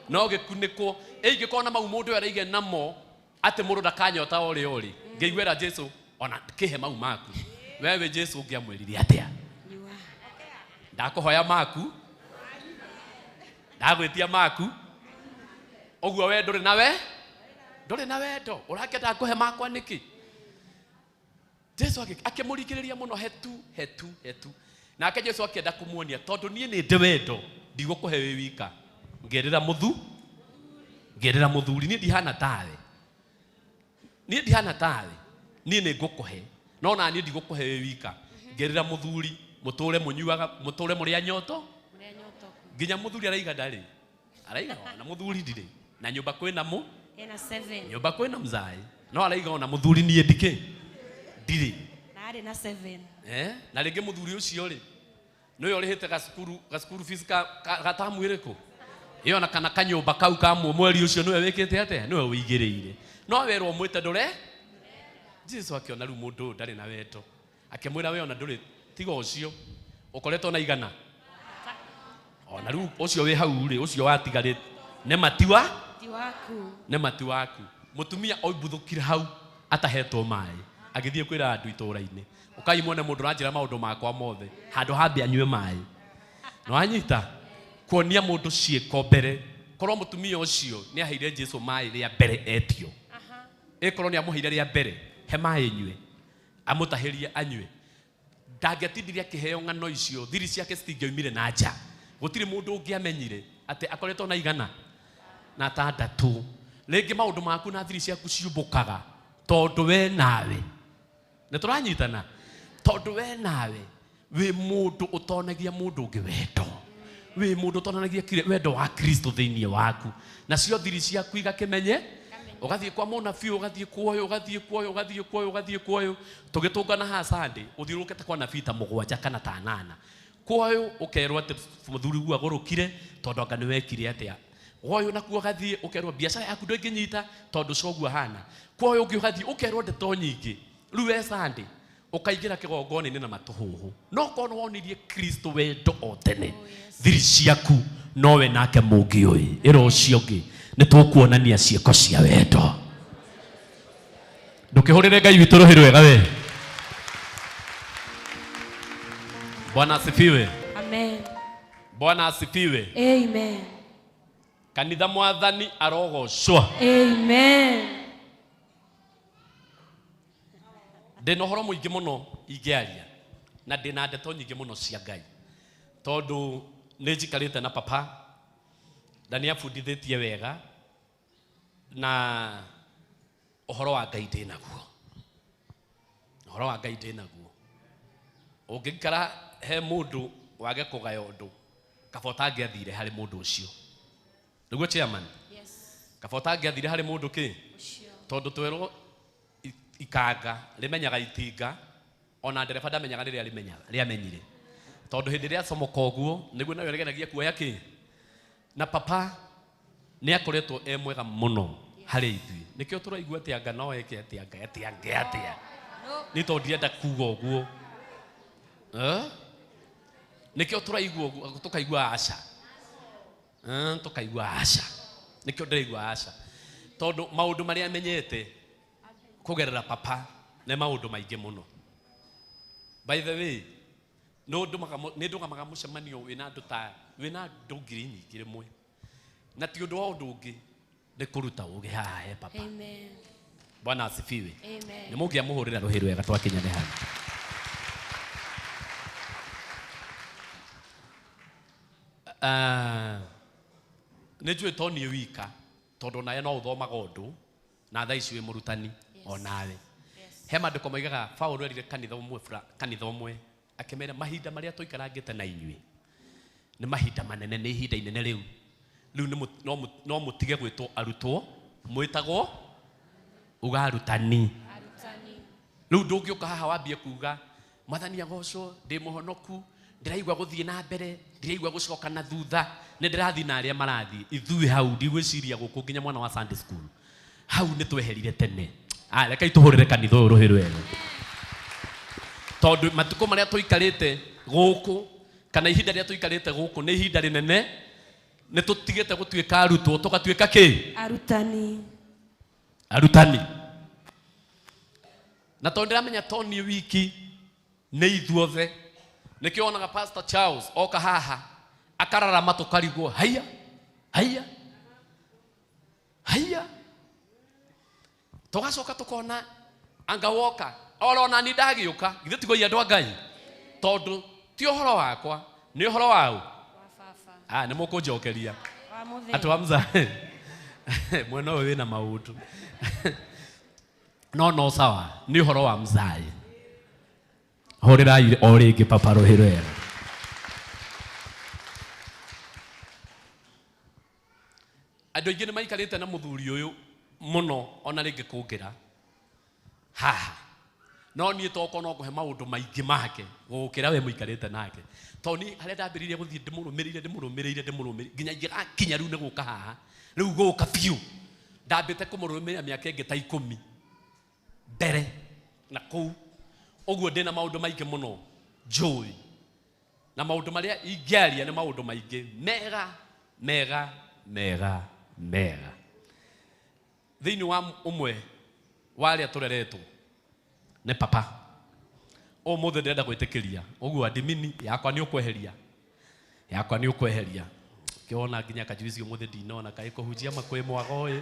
G: no gĩkunĩkwo. Ĩngĩkorwo na mau mũndũ araige namo atĩ mũndũ ndakanyota o rĩ ngĩiguĩra Jesũ ona kĩhe mau maku. Wewe Jesũ ũngĩamwĩrire atĩa. Ndakũhoya maku ndagwĩtia maku ũguo we ndũrĩ na wendo ũrakĩenda kũhe makwa nĩkĩ. Jesũ akĩmũrigĩrĩria mũno hetu nake Jesu akienda kumuonia tondu nie ni ndi wendo ndigũkũhe wĩ wika ngerĩra mũthuri nie ndihana tawe nie nĩ ngũkũhe no na nie ndigũkũhe wĩ wika ngerĩra mũthuri mũtũre mũnyuaga mũtũre mũrĩa nyoto nginya mũthuri araiga ndarĩ araiga na mũthuri ndirĩ na nyũmba kwĩna
E: ena 7
G: nyũmba kwĩna mzai no araiga ona mũthuri nie ndike ndirĩ
E: na arĩ na 7
G: na rĩngĩ mũthuri ũcio rĩ nĩwe ũrĩhĩte gacukuru fees gatamu ĩrĩkũ ĩyo na kana kanyũmba kau ka mweri ũcio nĩwe wĩkĩte atĩa nĩwe ũigĩrĩire no werwo mwĩte ndũre Jesu akiona rĩu mũndũ ndarĩ na wendo akĩmwĩra we ona ndũrĩ tiga ũcio ũkoretwo na igana ona rĩu ũcio wĩ hau rĩ ũcio watigarĩte nĩ mati waku mũtumia oimbũthũkire hau atahetwo maĩ agĩthiĩ kwĩra andũ itũũra-inĩ ũkai muone mũndũ ũranjĩra maũndũ makwa mothe handũ hambe anyue maĩ no anyita kuonia mũndũ ciĩko mbere korwo mũtumia ũcio nĩ aheire Jesu maĩ rĩa mbere etio ĩkorwo nĩ amũheire rĩa mbere he maĩ nyue amũtahĩrie anyue ndangĩatindirie akĩheo ng'ano icio thiri ciake citingĩoimire na nja gũtirĩ mũndũ ũngĩamenyire atĩ akoretwo na igana na tandatũ rĩngĩ maũndũ maku na thiri ciaku ciumbũkaga tondũ we nawe nĩ tũranyitana tondũ we nawe wĩ mũndũ ũtonagia mũndũ ũngĩ wendo wĩ mũndũ ũtonanagia wendo wa Kristo thĩinĩ waku nacio thiri ciaku igakĩmenye ũgathiĩ kwa mũnabii ũgathiĩ kuoyo tũgĩtũngana haha Sunday ũthiũrũrũkĩte kwa nabii ta 7 kana ta 8 kuoyo ũkerwo atĩ mũthuri guo agũrũkire tondũ anga nĩ wekire atĩa kuoyo nakuo ũgathiĩ ũkerwo biacara yaku ndũngĩnyita tondũ coguo hana kuoyo ũngĩ ũgathiĩ ũkerwo ndeto nyingĩ rĩu we Sunday ũkaingĩra kĩgongona-inĩ na matũhũhũ no korwo wonirie Kristo wendo o tene thiri ciaku nowe nake mũngĩũĩ ĩro ũcio ũngĩ nĩ tũkuonania ciĩko cia wendo ndũkĩhũrĩre Ngai witũ rũhĩ rwega we Bwana asifiwe
E: amen
G: Bwana asifiwe
E: amen
G: kanitha mwathani arogocwo
E: amen
G: ndĩna ũhoro mũingĩ mũno ingĩaria na ndĩna ndeto nyingĩ mũno cia Ngai tondũ nĩ njikarĩte na papa na nĩ abundithĩtie wega na ũhoro wa Ngai ndĩnaguo ũngĩikara he mũndũ wage kũgaya ũndũ kaba ũtangĩathire harĩ mũndũ ũcio nĩguo chairman kaba ũtangĩathire harĩ mũndũ kĩ tondũ twerwo ikanga rĩmenyaga itinga ona ndereba ndamenyaga rĩrĩa rĩamenyire tondũ hĩndĩ ĩrĩa acomoka ũguo nĩguo nawe ũregeragia kuoya kĩ na papa nĩ akoretwo mwega mũno harĩ ithuĩ nĩkĩo tũraigua atĩ anga no eke atĩa nĩ tondũ ndirenda kuga ũguo nĩkĩo tũraigua ũguo tũkaigua aca nĩkĩo ndĩraigua aca tondũ maũndũ marĩa menyete kũgerera papa nĩ maũndũ maingĩ mũno by the way nĩ ndũgamaga mũcemanio wĩna andũ ngiri nyingĩ rĩmwe na ti ũndũ wa ũndũ ũngĩ nĩ kũruta ũgĩ haha he papa
E: amen
G: Bwana asifiwe
E: amen
G: nĩ mũngĩamũhũrĩra rũhĩ rwega twakinya nĩ hano nĩ njũĩ to niĩ wika tondũ nawe no ũthomaga ũndũ na thaa ici wĩ mũrutani o nawe he maandĩko moigaga Paũlũ erire kanitha ũmwe akĩmera mahinda marĩa tũikarangĩte na inyuĩ nĩ mahinda manene nĩ ihinda inene rĩu no mũtige gwĩtwo arutwo mwĩtagwo ugarutani rĩu ndũngĩũka haha wambie kuga Mwathani agocwo ndĩ mũhonoku ndĩraigua gũthiĩ na mbere ndĩraigua gũcoka na thutha nĩ ndĩrathiĩ na arĩa marathiĩ ithuĩ hau ndigwĩciria gũkũ nginya mwana wa Sunday school hau nĩ tweherire tene rekei tũhũrĩre kanitha ũyũ rũhĩ rwega tondũ matukũ marĩa tũikarĩte gũkũ kana ihinda rĩrĩa tũikarĩte gũkũ nĩ ihinda rĩnene nĩ tũtigĩte gũtuĩka arutwo tũgatuĩka kĩ arutani na tondũ ndĩramenya to niĩ wiki nĩ ithuothe nĩkĩo wonaga Pastor Charles oka haha akararama tũkarigwo haiya tũgacoka tũkona anga woka orona ni ndagĩũka githĩ tigwo andũ a Ngai tondũ ti ohoro wakwa ni ohoro wau nä må kå njokeria atå wa mzae mwena å wä na maå no sawa nä å horo wa mzae hå rä rai o rä ngä papa rå hä rwega andå aingä nä maikarä te na må thuri å yå må no ona rä ngä kå ngä ra haha no niä toko no kå he maå ndå maingä make gå kä ra we må ikarä te nake tondå nä harä a ndambä rä irie gå thiä ndä må rå mä rä ire nginya ingä gakinya rä u nä gå ka haha rä u gå ka biå ndambä te kå må rå mä rä ra mä aka ä ngä ta 10 mbere na kå u å guo ndä na maå ndå maingä må no njåä na maå ndå marä a ingä aria nä maå ndå maingä mega thä inä wa å mwe warä a tå reretwo nä papa å må thä ndärenda gwä tä kä ria å guo adimini yakwa nä å kweheria kä ona nginya kajuici å må thä ndinona kaä kå hunjia makwä mwago ä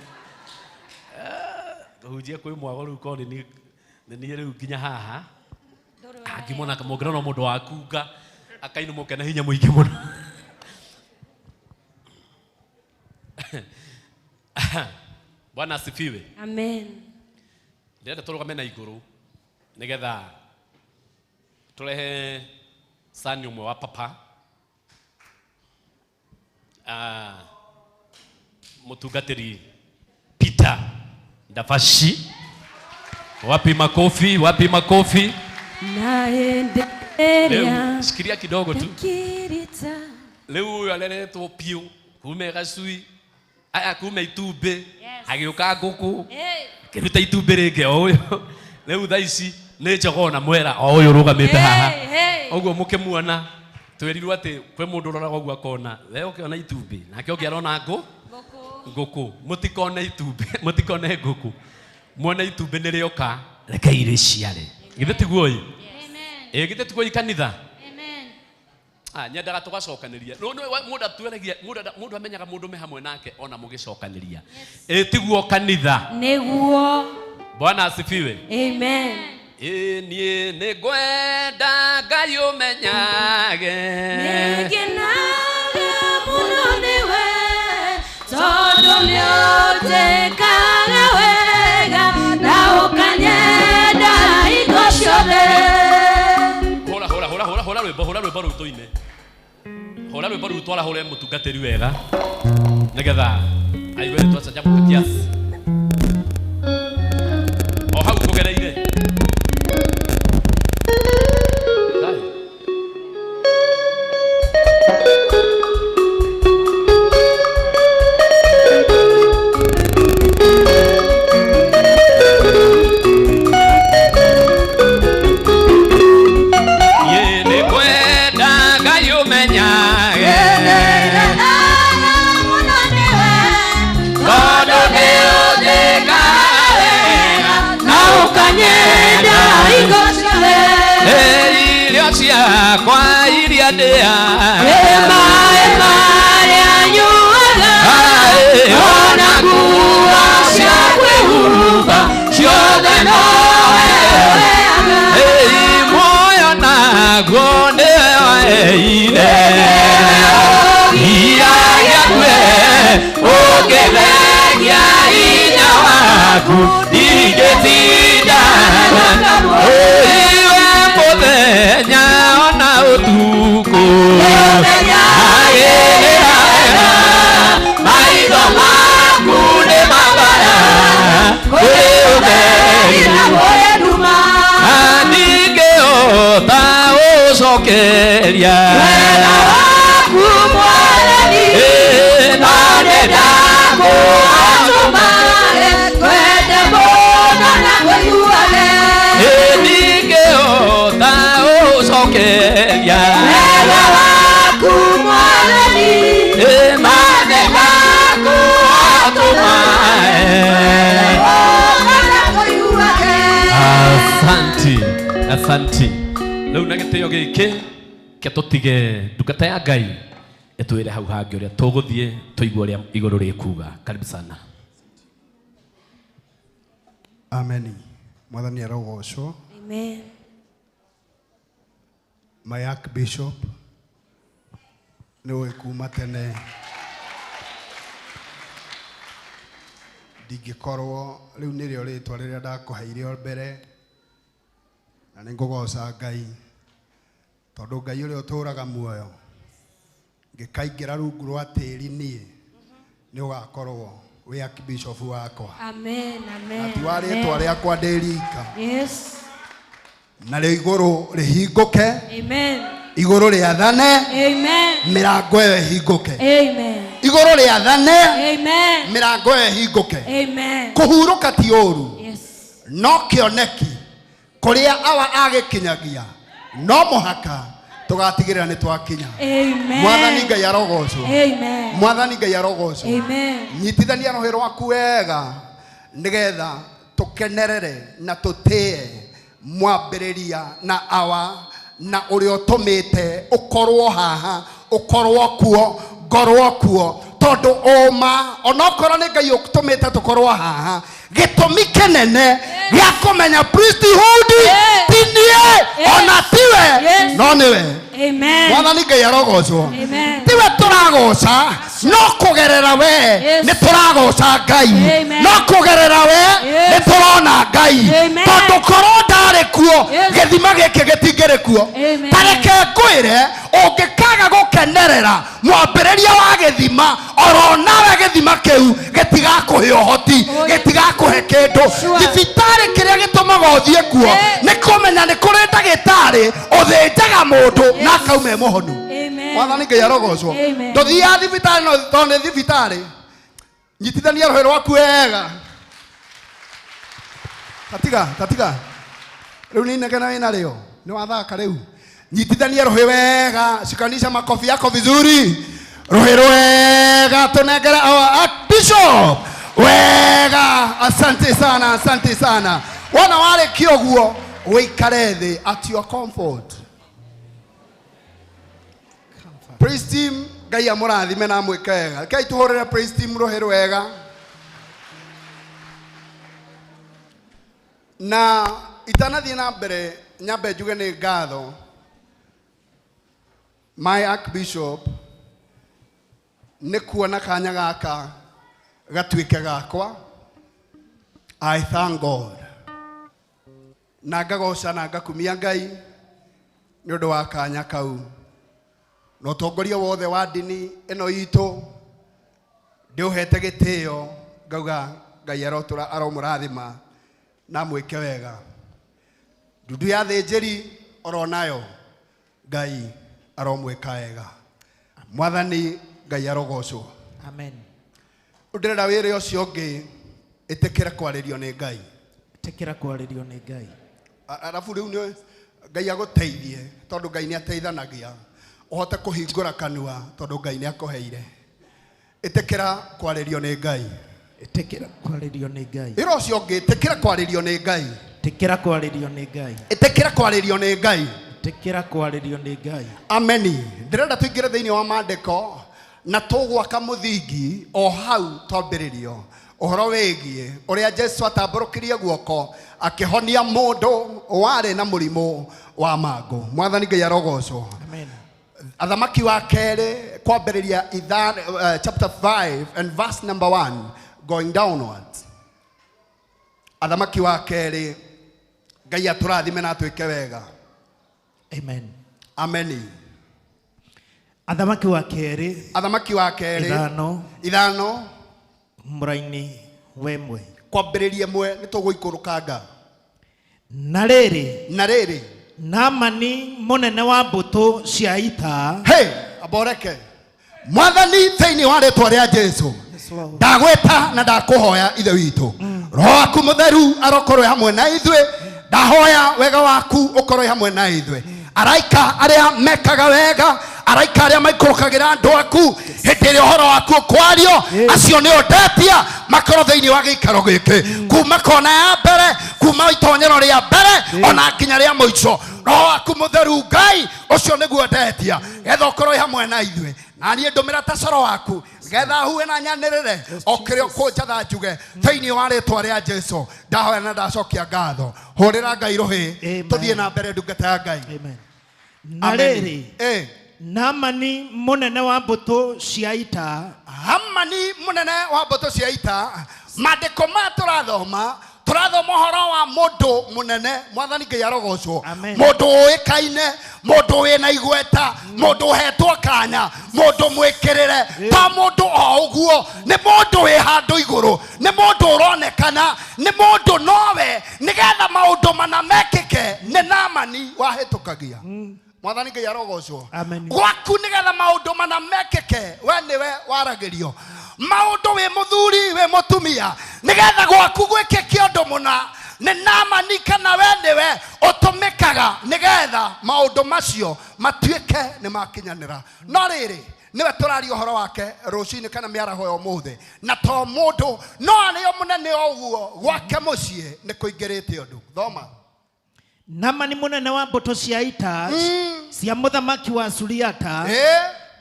G: kå hunjia kwä mwago rä u korwo nä niä rä u nginya haha angimona må ngä rona må ndå wa kunga akainå må ke na hinya må ingä må no Bwana asifiwe.
E: Amen.
G: Ndĩrenda tũrũgame na igũrũ nĩgetha tũrehe sani ũmwe wa papa mũtungatĩri Peter Ndafashi. Wapi makofi?
E: Naendelea.
G: Shikilia kidogo tu. Leo aleretwo piu kume gacui aya kume itumbe agĩũka ngũkũ kĩruta itumbĩ rĩngĩ o ũyũ rĩu thaa ici nĩ njogona mwera o ũyũ rũgamĩte haha ũguo mũkĩmuona twerirwo atĩ kwĩ mũndũ ũroraga ũguo akona we ũkĩona itumbĩ nake ũngĩ arona ngũkũ mũtikone ngũkũ muona itumbĩ nĩ rĩoka reke irĩ ciare githĩ tiguo ĩ githĩ tiguo ikanitha nyendaga tũgacokanĩria mũndũ atuĩragia mũndũ amenyaga mũndũ me hamwe nake ona mũgĩcokanĩria tiguo kanitha
E: nĩguo.
G: Bwana asifiwe.
E: Amen.
G: Niĩ nĩ ngwenda Ngai ũmenyage
E: nĩngenaga mũno nĩwe tondũ nĩũtĩkaga wega na ũkanyenda hingo ciothe.
G: Hora rwĩmbo rũu tũine hora rwĩmbo rũu twarahũre mũtungatĩri wega nĩgetha aigue twacanjamũka kiasi o hau kũgereire
J: kwa iria ndea
E: marĩa nyuaga ona nguo cia kwĩhumba ciothe no weaga
J: muoyo naguo nĩwe waheire iragia kwe ũngĩtheria hinya waku ingĩtindana iwe mũthenya ona ũtukũ agĩrĩra maitho maku nĩ mabaya kwĩ ũtheri ningĩhota ũcokeria
E: wega waku Mwathani no nĩndakũatũmage kwende mũno na kũiguage
J: ningĩhota ũcokeria
E: wega waku Mwathani
J: no nĩndakũatũmage. Asanti. Rĩu na gĩtĩo gĩkĩ ke tũtige ndungata ya Ngai ĩtwĩre hau hangĩ ũrĩa tũgũthiĩ tũigue ũrĩa igũrũ rĩkuga. Karibu sana.
K: Amen. Mwathani arogocwo.
E: Amen.
C: my Archbishop, niwe kuma tene ndingĩkorwo rĩu nĩrĩo rĩtwa rĩrĩa ndakũheire mbere na nĩngũgoca Ngai tondũ Ngai ũrĩa ũtũraga muoyo ngĩkaingĩra rungu rwa tĩri niĩ nĩ ũgakorwo wĩ Archbishop wakwa.
E: Amen, amen.
C: Ati wa rĩtwa rĩakwa ndĩrika.
E: Yes.
C: Na rĩo igũrũ rĩhingũke.
E: Amen.
C: Igũrũ rĩathane.
E: Amen.
C: Mĩrango ĩyo ĩhingũke.
E: Amen.
C: Igũrũ rĩathane.
E: Amen.
C: Mĩrango ĩyo ĩhingũke.
E: Amen.
C: Kũhurũka ti ũru.
E: Yes.
C: No kĩoneki kũrĩa awa agĩkinyagia no mũhaka tũgatigĩrĩra nĩ twakinya.
E: Amen.
C: Mwathani Ngai arogocwo.
E: Amen.
C: Mwathani Ngai arogocwo.
E: Amen.
C: Nyitithania rũhĩ rwaku wega nĩgetha tũkenerere na tũtĩe mwambĩrĩria na awa na ũrĩa ũtũmĩte ũkorwo haha ũkorwo kuo ngorwo kuo tondũ ũma onokorwo nĩ Ngai ũtũmĩte tũkorwo haha gĩtũmi kĩnene gĩa kũmenya priesthood ti niĩ ona tiwe no nĩwe.
E: Amen.
C: Mwathani Ngai arogocwo.
E: Amen.
C: Tiwe tũragoca no kũgerera we nĩ tũragoca Ngai no kũgerera we nĩ tũrona Ngai tondũ korwo ndarĩ kuo gĩthima gĩkĩ gĩtingĩrĩ kuo. Tareke ngwĩre ũngĩkaga gũkenerera mwambĩrĩria wa gĩthima oro nawe gĩthima kĩu gĩtigakũhe ũhoti gĩtigakũhe kĩndũ. Thibitarĩ kĩrĩa gĩtũmaga ũthiĩ kuo nĩ kũmenya nĩ kũrĩ ndagĩtarĩ ũthĩnjaga mũndũ na kaume mũhonu. Mwathani Ngai arogocwo. Ndũthiaga thibitarĩ no tondũ nĩ thibitarĩ. Nyitithania rũhĩ rwaku wega. Tatiga rĩu nĩ inegena wĩna rĩo nĩ wathaka rĩu. Nyitithania rũhĩ wega shikanisha makofi yako vizuri. Rũhĩ rwega tũnengere our Archbishop wega. Asante sana. Wana warĩkia ũguo wĩikare thĩ at your comfort. Praise team Ngai amũrathime na mwĩke wega. Kai tũhũrĩre praise team rũhĩ rwega. Na itanathiĩ na mbere nyambe njuge nĩ ngatho my Archbishop nĩ kuona kanya gaka gatuĩke gakwa. I thank God na ngagoca na ngakumia Ngai nĩ ũndũ wa kanya kau no ũtongoria wothe wa ndini ĩno itũ ndĩũhete gĩtĩo ngauga Ngai aromũrathima na mwĩke wega. Ndudu ya thĩnjĩri oro nayo Ngai aromwĩka wega. Mwathani Ngai arogocwo.
B: Amen.
C: Ndĩrenda wĩra ũcio ũngĩ ĩtĩkĩre kwarĩrio nĩ Ngai.
B: Ĩtĩkĩre kwarĩrio nĩ Ngai.
C: Arabu rĩu nĩ Ngai agũteithie tondũ Ngai nĩ ateithanagia ũhote kũhingũra kanua tondũ Ngai nĩ akũheire. Ĩtĩkĩra kwarĩrio nĩ Ngai.
B: Ĩtĩkĩra kwarĩrio nĩ Ngai.
C: Wĩra ũcio ũngĩ ĩtĩkĩra kwarĩrio nĩ Ngai.
B: Ĩtĩkĩra kwarĩrio nĩ Ngai.
C: Ĩtĩkĩra kwarĩrio nĩ Ngai.
B: Ĩtĩkĩra kwarĩrio nĩ Ngai.
C: Ameni. Ndĩrenda tũingĩre thĩinĩ wa maandĩko na tũgwaka mũthingi o hau twambĩrĩrio ũhoro wĩgiĩ ũrĩa Jesũ atambũrũkirie guoko akĩhonia mũndũ warĩ na mũrimũ wa mangũ. Mwathani Ngai arogocwo.
B: Amen.
C: Athamaki wa kerĩ kwambĩrĩria chapter 5 and verse number 1 going downwards. Athamaki wa kerĩ Ngai atũrathime na atwĩke wega.
B: Amen.
C: Ameni.
B: Athamaki wa kerĩ ithano mũraini wemwe
C: kwambĩrĩria mwe nĩ tũgũikũrũkanga.
B: Na rĩrĩ Naamani mũnene wa mbũtũ cia ita
C: aboreke Mwathani thĩinĩ wa rĩtwa rĩa Jesũ ndagwĩta na ndakũhoya ithe witũ Roho waku mũtheru arokorwo hamwe na ithuĩ. Ndahoya wega waku ũkorwo hamwe na ithuĩ. Araika arĩa mekaga wega araika arĩa maikũrũkagĩra andũ aku hĩndĩ ĩrĩa ũhoro waku ũkwario acio nĩ ũndetia makorwo thĩinĩ wa gĩikaro gĩkĩ kuma kona ya mbere kuma itonyero rĩa mbere ona nginya rĩa mũico. Roho waku mũtheru Ngai ũcio nĩguo ndetia getha ũkorwo hamwe na ithuĩ na niĩ ndũmĩra ta coro waku getha huwe na nyanĩrĩre o kĩrĩa ũkũnjatha njuge thĩinĩ wa rĩtwa rĩa Jesũ ndahoya na ndacokia ngatho. Hũrĩra Ngai rũhĩ tũthiĩ na mbere ndungata ya Ngai.
B: Amen. Na rĩrĩ,
C: Eh.
B: Naamani mũnene wa mbũtũ cia ita,
C: Hamani munene wa mbũtũ cia ita, maandĩko maya tũrathoma ũhoro wa mũndũ mũnene, Mwathani Ngai arogocwo, mũndũ ũĩkaine, mũndũ wĩna igweta, mũndũ ũhetwo kanya, mũndũ mwĩkĩrĩre, ta mũndũ o ũguo, nĩ mũndũ wĩ handũ igũrũ, nĩ mũndũ ũronekana, nĩ mũndũ nowe, nĩgetha maũndũ mana mekĩke, nĩ Naamani wahĩtũkagia. Mwathani Ngai arogocwo. Gwaku nĩgetha maũndũ mana mekĩke, we nĩwe waragĩrio. Maũndũ wĩ mũthuri wĩ mũtumia, nĩgetha gwaku gwĩkĩke ũndũ mũna, nĩ Naamani kana we nĩwe ũtũmĩkaga nĩgetha maũndũ macio matuĩke nĩ makinyanĩra. No rĩrĩ, nĩwe tũraria ũhoro wake rũcinĩ kana mĩaraho ya ũmũthĩ, na to mũndũ no arĩ o mũnene ũguo gwake mũciĩ nĩ kũingĩrĩte ũndũ. Thoma.
B: Naamani mũnene wa mbũtũ cia ita cia mũthamaki wa Suriata,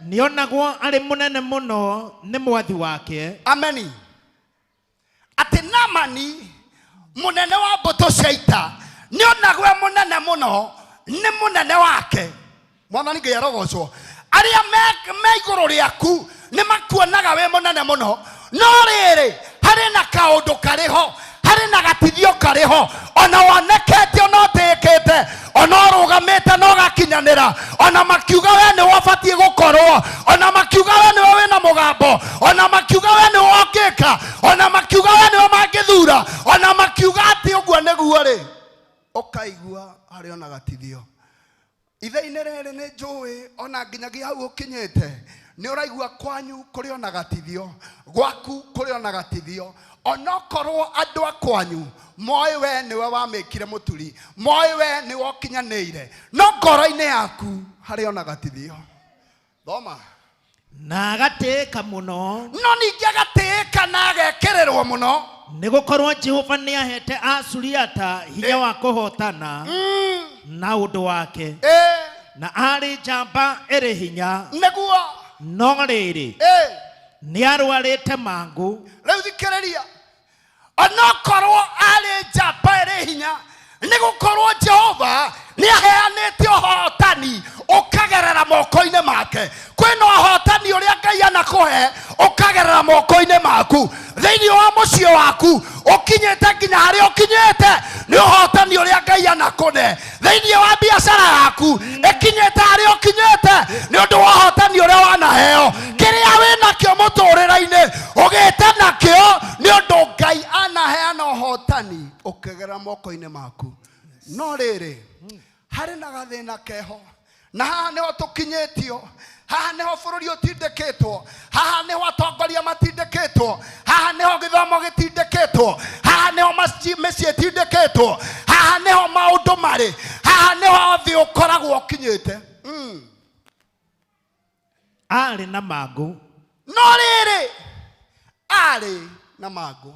B: nĩonagwo arĩ mũnene mũno nĩ mwathi wake.
C: Ameni. Atĩ Naamani mũnene wa mbũtũ cia ita nĩonagwo mũnene mũno nĩ mũnene wake. Mwathani Ngai arogocwo. Arĩa me igũrũ rĩaku nĩ makuonaga wĩ mũnene mũno, no rĩrĩ harĩ na kaũndũ karĩho, harĩ na gatithio karĩho, ona wonekete ona ũtĩkĩte, ona ũrũgamĩte na ũgakinyanĩra, ona makiuga we nĩ wabatiĩ gũkorwo, ona makiuga we nĩwe wĩna mũgambo, ona makiuga we nĩwe ũngĩka, ona makiuga we nĩwe mangĩthura, ona makiuga atĩ ũguo nĩguo rĩ, ũkaigua harĩ ona gatithio. Ithe-inĩ rĩrĩ nĩ njũĩ ona nginyagia hau ũkinyĩte nĩ ũraigua kwanyu kũrĩ ona gatithio, gwaku kũrĩ ona gatithio, onokorwo andũ akwanyu moĩ we nĩwe wamĩkire mũturi, moĩ we nĩwe ũkinyanĩire, no ngoro-inĩ yaku harĩ ona gatithio. Thoma.
B: Na agatĩĩka mũno,
C: no ningĩ agatĩĩka na agekĩrĩrwo mũno,
B: nĩ gũkorwo Jehova nĩ ahete Asuriata hinya wa kũhotana na ũndũ wake, na arĩ njamba ĩrĩ hinya,
C: nĩguo
B: no rĩrĩ nĩ arwarĩte mangũ.
C: Rĩu thikĩrĩria, onokorwo arĩ njamba ĩrĩ hinya, nĩ gũkorwo Jehova nĩ aheanĩte ũhotani ũkagerera moko-inĩ make. Kwĩna ũhotani ũrĩa Ngai anakũhe ũkagerera moko-inĩ maku thĩinĩ wa mũciĩ waku ũkinyĩte nginya harĩa ũkinyĩte, nĩ ũhotani ũrĩa Ngai anakũne. Thĩinĩ wa biacara yaku ĩkinyĩte harĩa ũkinyĩte nĩ ũndũ wa ũhotani ũrĩa wanaheo. Kĩrĩa wĩnakĩo mũtũrĩre-inĩ ũgĩte nakĩo nĩ ũndũ Ngai anaheana ũhotani ũkĩgerera moko-inĩ maku. No rĩrĩ harĩ na gathĩna keho, na haha nĩho tũkinyĩtio, haha nĩho bũrũri ũtindĩkĩtwo, haha nĩho atongoria matindĩkĩtwo, haha nĩho gĩthomo gĩtindĩkĩtwo, haha nĩho mĩciĩ ĩtindĩkĩtwo, haha nĩho maũndũ marĩ, haha nĩho thĩ ũkoragwo ũkinyĩte.
B: Arĩ na mangũ,
C: no rĩrĩ arĩ na mangũ,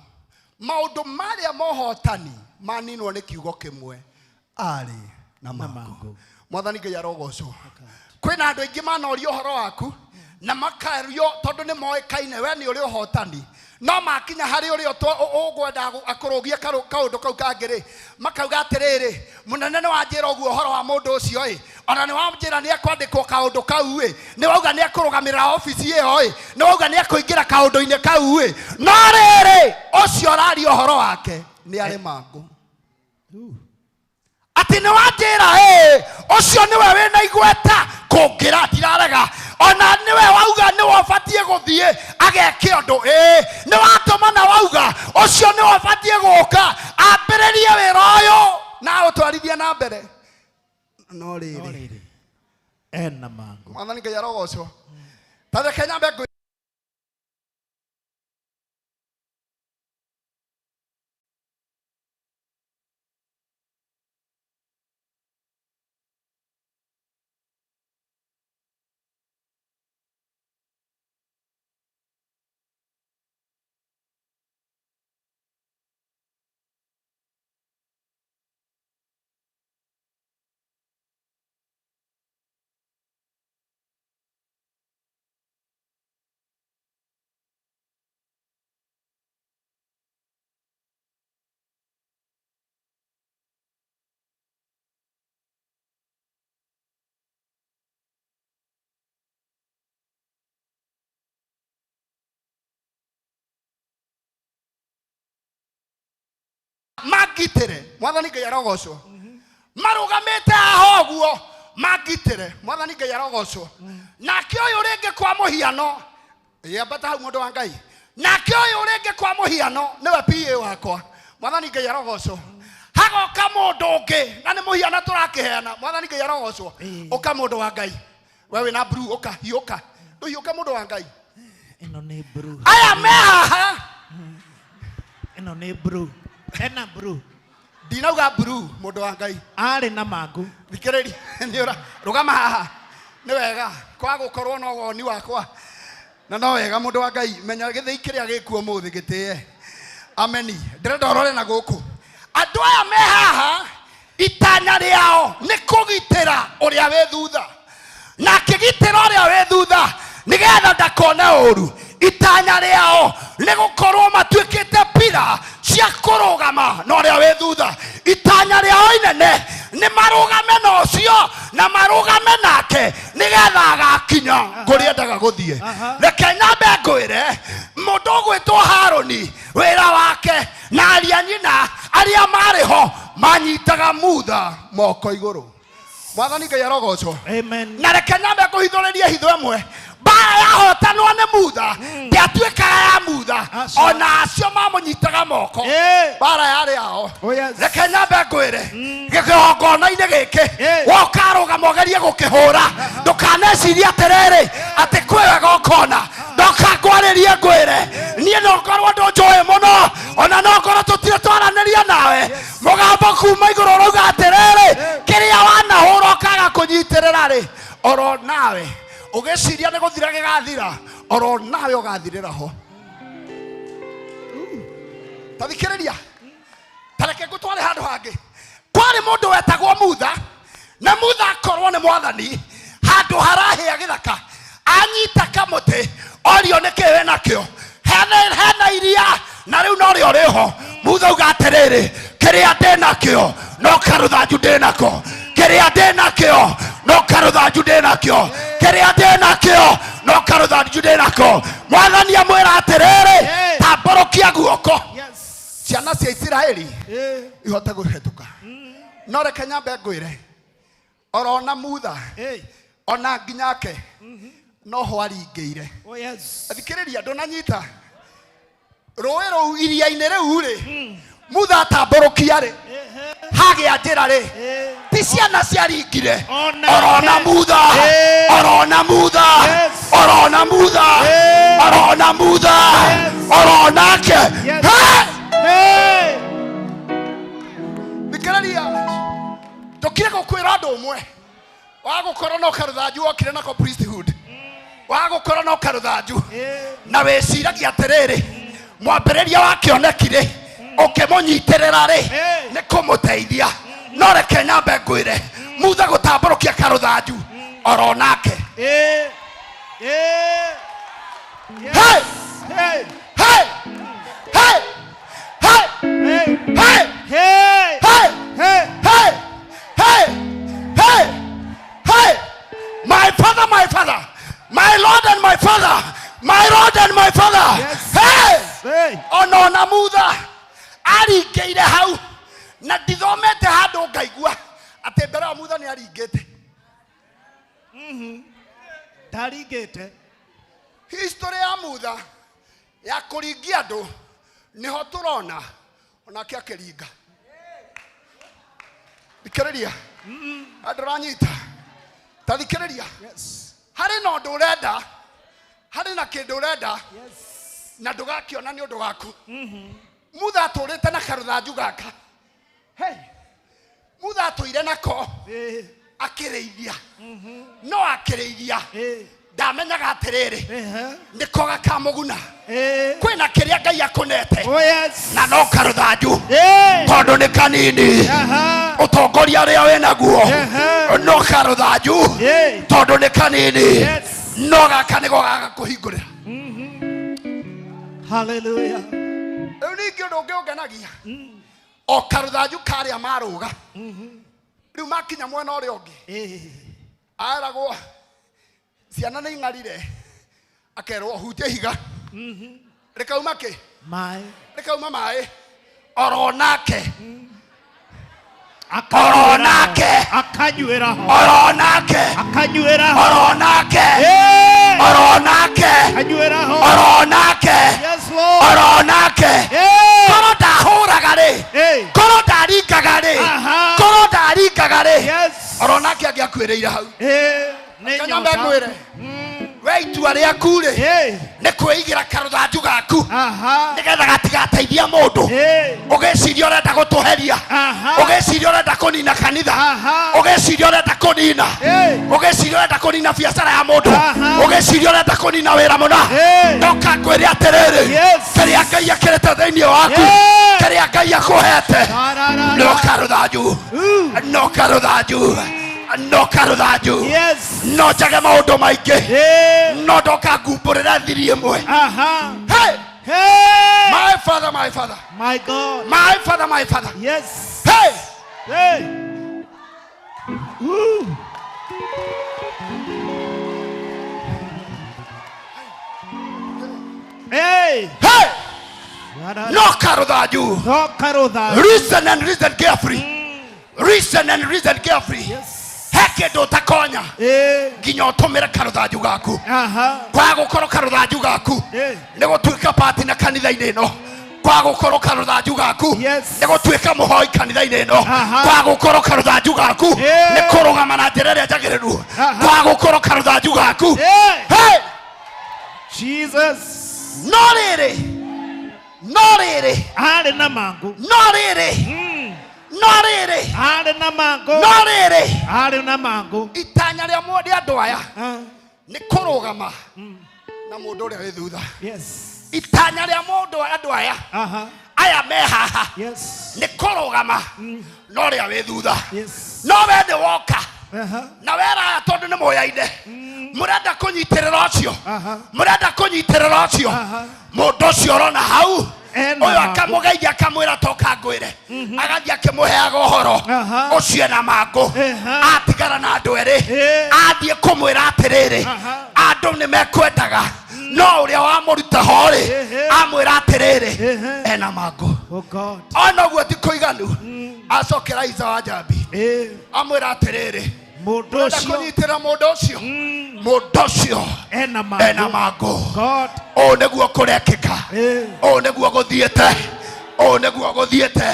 C: maũndũ marĩa mohotani maninwo nĩ kiugo kĩmwe, arĩ na mangũ. Mwathani Ngai arogocwo. Kwĩna andũ aingĩ manorio ũhoro waku na makario tondũ nĩ moĩkaine we nĩ ũrĩ ũhotani, no makinya harĩ ũrĩa ũgwenda akũrũgie kaũndũ kau kangĩ-rĩ, makauga atĩrĩrĩ, mũnene nĩ wanjĩra ũguo ũhoro wa mũndũ ũcio-ĩ, ona nĩ wanjĩra nĩ ekwandĩkwo kaũndũ kau-ĩ, nĩ wauga nĩ ekũrũgamĩrĩra obici ĩyo-ĩ, nĩ wauga nĩ ekũingĩra kaũndũ-inĩ kau-ĩ, no rĩrĩ ũcio ũraria ũhoro wake nĩ arĩ mangũ. Atĩ nĩ wanjĩra ũcio nĩwe wĩna igweta kũngĩra ndirarega, ona nĩwe wauga nĩwe ũbatiĩ gũthiĩ ageke ũndũ, nĩ watũma na wauga ũcio nĩwe ũbatiĩ gũka ambĩrĩrie wĩra ũyũ na ũtwarithie na mbere. No rĩrĩ
B: ena mangũ.
C: Mwathani Ngai arogocwo. Ta reke nyambe mangitire mwathani Ngai arogocwo marugamite haha guo mangitire mwathani Ngai arogocwo nake uyu ringi kwa muhiano yambata hau mundu wa Ngai nake uyu ringi kwa muhiano niwe PA wakwa mwathani Ngai arogocwo hagoka mundu ungi na ni muhiano turakiheana mwathani Ngai arogocwo uka mundu wa Ngai wewe na bru uka hiuka nduhiuka mundu wa Ngai
B: ino ni bru
C: aya me haha
B: ino ni bru ena bru
C: dinauga bru mundu wa Ngai
B: ari na mangu
C: thikiriri ni ura rugama haha ni wega kwa gukorwo no woni wakwa na no wega mundu wa Ngai menya githei kiria gikuo muthi gitie ameni ndirenda urore na guku andu aya me haha itanya riao ni kugitira uria we thutha na kigitira uria we thutha nigetha ndakone uru itanya riao ni gukorwo matuikite pira cia kurugama na uria we thutha itanya riao inene ni marugame na ucio na marugame nake nigetha agakinya kuria ndaga guthie reke nyambe ngwire mundu gwitwo Haroni wira wake na aria nyina aria mariho manyitaga mutha moko iguru mwathani Ngai arogocwo
B: amen
C: na reke nyambe kuhithuriria hitho imwe bara yahotanwo ni mutha ndiatuikaga ya mutha ona acio mamunyitaga moko bara yari yao reke nyambe ngwire gikihongona-ini giki wokarugama ugerie gukihura ndukaneciria atiriri ati kwi wega ukona ndoka ngwaririe ngwire nie no ngorwo ndunjui muno ona no ngorwo tutire twaraniria nawe mugambo kuma iguru urauga atiriri kiria wanahura ukaga kunyitirira ri oro nawe ugeciria ni guthira gigathira oro nawe ugathirira ho tathikiriria tareke ngutware handu hangi kwari mundu wetagwo mutha na mutha akorwo ni mwathani handu harahia githaka anyita kamuti orio ni kiwe nakio hena iria na riu no rio riho mutha uga atiriri kiria ndinakio no karuthanju ndinako kiria ndinakio no karuthanju ndinakio kiria ndinakio no karuthanju ndinako mwathani amwira atiriri tamborokia guoko ciana cia Isiraeli ihote guhetuka no reke nyambe ngwire orona mutha ona nginyake no ho aringiire thikiriria ndunanyita rũĩ rũu iria-inĩ rĩu rĩ mutha atambũrũkia rĩ hagĩa njĩra rĩ ti ciana ciaringire orona mutha orona mutha orona mutha orona mutha oronake thikiriria tukire gukwĩra andũ ũmwe wa gũkorwo no karuthanju wokire nako priesthood wa gũkorwo no karuthanju na wĩciragia atĩrĩrĩ mwambĩrĩria wa kĩonekire ũkĩmũnyitĩrĩra rĩ nĩ kũmũteithia no reke nyambe ngwĩre mutha gũtambũrũkia karuthanju oronake hey hey hey hey hey hey hey hey hey hey hey my father my lord and my father my lord and my father hey ona mutha aringeire hau na ndithomete handu ngaigua ati mbere wa mutha ni aringite
B: taringite
C: history ya mutha ya kuringia andu niho turona onake akiringa thikiriria andu ranyita tathikiriria hari no ndu urenda hari na kindu urenda na ndugakiona ni undu waku mutha aturite na karuthanju gaka hey mutha atuire nako akirĩithia no akirĩithia ndamenyaga atiriri niko gakamuguna kwina kiria Ngai akunete na no karuthanju tondu ni kanini utongoria ria winaguo no karuthanju tondu ni kanini no gaka nigo gagakuhingurira
B: hallelujah
C: ningi undu ungi ungenagia o karuthanju karia maruga riu makinya mwena uria ungi aragwo ciana nĩ ing'arire akerwo hutie higa rĩkauma kĩ
B: maĩ
C: rĩkauma maĩ oronake
B: Oronake. Akanyuera ho.
C: oronake
B: Akanyuera ho.
C: oronake
B: Hey.
C: oronake
B: Akanyuera ho.
C: oronake
B: Yes, Lord.
C: oronake
B: Hey.
C: koro ndahũraga rĩ
B: Hey.
C: koro ndaringaga rĩ
B: Aha.
C: koro ndaringaga rĩ
B: Yes.
C: oronake angĩakuĩrĩire hau
B: Hey.
C: kanyambe ngwĩre we itua rĩaku rĩ
B: Hey.
C: nĩ kwĩigĩra karũthanju gaku
B: Aha.
C: nĩgetha gatigateithia mũndũ
B: Hey.
C: ũgĩciria ũrenda gũtũheria
B: Aha.
C: ũgĩciria ũrenda kũnina kanitha
B: Aha.
C: ũgĩciria ũrenda kũnina
B: Hey.
C: ũgĩciria ũrenda kũnina biacara ya mũndũ
B: Aha.
C: ũgĩciria ũrenda kũnina wĩra mũna
B: Hey.
C: ndoka ngwĩre atĩrĩrĩ
B: Yes.
C: kĩrĩa Ngai ekĩrĩte thĩinĩ waku
B: Hey.
C: kĩrĩa Ngai akũhete
B: Tarara.
C: no karũthanju no karũthanju no karũthanju
B: Yes.
C: no njage maũndũ maingĩ
B: Hey.
C: no ndoka ngumbũrĩra thiri ĩmwe
B: Aha.
C: hey
B: Hey.
C: my father my father
B: My God.
C: my father my father
B: Yes.
C: hey
B: Hey. Woo. Hey.
C: hey
B: Tarara.
C: no karũthanju
B: No karotha.
C: reason and reason carefree reason and reason carefree
B: Yes.
C: he kĩndũ ũtakonya
B: Hey.
C: nginya ũtũmĩre karũthanju gaku
B: Aha.
C: kwaga gũkorwo karũthanju gaku
B: Hey.
C: nĩ gũtuĩka pati na kanitha-inĩ ĩno kwaga gũkorwo karũthanju gaku
B: Yes.
C: nĩ gũtuĩka mũhoi kanitha-inĩ ĩno
B: Aha.
C: kwaga gũkorwo karũthanju gaku
B: Hey.
C: nĩ kũrũgama na njĩra ĩrĩa njagĩrĩru
B: Aha.
C: kwaga gũkorwo karũthanju gaku
B: Hey.
C: hey
B: Jesus.
C: no rĩrĩ no rĩrĩ
B: Arĩ na mangu.
C: no rĩrĩ no rĩrĩ
B: Arĩ na mangu.
C: no rĩrĩ
B: Arĩ na mangu.
C: itanya rĩa mũndũ andũ aya
B: Ah.
C: nĩ kũrũgama na mũndũ ũrĩa wĩ thutha
B: Yes.
C: itanya rĩa mũndũ andũ aya
B: Aha.
C: aya me haha
B: Yes.
C: nĩ kũrũgama no ũrĩa wĩ thutha
B: Yes.
C: no we nĩ woka
B: Aha.
C: na wera aya tondũ nĩ mũyaine mũrenda kũnyitĩrĩra ũcio
B: Aha.
C: mũrenda kũnyitĩrĩra ũcio
B: Aha.
C: mũndũ ũcio ũrona hau
B: Ena
C: ũyũ
B: mangu.
C: akamũgeithia akamwĩra toka ngwĩre agathiĩ akĩmũheaga ũhoro
B: Aha.
C: ũcio ena mangũ
B: Aha.
C: atigara na andũ erĩ
B: Eh.
C: athiĩ kũmwĩra atĩrĩrĩ
B: Aha.
C: andũ nĩ mekwendaga no ũrĩa wamũruta ho-rĩ
B: Ehe.
C: amwĩra atĩrĩrĩ
B: Ehe.
C: ena mangũ
B: Oh God.
C: ona ũguo ti kũiganu acokera Isa wa Njambi
B: Eh.
C: amwĩra atĩrĩrĩ
B: Mũndũ
C: ũrenda
B: ũcio
C: kũnyitĩra mũndũ ũcio mũndũ ũcio
B: ena mangu.
C: ena mangũ
B: God.
C: ũũ nĩguo kũrekĩka
B: Eh.
C: ũũ nĩguo gũthiĩte ũũ nĩguo gũthiĩte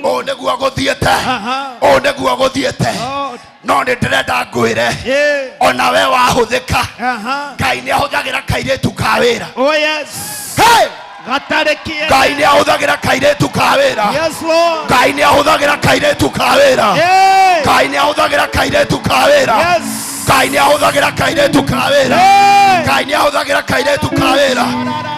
C: ũũ nĩguo gũthiĩte
B: Aha.
C: ũũ nĩguo gũthiĩte
B: God.
C: no nĩ ndĩrenda ngwĩre
B: Eh.
C: ona we wahũthĩka
B: Aha.
C: Ngai nĩ ahũthagĩra kairĩtu ka wĩra
B: Oh yes.
C: hey!
B: Gatarĩ kĩene.
C: Ngai nĩ ahũthagĩra kairĩtu ka wĩra
B: Yes, Lord.
C: Ngai nĩ ahũthagĩra kairĩtu ka wĩra
B: Hey.
C: Ngai nĩ ahũthagĩra kairĩtu ka wĩra
B: Yes.
C: Ngai nĩ ahũthagĩra kairĩtu ka wĩra
B: Hey.
C: Ngai nĩ ahũthagĩra kairĩtu ka wĩra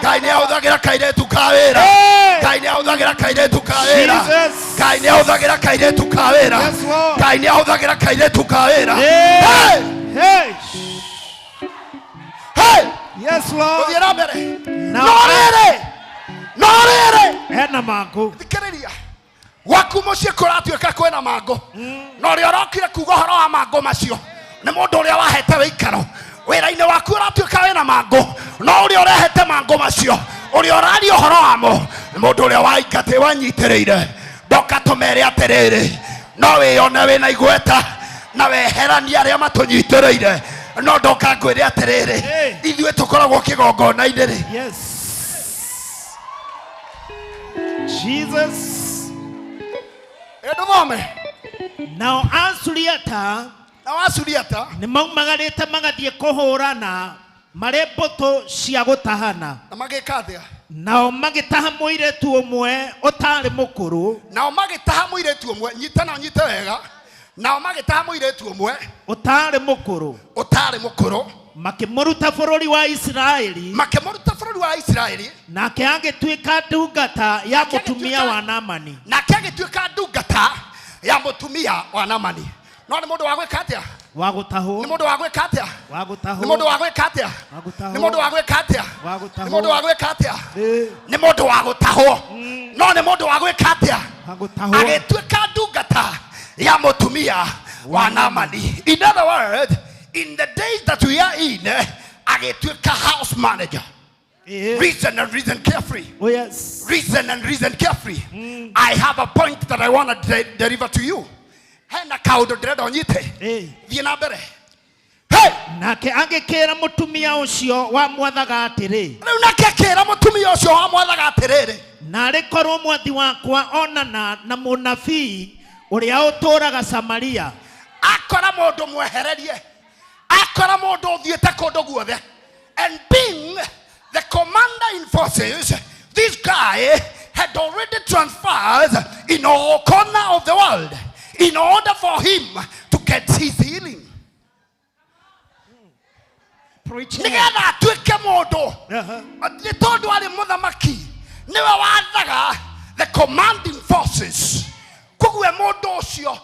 C: Ngai nĩ ahũthagĩra kairĩtu ka wĩra
B: Hey.
C: Ngai nĩ ahũthagĩra kairĩtu ka wĩra
B: Jesus.
C: Ngai nĩ ahũthagĩra kairĩtu ka wĩra
B: Yes, Lord.
C: Ngai nĩ ahũthagĩra kairĩtu ka wĩra
B: Hey.
C: Hey!
B: Hey.
C: Hey!
B: Yes, Lord.
C: Gũthiĩ na mbere
B: Now-
C: no rĩrĩ no rĩrĩ
B: Ena mangu.
C: thikĩrĩria gwaku mũciĩ kũratuĩka kwĩna mangũ na ũrĩa ũrokire kuga ũhoro wa mangũ macio nĩ mũndũ ũrĩa wahete wĩikaro wĩra-inĩ waku ũratuĩka wĩna mangũ no ũrĩa ũrehete mangũ macio ũrĩa ũraria ũhoro wamo nĩ mũndũ ũrĩa waingatĩ wanyitĩrĩire ndoka tũmere atĩrĩrĩ no wĩone wĩna igweta na weherania arĩa matũnyitĩrĩire no ndoka ngwĩre atĩrĩrĩ
B: Hey.
C: ithuĩ tũkoragwo kĩgongona-inĩ rĩ
B: Yes. Jesus.
C: ndũthome
B: Nao Asuriata
C: na wasuriata
B: nĩ maumagarĩte magathiĩ kũhũrana marĩ mbũtũ cia gũtahana.
C: na magĩka atĩa
B: Nao magĩtaha mũirĩtu ũmwe ũtarĩ mũkũrũ
C: nao magĩtaha mũirĩtu ũmwe nyita na nyite wega nao magĩtaha mũirĩtu ũmwe
B: ũtarĩ mũkũrũ
C: ũtarĩ mũkũrũ
B: makĩmũruta bũrũri wa Isiraeli,
C: makĩmũruta bũrũri wa Isiraeli
B: nake agĩtuĩka ndungata ya mũtumia wa Naamani.
C: nake agĩtuĩka ndungata ya mũtumia wa Naamani no nĩ mũndũ wa gwĩka atĩa
B: wa gũtahwo
C: nĩ mũndũ wa gwĩka atĩa
B: wa gũtahwo
C: nĩ mũndũ wa gwĩka atĩa
B: wa gũtahwo
C: nĩ mũndũ wa gwĩka atĩa
B: wa
C: nĩ
B: gũtahwo
C: mũndũ wa gwĩka atĩa
B: Eh,
C: nĩ mũndũ wa gũtahwo no nĩ mũndũ wa gwĩka atĩa
B: wa gũtahwo
C: agĩtuĩka ndungata ya mũtumia wa Naamani. In other words, in the days that we are in, agĩtuĩka house manager. Reason and reason carefree.
B: Oh yes.
C: Reason and reason carefree. I have a point that I want to deliver to you. Hena kaudo dread on yite. Thiĩ na mbere. Hey!
B: Nake agĩkĩra mũtumia ũcio wa mwathaga atĩrĩ.
C: Rĩu nake akĩra mũtumia ũcio wa mwathaga atĩrĩrĩ.
B: Na rĩkorwo mwathi wakwa onana na mũnabii ũrĩa ũtũũraga Samaria.
C: Akora mũndũ mwehererie. Akora mũndũ ũthiĩte kũndũ guothe. And being the commander in forces, this guy had already transferred in all corner of the world in order for him to get his healing. Nigetha atuĩke mũndũ nĩ tondũ arĩ mũthamaki niwe wathaga the commanding forces. Koguo mũndũ ũcio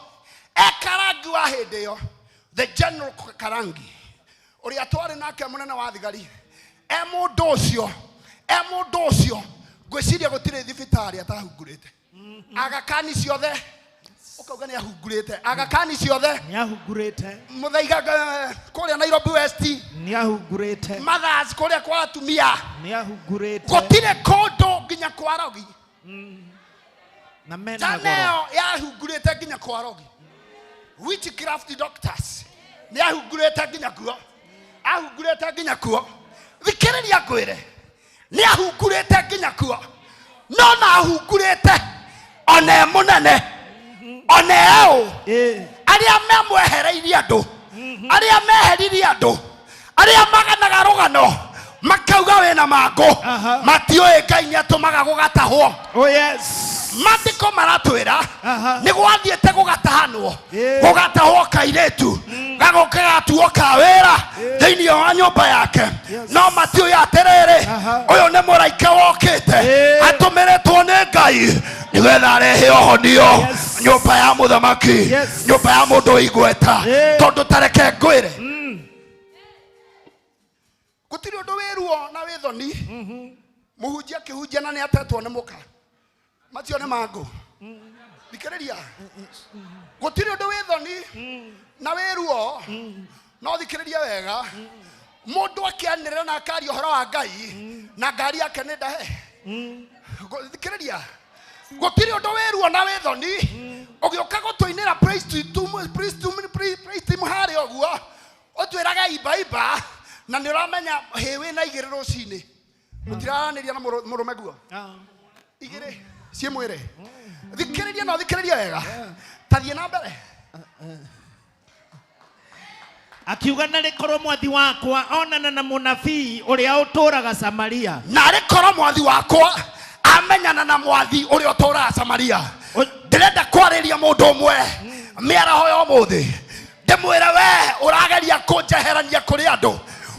C: Karangi wa hĩndĩ ĩyo, the general Karangi ũrĩa twarĩ nake mũnene wa thigari, mũndũ ũcio ngwĩciria gũtirĩ thibitarĩ atahungurĩte. Agakani ciothe ukauga nĩ ahungurĩte. Agakani ciothe
B: nĩ ahungurĩte.
C: Muthaiga kũrĩa Nairobi West
B: nĩ ahungurĩte.
C: Mothers kũrĩa kwa atumia
B: nĩ ahungurĩte.
C: Gũtirĩ kũndũ nginya kwa Rogi.
B: Na mena
C: Janeo yahungurĩte nginya kwa Rogi. Witchcraft doctors nĩ ahungurĩte nginya kuo. Ahungurĩte nginya kuo. Thikĩrĩria ngwĩre nĩ ahungurĩte nginya kuo. No na ahungurĩte one mũnene one eo arĩa memwehereirie andũ arĩa meheririe andũ arĩa maganaga rũgano makauga wĩna mango matiũĩ Ngai nĩ atũmaga gũgatahwo. Oh yes. Matiko maratwĩra nĩ gwathiĩte gũgatahanwo gũgatahwo kairĩtu gagoka gatuo ka wĩra thĩinĩ wa nyũmba yake. No matiũĩ atĩrĩrĩ ũyũ nĩ mũraika wokĩte atũmĩrĩtwo nĩ Ngai nĩgetha arehe ũhonio nyũmba ya mũthamaki, nyũmba ya mũndũ igweta. Tondũ tareke ngwĩre gũtirĩ ũndũ wĩruo na wĩthoni mũhunjia akĩhunjia na nĩ atetwo nĩ mũka. Macio nĩ mango. Thikĩrĩria. Gũtirĩ ũndũ wĩthoni na wĩruo no thikĩrĩria wega. Mũndũ akĩanĩrĩra na akaria ũhoro wa Ngai na ngari yake nĩ ndahe. Thikĩrĩria. Gũtirĩ ũndũ wĩruo na wĩthoni ũgĩũka gũtũinĩra praise team harĩa ũguo ũtwĩraga imba na nĩ ũramenya hĩwĩ na igĩrĩ rũcinĩ. Mũtiraranĩria na mũrũme guo. Igĩrĩ ciĩ mwĩre. Thikĩrĩria no thikĩrĩria wega. Tathiĩ na mbere.
B: Akiuga na rĩkorwo mwathi wakwa onana na mũnabii ũrĩa ũtũũraga Samaria.
C: Na rĩkorwo mwathi wakwa amenyana na mwathi ũrĩa ũtũũraga Samaria. Ndĩrenda kwarĩria mũndũ ũmwe mĩaraho ya ũmũthĩ. Ndĩmwĩre we ũrageria kũnjeherania kũrĩ andũ.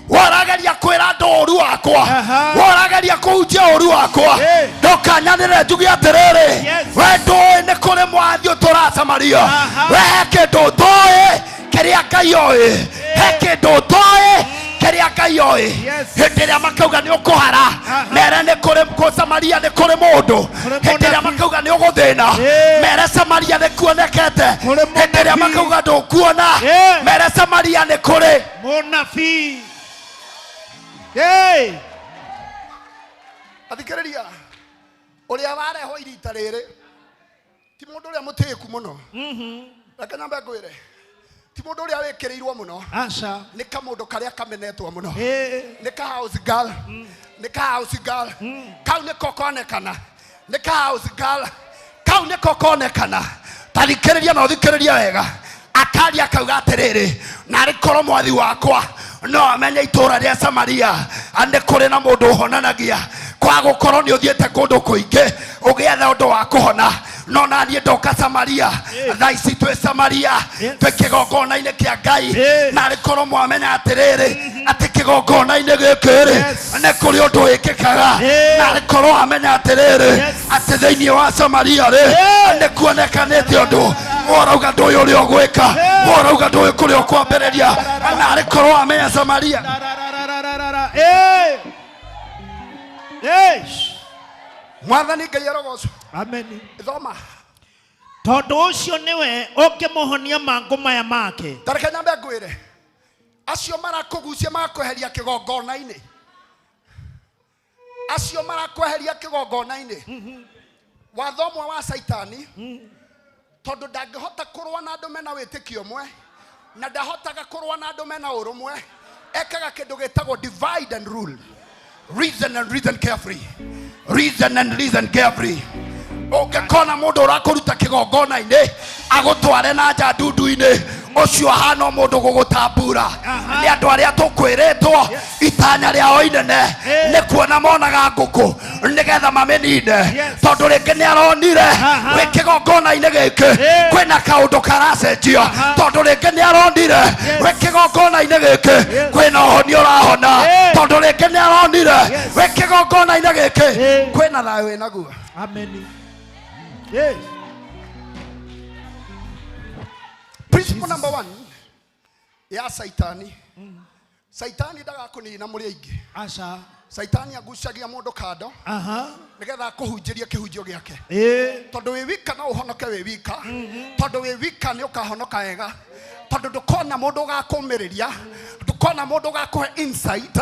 C: Warageria kwĩra andũ ũru wakwa. Warageria kũhunjia ũru wakwa. Ndũkanyanĩre njuge atĩrĩrĩ we ndũĩ nĩ kũrĩ mwathi ũtũũraga Samaria. We he kĩndũ ũtũĩ kĩrĩa Ngai oĩ. He kĩndũ ũtũĩ kĩrĩa Ngai oĩ. Hĩndĩ ĩrĩa makauga nĩ ũkũhara mere nĩ kũrĩ Samaria nĩ kũrĩ mũndũ. Hĩndĩ ĩrĩa makauga nĩ ũgũthĩna mere Samaria nĩ kuonekete. Hĩndĩ ĩrĩa makauga ndũkuona mere Samaria nĩ kũrĩ
B: mũnabii.
C: Athikĩrĩria ũrĩa warehwo irita rĩrĩ ti mũndũ ũrĩa mũtĩĩku mũno. Reke nyambe ngwĩre ti mũndũ ũrĩa wĩkĩrĩirwo mũno. Nĩ kamũndũ karĩa kamenetwo mũno. Nĩ ka house girl. Nĩ ka house girl. Kau nĩko konekana. Nĩ ka house girl. Kau nĩko konekana. Tathikĩrĩria na ũthikĩrĩria wega. Akaria akauga atĩrĩrĩ na rĩkorwo mwathi wakwa no amenye itũũra rĩa Samaria nĩ kũrĩ na mũndũ ũhonanagia. Kwa gũkorwo nĩ ũthiĩte kũndũ kũingĩ ũgĩetha ũndũ wa kũhona no na niĩ ndoka Samaria. Thaa ici twĩ Samaria twĩ kĩgongona-inĩ kĩa Ngai. Na rĩkorwo mwamenya atĩrĩrĩ atĩ kĩgongona-inĩ gĩkĩ nĩ kũrĩ ũndũ wĩkĩkaga. Na rĩkorwo amenya atĩrĩrĩ atĩ thĩinĩ wa Samaria nĩ kuonekanĩte ũndũ. Morauga ndũĩ ũrĩa ũgwĩka. Morauga ndũĩ kũrĩa ũkwambĩrĩria. Na rĩkorwo amenya Samaria. Mwathani Ngai arogocwo.
B: Amen.
C: Thoma.
B: Tondũ ũcio nĩwe ũngĩmũhonia mangũ maya make.
C: Tareke nyambe ngwĩre acio marakũgucia magakweheria kĩgongona-inĩ
K: acio marakweheria kigongona-ini wathomwa wa Saitani tondu ndangihota kurwa na andu mena witikio mwe na ndahotaga kurwa na andu mena urumwe ekaga kindu gitagwo divide and rule. Reason and reason carefree. Reason and reason carefree. Ungekona mundu urakuruta kigongona-ini agutware na nja ndundu-ini ucio hano mundu gugutambura ni andu aria tukwiritwo itanya riao inene ni kuona monaga nguku nigetha mamenine tondu ringi ni aronire wi kigongona-ini giki kwina kaundu karacenjio tondu ringi ni aronire wi kigongona-ini giki kwina uhoni urahona tondu ringi ni aronire wi kigongona-ini giki kwina thayu winaguo.
B: Amen. Yes.
K: Principle number 1 ya Saitani. Saitani daga kunina muri aingi.
B: Acha.
K: Saitani agucagia mundu kando. Nigetha kuhunjiria kihunjio giake. Tondu wi wika na uhonoke wi wika. Tondu wi wika ni ukahonoka wega. Tondu ndukona mundu gakumiriria. Ndukona mundu gakuhe insight.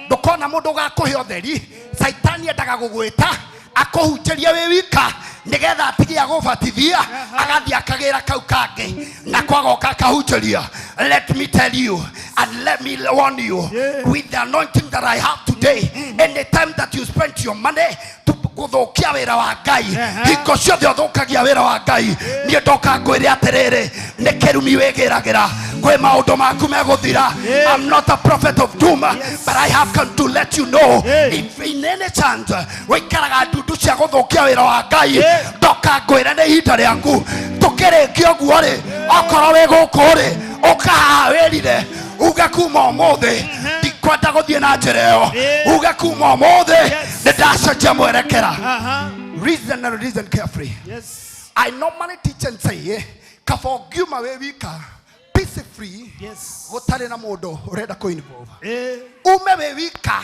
K: Ndukona mundu gakuhe utheri. Saitani endaga gugwita akuhunjiria wi wika nigetha atigia gubatithia agathia akagira kau kangi na kwagoka kahunjiria. Let me tell you and let me warn you with the anointing that I have today, any time that you spend your money to guthukia wira wa Ngai hingo ciothe uthukagia wira wa Ngai ni ndoka ngwire atiriri ni kirumi wigiragira kwi maundu maku meguthira. I'm not a prophet of doom, but I have come to let you know if in any chance wikaraga ndundu cia guthukia wira wa Ngai ndoka ngwire ni ihinda riaku tukirikia guo ri okorwo wi guku ri ukahaha wirire uga kuma umuthi ndikwenda guthie na njira iyo uga kuma umuthi nindacenjia mwerekera. Reason and reason carefree.
B: Yes.
K: I normally teach and say kafogiuma we wika peace free.
B: Yes.
K: Gutari na mundu urenda ku involve ume we wika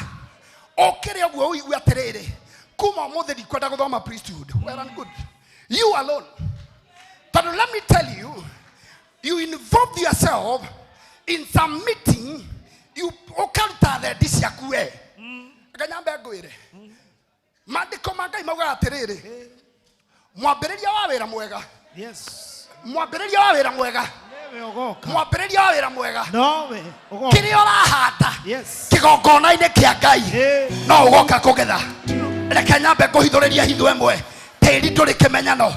K: okire uguo uigwe atiriri kuma umuthi ndikwenda guthoma priesthood. Well and good, you alone. But let me tell you, you involve yourself in some meeting, you okaruta the disyakuwe aganyambe ngwire mandiko mangai mauga atiriri mwambiriria wa wira mwega.
B: Yes.
K: Mwambiriria wa wira mwega. Mwambiriria wa wira mwega.
B: Nowe ugoka
K: kiria urahata
B: yes
K: kigongona-ini kia Ngai no ugoka kugetha. Reke nyambe kuhithuriria hitho emwe tiri nduri kimenyano.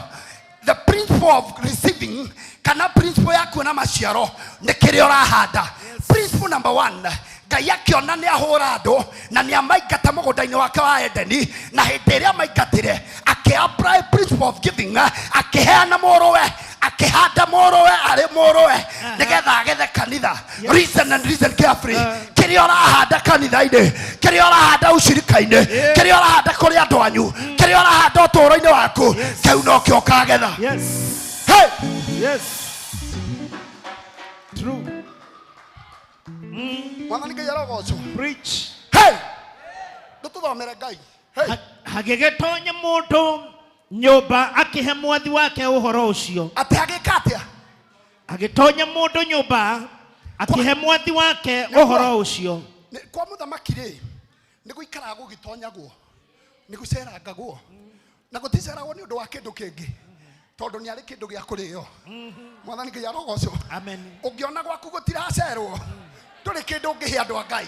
K: The principle of receiving kana principle ya kuona maciaro ni kiria urahanda. Principle number 1, Ngai akiona ni ahura andu na ni amaingata mugunda-ini wake wa Edeni na hindi iria maingatire aki-apply principle of giving akiheana muruwe akihanda muruwe ari muruwe nigetha agethe kanitha. Reason and reason carefree. Kiria urahanda kanitha-ini, kiria urahanda ushirika-ini, kiria urahanda kuri andu anyu, kiria urahanda uturo-ini waku kau no kio kagetha.
B: Yes.
K: Hey.
B: Yes. True.
K: Mwathani Ngai arogocwo.
B: Preach.
K: Hey. Ndututhomere Ngai. Hey.
B: Hagigetonya mundu nyumba akihe mwathi wake uhoro ucio.
K: Ati agika atia?
B: Agitonya mundu nyumba akihe mwathi wake uhoro ucio.
K: Kwa muthamaki ri ni guikara gugitonyagwo ni gucerangagwo na guticeragwo ni undu wa kindu kingi tondu ni ari kindu gia kurio. Mwathani Ngai arogocwo.
B: Amen.
K: Ungiona gwaku gutiracerwo nduri kindu ngihe andu a Ngai.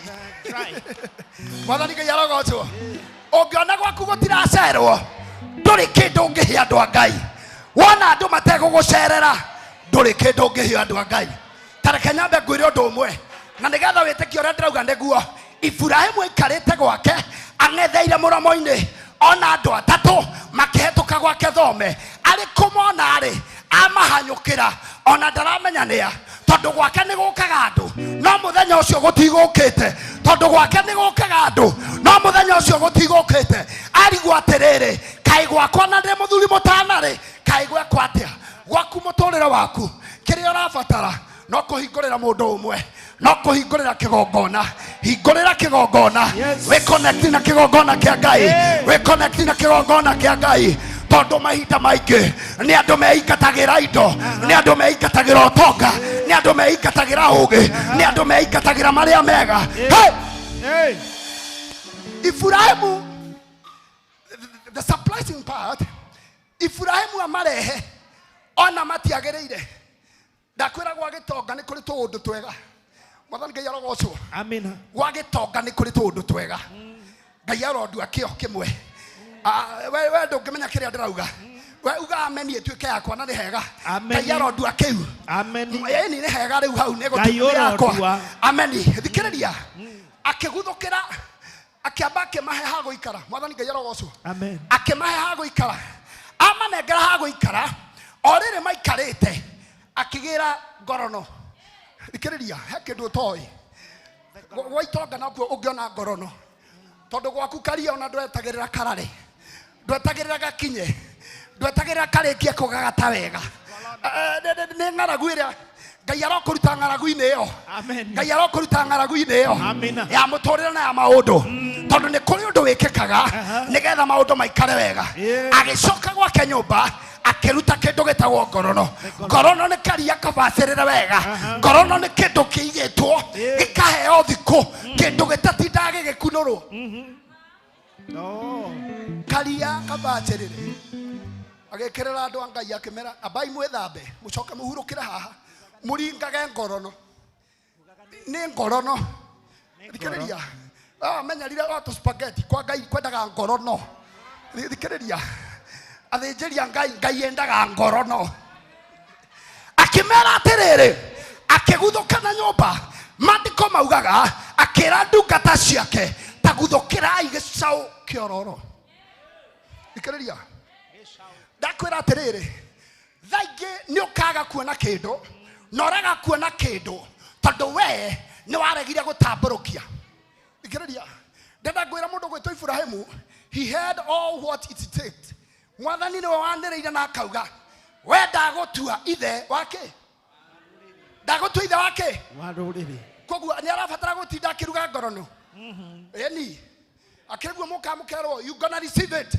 K: Mwathani Ngai arogocwo. Ungiona gwaku gutiracerwo nduri kindu ngihe andu a Ngai. Wona andu mategugucerera nduri kindu ngihe andu a Ngai. Tareke nyambe ngwire undu umwe na nigetha witikio uria ndirauga niguo. Ibrahimu ikarite gwake ang'etheire muromo-ini ona andu atatu makihituka gwake thome ari kumona ari amahanyukira ona ndaramenya nia tondu gwake ni gukaga andu no muthenya ucio gutigukite tondu gwake ni gukaga andu no muthenya ucio gutigukite arigwa atiriri kai gwakwa na ndi muthuri mutanari kai gwakwa atia gwaku muturire waku kiria urabatara no kuhingurira mundu umwe no kuhingurira kigongona. Hingurira kigongona. We connect na kigongona kia Ngai. We connect na kigongona kia Ngai. Tondu mahinda maingi ni andu meingatagira indo, ni andu meingatagira utonga, ni andu meingatagira ugi, ni andu meingatagira maria mega. Hey!
B: Hey!
K: Ibrahimu interesting part. Ibrahimu amarehe ona matiagereire. Ndakwira gwa gitonga ni kuri tundu twega. Mwathani Ngai arogocwo. Amina. Gwa gitonga ni kuri tundu twega. Ngai arondu akio kimwe. We ndungimenya kiria ndirauga. We uga ameni etuike yakwa na ni hega. Ngai arondu akiu. Ameni. Yeni ni hega riu hau ni gutuika yakwa. Ameni. Thikiriria. Akiguthukira akiamba akimahe ha guikara. Mwathani Ngai arogocwo. Amen. Akimahe ha guikara. Amanengera ha guikara. Orire maikarite. Akigira ngorono. Thikiriria. Hekindu toy. Waitonga nakuo ungiona ngorono. Tondu gwaku karia ona ndwetagirira karare. Ndwetagirira gakinye. Ndwetagirira karikie kugagata wega. Ni ngaragu iria Ngai arokuruta ngaragu-ini iyo. Amen. Ngai arokuruta ngaragu-ini iyo. Amina. Ya muturire na ya maundu. Tondu ni kuri undu wikikaga nigetha maundu maikare wega. Agicoka gwake nyumba akiruta kindu gitagwo ngorono. Ngorono ni karia kabacirire wega. Ngorono ni kindu kiigitwo gikaheo thiku kindu gitatinda gigikunurwo. Karia kabacirire. Agekirira andu Ngai akimera abai mwithambe mucoke muhurukire haha muringage ngorono. Ni ngorono. Thikiriria. Menyarire watu spaghetti kwa Ngai kwendaga ngorono. Thikiriria. Athinjiria Ngai endaga ngorono. Akimera atiriri akiguthuka na nyumba mandiko maugaga akira ndungata ciake taguthukirai gicau kiororo. Thikiriria. Ndakwira atiriri thaingi ni ukaga kuona kindu na uraga kuona kindu tondu we ni waregire gutamburukia. Thikiriria. Ndenda ngwira mundu gwitwo Ibrahimu, he had all what it takes. Mwathani ni waniriire na akauga we ndagutua ithe wake. Ndagutua ithe wake waruriri. Koguo ni arabatara gutinda akiruga ngorono. Eni akiguo mukamukero you gonna receive it.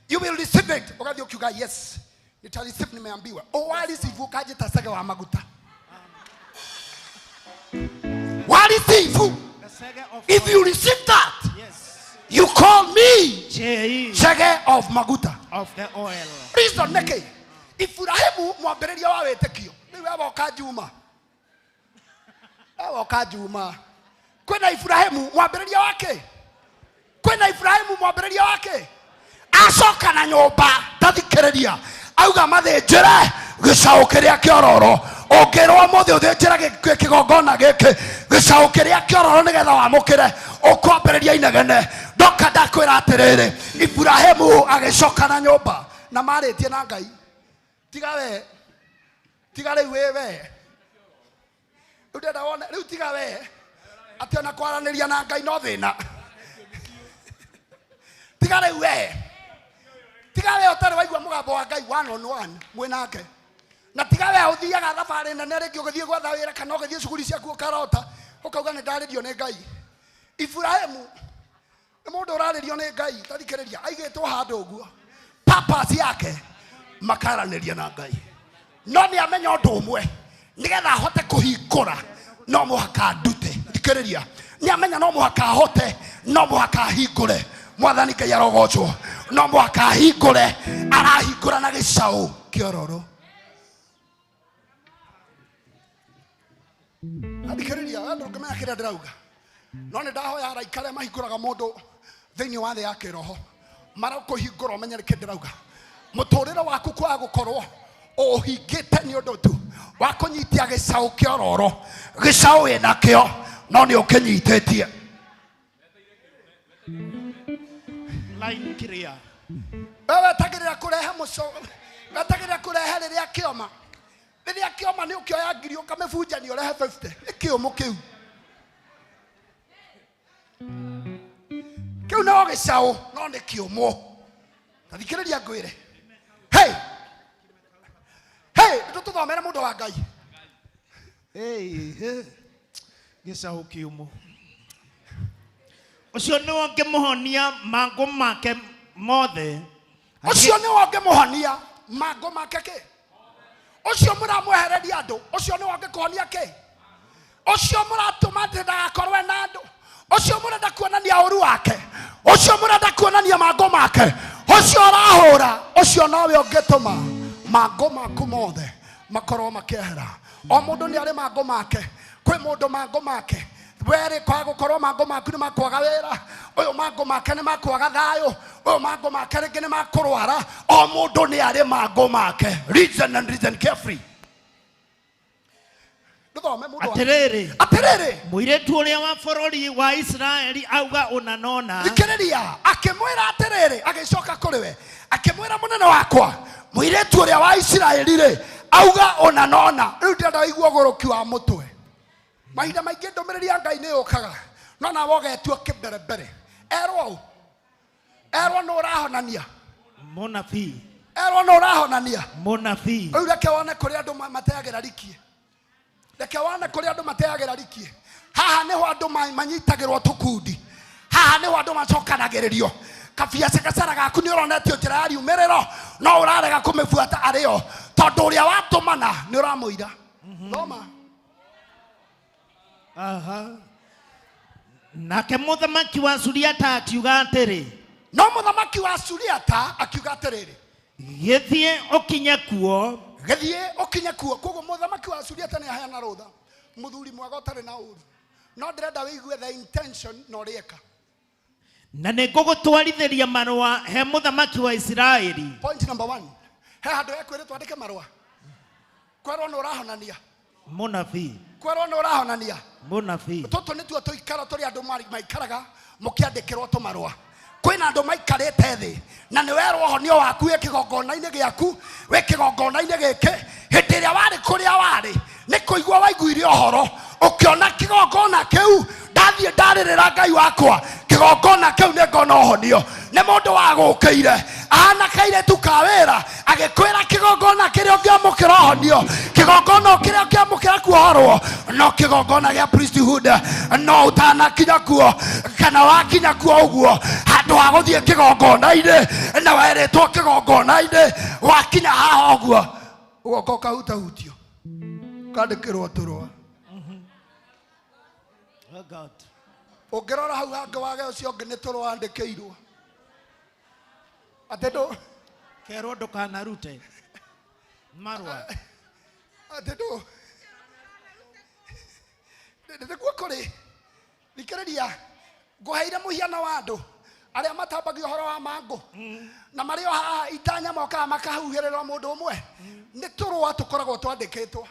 K: You will receive it. Ugathi ukiuga yes. Nita receive nimeambiwa. O receive ukaje tasage wa maguta. What receive? If you receive that, yes, you call me Shege of Maguta, of the oil. Reason neke Ibrahimu mwambĩrĩria wa wĩtĩkio niwe aboka Juma. Aboka Juma. Kwena Ibrahimu mwambĩrĩria wake. Kwena Ibrahimu mwambĩrĩria wake. Acoka na nyumba ndathikĩrĩria. Auga mathinjĩre gĩcaũ kĩrĩa kĩororo. Ongirwo mothe uthinjira kigongona giki gicau kiria kiororo nigetha wamukire ukwambiriria inegene. Ndoka ndakwira atiriri Ibrahimu agicoka na nyumba na maritie na Ngai. Tiga riu we ndenda wone riu tiga we ati ona kwaraniria na Ngai no thina. Tiga riu we utari waigua mugambo wa Ngai one on one mwinake. Na tiga we uthiaga thabari nene ringi ugithie gwatha wira kana ugithie cuguri ciaku ukarota ukauga ni ndaririo ni Ngai. Ibrahimu ni mundu uraririo ni Ngai. Tathikiriria aigitwo handu uguo purpose yake makaraniria na Ngai. No ni amenya undu umwe nigetha ahote kuhingura no muhaka ndute. Thikiriria ni amenya no muhaka ahote no muhaka hingure. Mwathani Ngai arogocwo no muhaka hingure arahingura na gicau kiororo. Thikiriria andu ngamenya kiria ndirauga no ni ndahoya araikare mahinguraga mundu thiini wa thi ya kiroho marakuhingura umenye reke ndirauga muturire waku kwa gukorwo uhingite ni undu tu wa kunyitia gicau kiororo. Gicau ina kio no ni ukinyitetie line kiria. Wewe tagirira kurehe muco tagirira kurehe riria kioma. Riria kioma ni ukioya ngiri ukamebunja ni urehe 50. Ikiumu kiu kiu no gicau no ni kiumu. Tathikiriria ngwire hey tututhomere mundu wa Ngai. Gicau kiumu
B: ucio ni wonge muhonia mangu make mothe.
K: Ucio ni wonge muhonia mangu make ke. Ucio muramwehereria andu. Ucio ni wonge kuhonia ke. Ucio muratuma ndagakorwe na andu. Ucio murenda kuonania uru wake. Ucio murenda kuonania mangu make. Ocio arahura, ocio nawe ungetuma mango maku mothe makorwo makehera. O mundu ni ari mango make. Kwi mundu mango make. Were kwa gukorwo mango maku ni makwaga wira. Uyu mango make ni makwaga thayo. Uyu mango make ringi ni makurwara. O mundu ni ari mango make. Reason and reason carefree.
B: Atiriri muiretu uria wa bururi wa Israeli auga unanona.
K: Thikiriria akimwira atiriri agicoka kuri we akimwira munene wakwa muiretu uria wa Israeli ri auga unanona. Riu ndenda igua guruki wa mutwe. Mahinda maingi ndumiriri ya Ngai ni yukaga no na wogetwa kibere bere. Erwo no urahonania
B: munabii.
K: Erwo no urahonania
B: munabii.
K: Riu reke wone kuri andu mateagira rikie. Reke wana kuri andu mateagira rikie. Haha niho andu manyitagirwo tukundi. Haha niho andu macokanagiririo. Kabiaca gacara gaku ni uronetio njira ya riumiriro no urarega kumibuata ario tondu uria watumana ni uramuira. Thoma.
B: Nake muthamaki wa Suriata akiuga atiri.
K: No muthamaki wa Suriata akiuga atiriri.
B: Githie ukinye kuo.
K: Koguo muthamaki wa Suriata ni ahana rutha. Muthuri mwaga utari na uru. No ndirenda wigue the intention no rieka.
B: Na ningugutwarithiria marua he muthamaki wa Israeli.
K: Point number 1. He handu ekwire twandike marua. Kwerwo no urahonania.
B: Munabii.
K: Kwerwo no urahonania.
B: Munabii.
K: Toto ni tu ikara turi andu maikaraga mukiandikirwo tumarua. Kwina andu maikarite thi na ni werwo honio waku wikigongona-ini giaku wikigongona-ini giki hindi iria wari kuria wari ni kuigua waiguire uhoro ukiona kigongona kiu ndathie ndaririra Ngai wakwa kigongona kiu ni ngona uhonio ni mundu wa gukire ana kaire tu kawira agikwira kigongona kiri ungiamukira uhonio kigongona kiri ungiamukira kuhorwo no kigongona gia priesthood no utana kinya kuo kana wakinya kuo uguo handu ha guthie kigongona-ini na weretwo kigongona-ini wakinya haha uguo ugoka kahutahutio kandikirwo turwa.
B: Oh God.
K: Ungirora hau hange wage ucio ngi ni turwa andikirwo atedo
B: kerwo ndukanarute marwa
K: atedo ndiguo kuri thikiriria nguheire muhiano wa andu aria matambagia uhoro wa mango na mario haha itanya moka makahuhirira mundu umwe ni turwa tukoragwo twandikitwo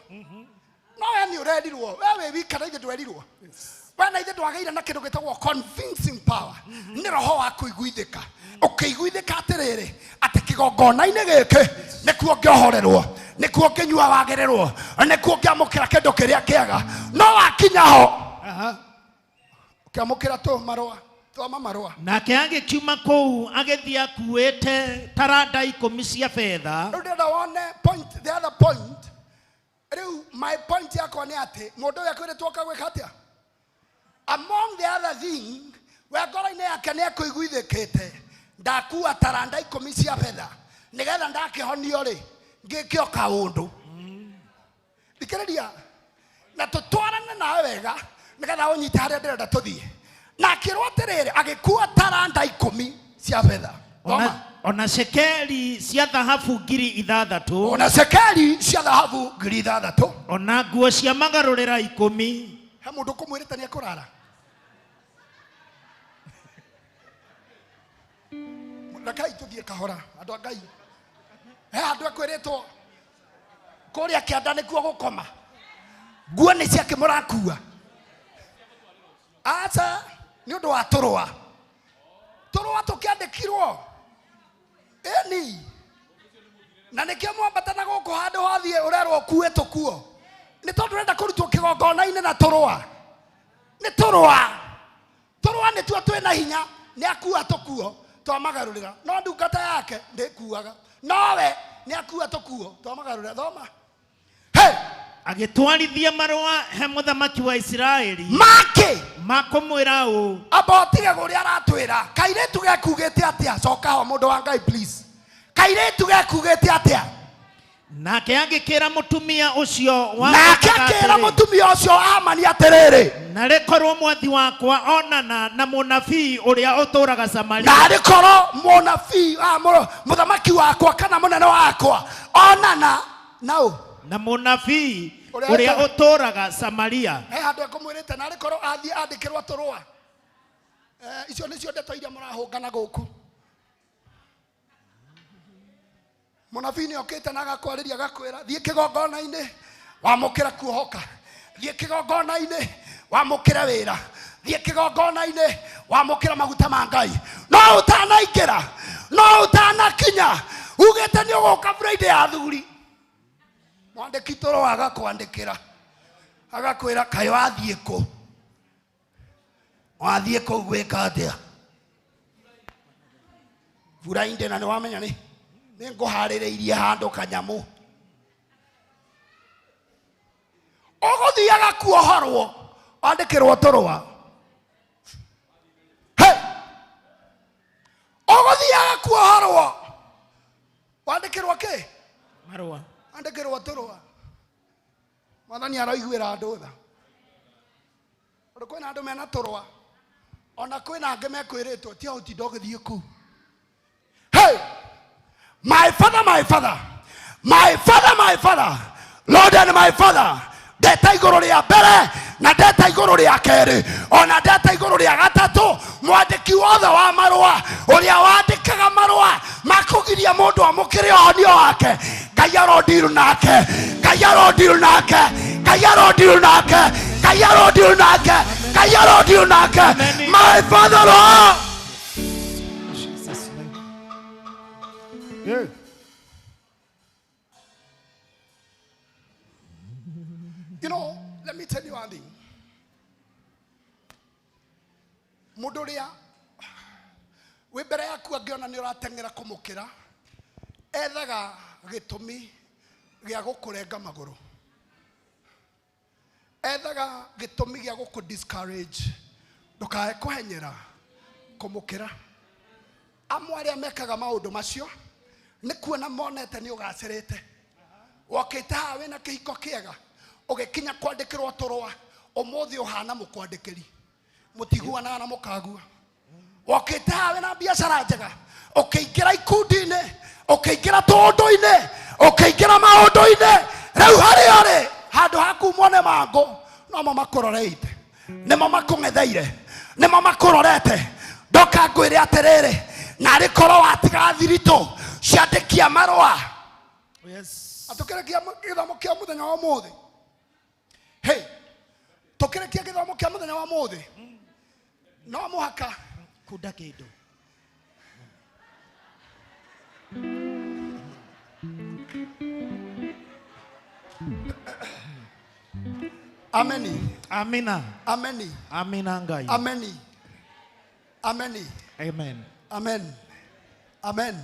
K: no we ni urerirwo we wika na ithe ndwerirwo we na ithe ndwageire na kindu gitagwo convincing power ni roho wa kuiguithika ukiguithika atiriri ati kigongona-ini giki nikuo ngiohorerwo nikuo nginyua wagererwo nikuo ngiamukira kindu kiria kiega no wakinya ho ukiamukira tu marua twama marua
B: nake agikiuma kuu agithia akuite taranda 10 cia fedha.
K: The other point my point yakwa ni ati mundu uyu akwiritwo kagwika atia among the other thing we ngoro-ini yake ni akuiguithikite ndakua taranda 10 cia fedha nigetha ndakihonio ri ngikio kaundu thikiriria na tutwarane nawe wega nigetha unyite haria ndirenda tuthie na akirwo atiriri agikua taranda 10 cia fedha
B: ona shekeli cia thahabu 6,000
K: ona shekeli cia thahabu 6,000
B: ona nguo cia magarurira 10
K: he mundu kumwirita ni akurara Nakai tuthie kahora andu a Ngai he andu akwiritwo kuria kianda nikuo gukoma nguo ni cia kimurakua acha ni undu wa turwa tukiandikirwo eni na nikio mwambata na guku handu hathie urerwo kuwe tukuo ni tondu renda kurutwo kigongona-ini na turwa ni turwa ni tuo twina hinya ni akua tukuo twamagarurira no ndungata yake ndikuaga nowe ni akua tukuo twamagarurira thoma
B: agitwarithia marua he muthamaki wa Israeli makumwira u
K: abotige guria aratwira kairetu gekugite atia coka ho mundu wa Ngai please kairetu gekugite atia
B: nake agĩkĩra mũtumia ũcio wa
K: nake akĩra mũtumia ũcio wa Hamani atĩrĩrĩ,
B: na rĩkorwo mwathi wakwa onana na mũnabii ũrĩa ũtũũraga Samaria,
K: na rĩkorwo mũnabii mũthamaki wakwa kana mũnene wakwa onana
B: na mũnabii ũrĩa ũtũũraga Samaria.
K: Andũ ekũmwĩrĩte na rĩkorwo athiĩ andĩkĩrwo tũrũa. Icio nĩcio ndeto iria mũrahũngana gũkũ. Mũnabii nĩokĩte na agakwarĩria agakwĩra thiĩ kĩgongona-inĩ wamũkĩra kuohoka, thiĩ kĩgongona-inĩ wamũkĩra wĩra, thiĩ kĩgongona-inĩ wamũkĩra maguta ma Ngai. No ũtanaingĩra, no ũtanakinya, ugĩte nĩ ũgũka Friday ya athuri, mwandĩki tũrũa agakwandĩkĩra agakwĩra kaĩ wathiĩ kũ, wathiĩ kũ gwĩka atĩa Friday, na nĩwamenya nĩ ngũharĩrĩirie handũ kanyamu ũgũthiaga kuohorwo andĩkĩrwo tũrũa. Ũgũthiaga kuohorwo wandĩkĩrwo kĩ?
B: Marũa.
K: Andĩkĩrwo tũrũa. Mwathani aroiguĩra andũ tha. Ũndũ kwĩna andũ mena tũrũa, ona kwĩna angĩ mekwĩrĩtwo tia ũtinda ũgĩthiĩ kũu. My father, my father, my father, my father, Lord and my father, ndeta igũrũ rĩa mbere na ndeta igũrũ rĩa kerĩ ona ndeta igũrũ rĩa gatatũ, mwandĩki wothe wa marũa ũrĩa wandĩkaga marũa makũgiria mũndũ amũkĩre ũhonio wake, Ngai arondiru nake, Ngai arondiru nake, Ngai arondiru nake, Ngai arondiru nake, Ngai arondiru nake, my father Lord. Yeah. You know, let me tell you one thing. Mũndũ ũrĩa wĩ mbere yaku angĩona nĩ ũrateng'era kũmũkĩra, ethaga gĩtũmi gĩa gũkũrenga magũrũ, ethaga gĩtũmi gĩa gũkũ-discourage ndũkae kũhenyera kũmũkĩra. Amwe arĩa mekaga maũndũ macio nĩ kuona monete nĩ ũgacĩrĩte, wokĩte haha wĩna kĩhiko kĩega, ũgĩkinya kwandĩkĩrwo tũrũa ũmũthĩ ũhana mũkwandĩkĩri, mũtiguanaga na mũkagua. Wokĩte haha wĩna biacara njega, ũkĩingĩra ikundi-inĩ, ũkĩingĩra tũũndũ-inĩ, ũkĩingĩra maũndũ-inĩ, rĩu harĩa ũrĩ handũ haku mone mangũ nomo makũroreite, nĩmo makũng'etheire, nĩmo makũrorete. Ndoka ngwĩre atĩrĩrĩ, na rĩkorwo watiga thiritũ ciandĩkia marũa. Atũkĩrĩkia gĩthomo kĩa mũthenya wa ũmũthĩ. Tũkĩrĩkia gĩthomo kĩa mũthenya wa ũmũthĩ, no mũhaka kunda kĩndũ. Ameni.
B: Amina.
K: Ameni.
B: Amina Ngai.
K: Ameni. Ameni.
B: Amen.
K: Amen. Amen.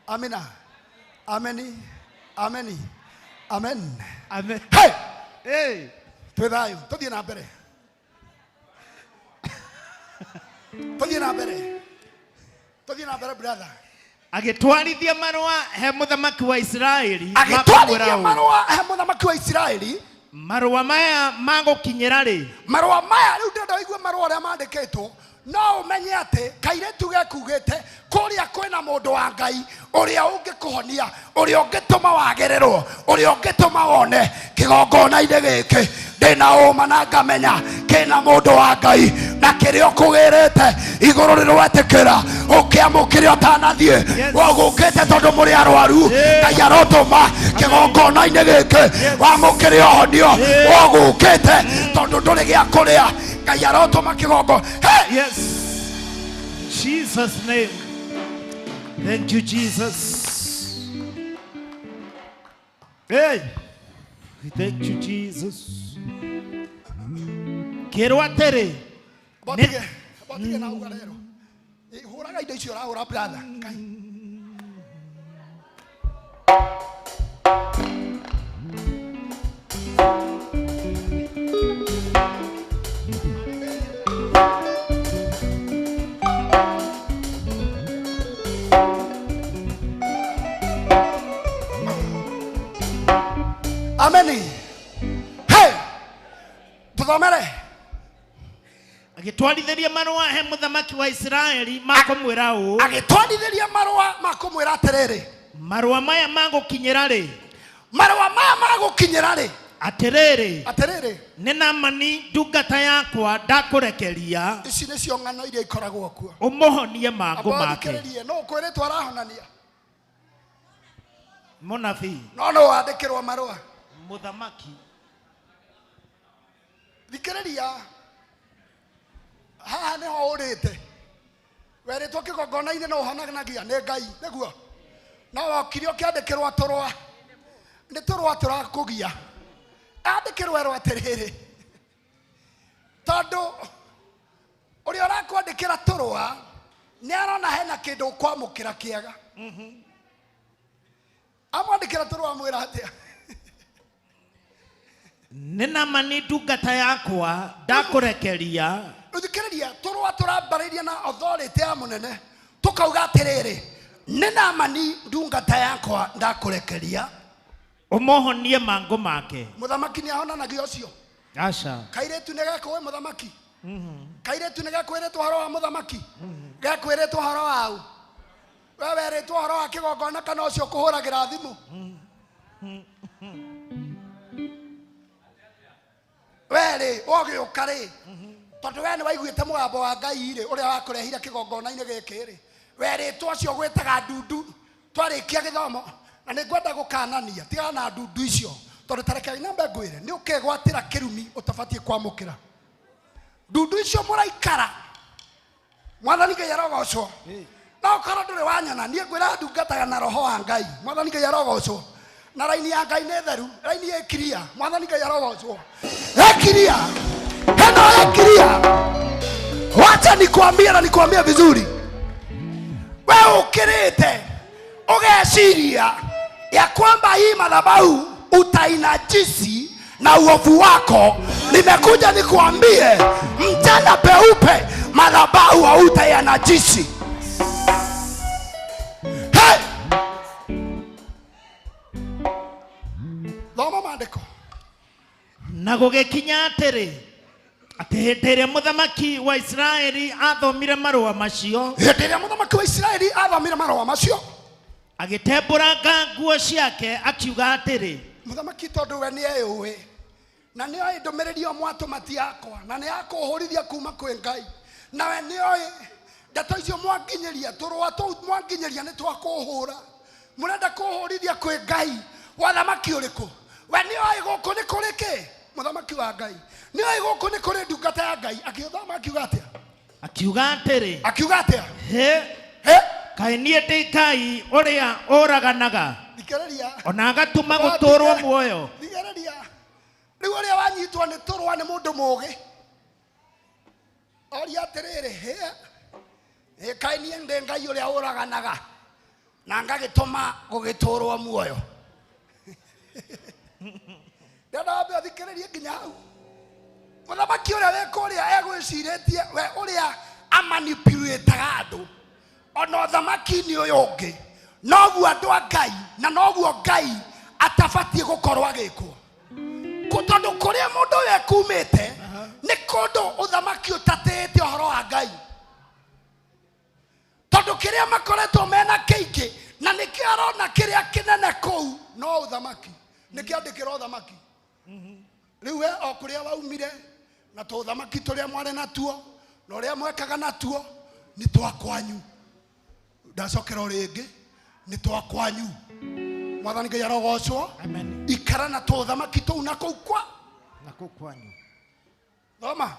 K: Amina. Ameni. Ameni. Amen.
B: Amen.
K: Hey!
B: Hey!
K: Twethayo. Tũthiĩ na mbere. Tũthiĩ na mbere. Tũthiĩ na mbere brother.
B: Agĩtwarithia marũa he mũthamaki wa Isiraeli.
K: Agĩtwarithia marũa he mũthamaki wa Isiraeli.
B: Marũa maya magũkinyĩra rĩ?
K: Marũa maya rĩu ndĩrenda ũigue marũa ũrĩa mandĩkĩtwo. No ũmenye atĩ kairĩtu gekugĩte kũrĩa kwĩna mũndũ wa Ngai ũrĩa ũngĩkũhonia, ũrĩa ũngĩtũma wagĩrĩrwo, ũrĩa ũngĩtũma wone kĩgongona-inĩ gĩkĩ. Ndĩna ũma na ngamenya kĩna mũndũ wa Ngai na kĩrĩa ũkũgĩrĩte igũrũ rĩrwetĩkĩra ũkĩamũkĩre ũtanathiĩ wagũkĩte tondũ mũrĩ arwaru. Ngai arotũma kĩgongona-inĩ gĩkĩ wamũkĩre ũhonio wagũkĩte tondũ ndũrĩ gĩa kũrĩa. Ngai arotũma kĩgongo.
B: Yes. Jesus' name. Thank you, Jesus. Hey. Thank you, Jesus. Kĩrwo atĩrĩ.
K: Botige na uga rero. Hũraga indo icio ũrahũra brother. Amen. Hey, tuthomere.
B: Agitwarithiria marua he muthamaki wa Israeli makomwira u.
K: Agitwarithiria marua makomwira atiriri.
B: Marua maya magukinyira ri.
K: Marua maya magukinyira ri.
B: Atiriri. Ni Naamani ndungata yakwa ndakurekeria.
K: Ici nĩ cio ng'ano iria ikoragwo kuo.
B: Umuhonie mangu make.
K: No kwĩrĩtwo arahonania.
B: Munabii.
K: No wandĩkĩrwo marũa.
B: Muthamaki.
K: Thikĩrĩria. Haha nĩho ũrĩte. Werĩtwo kĩgongona-inĩ no ũhonanagia nĩ Ngai nĩguo. No wokire ũkĩandĩkĩrwo tũrũa. Nĩ tũrũa tũrakũgia. Andĩkĩrwo rwa atĩrĩrĩ. Tondũ ũrĩa ũrakwandĩkĩra tũrũa nĩ arona hena kĩndũ ũkwamũkĩra kĩega. Amwandĩkĩra tũrũa mwĩra atĩa?
B: Nĩ Naamani ndungata yakwa ndakurekeria.
K: Thikĩrĩria tũrũa tũrambarĩria na authority ya mũnene. Tũkauga atĩrĩrĩ. Nĩ Naamani ndungata yakwa ndakurekeria.
B: Umuhonie mangu make.
K: Muthamaki nĩ ahonanagia ũcio.
B: Aca.
K: Kairĩtu nĩ gakũĩ muthamaki. Kairĩtu nĩ gakwĩrĩtwo ũhoro wa muthamaki. Gakwĩrĩtwo ũhoro wa u. We werĩtwo ũhoro wa kĩgongona kana ũcio kũhũragĩra thimũ. Were ũgĩũka rĩ. Tondũ we nĩ waiguĩte mũgambo wa Ngai rĩ ũrĩa wakũrehire kĩgongona-inĩ gĩkĩ rĩ. Werĩtwo ũcio gwĩtaga ndundu. Twarĩkia gĩthomo. Na nĩ ngwenda gũkanania tiga na ndundu icio. Tondũ tareke nyambe ngwĩre nĩ ũkegwatĩra kĩrumi ũtabatiĩ kwamũkĩra. Ndundu icio mũraikara. Mwathani Ngai arogocwo. No korwo ndũrĩ wanyona niĩ ngwĩra ndungataga na roho wa Ngai. Mwathani Ngai arogocwo. Na raini ya Ngai nĩ theru. Raini ĩkiria. Mwathani Ngai arogocwo. Ĩkiria. Heno ĩkiria. Wacha nikwambie na nikwambie vizuri. Wewe ukirite ugeciria ya kwamba hii madhabahu utainajisi na uovu wako, nimekuja nikuambie mchana peupe madhabahu hautayanajisi. Hey! Thoma maandiko.
B: Na gũgĩkinya atĩrĩ atĩ hĩndĩ ĩrĩa mũthamaki wa Israeli athomire marũa macio.
K: Hĩndĩ ĩrĩa mũthamaki wa Israeli athomire marũa macio.
B: Agĩtembũranga nguo ciake akiuga atĩrĩ.
K: Mũthamaki tondũ we nĩ eyũĩ. Na nĩ oĩ ndũmĩrĩri o mwatũmati yakwa. Na nĩ yakũhũrithia kuma kwĩ Ngai. Na we nĩ oĩ ndeto icio mwanginyĩria tũrũa tũu mwanginyĩria nĩ twakũhũra. Mũrenda kũhũrithia kwĩ Ngai. Wathamaki ũrĩkũ? We nĩ oĩ gũkũ nĩ kũrĩ kĩ? Mũthamaki wa Ngai. Nĩ oĩ gũkũ nĩ kũrĩ ndungata ya Ngai. Agĩthoma akiuga atĩa?
B: Akiuga atĩrĩ.
K: Akiuga atĩa?
B: Kaĩ niĩ ndĩ Ngai ũrĩa ũraganaga.
K: Thikĩrĩria.
B: Ona agatũma gũtũũrwo muoyo.
K: Thikĩrĩria. Rĩu ũrĩa wanyitwo nĩ tũrũa nĩ mũndũ mũũgĩ. Oria atĩrĩrĩ. Kaĩ niĩ ndĩ Ngai ũrĩa ũraganaga. Na ngagĩtũma gũgĩtũũrwo muoyo. Ndenda wambe thikĩrĩrie nginya hau. Mũthamaki ũrĩa weka ũrĩa egwĩcirĩtie we ũrĩa amanipulataga andũ. Ona ũthamaki-inĩ ũyũ ũngĩ noguo andũ a Ngai na noguo Ngai atabatiĩ gũkorwo agĩkwo. Tondũ kũrĩa mũndũ ũyũ ekumĩte nĩ kũndũ ũthamaki ũtatĩĩte ũhoro wa Ngai. Tondũ kĩrĩa makoretwo mena kĩingĩ na nĩkĩo arona kĩrĩa kĩnene kũu no ũthamaki. Nĩkĩandĩkĩra ũthamaki. Rĩu we o kũrĩa waumire na tũthamaki tũrĩa mwarĩ natuo na ũrĩa mwekaga natuo nĩ twakwanyu. Ndacokera rĩngĩ nĩ twakwanyu. Mwathani Ngai arogocwo. Amen. Ikara na tũthamaki tũu na kũu kwa
B: na kũu kwanyu.
K: Thoma.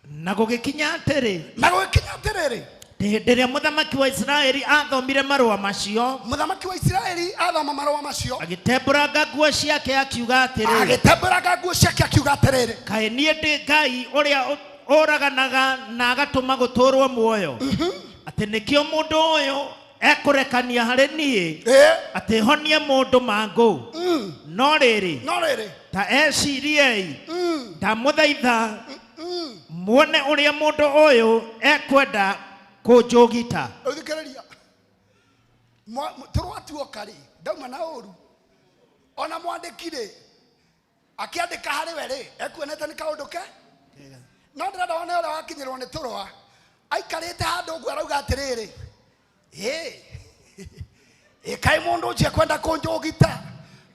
B: Na gũgĩkinya atĩrĩ.
K: Na gũgĩkinya atĩrĩrĩ.
B: Hĩndĩ ĩrĩa mũthamaki wa Israeli athomire marũa macio.
K: Mũthamaki wa Israeli athoma marũa macio.
B: Agĩtembũranga nguo ciake akiuga atĩrĩ.
K: Agĩtembũranga nguo ciake akiuga atĩrĩrĩ.
B: Kaĩ niĩ ndĩ Ngai ũrĩa ũraganaga na agatũma gũtũũrwo muoyo. Atĩ nĩkĩo mũndũ ũyũ ekũrekania harĩ niĩ atĩ honie mũndũ mangũ. No rĩrĩ ta eciriei ndamũthaitha muone ũrĩa mũndũ ũyũ ekwenda kũnjũgita.
K: Thikĩrĩria. Tũrũa tuoka rĩ ndauma na ũru. ona mwandikire akiandika hari we ri ekuonete ni kaundu ke no ndirenda wone ora wakinyirwo ni turwa aikarite handu ngwa rauga atiriri kai mundu je kwenda kunjugita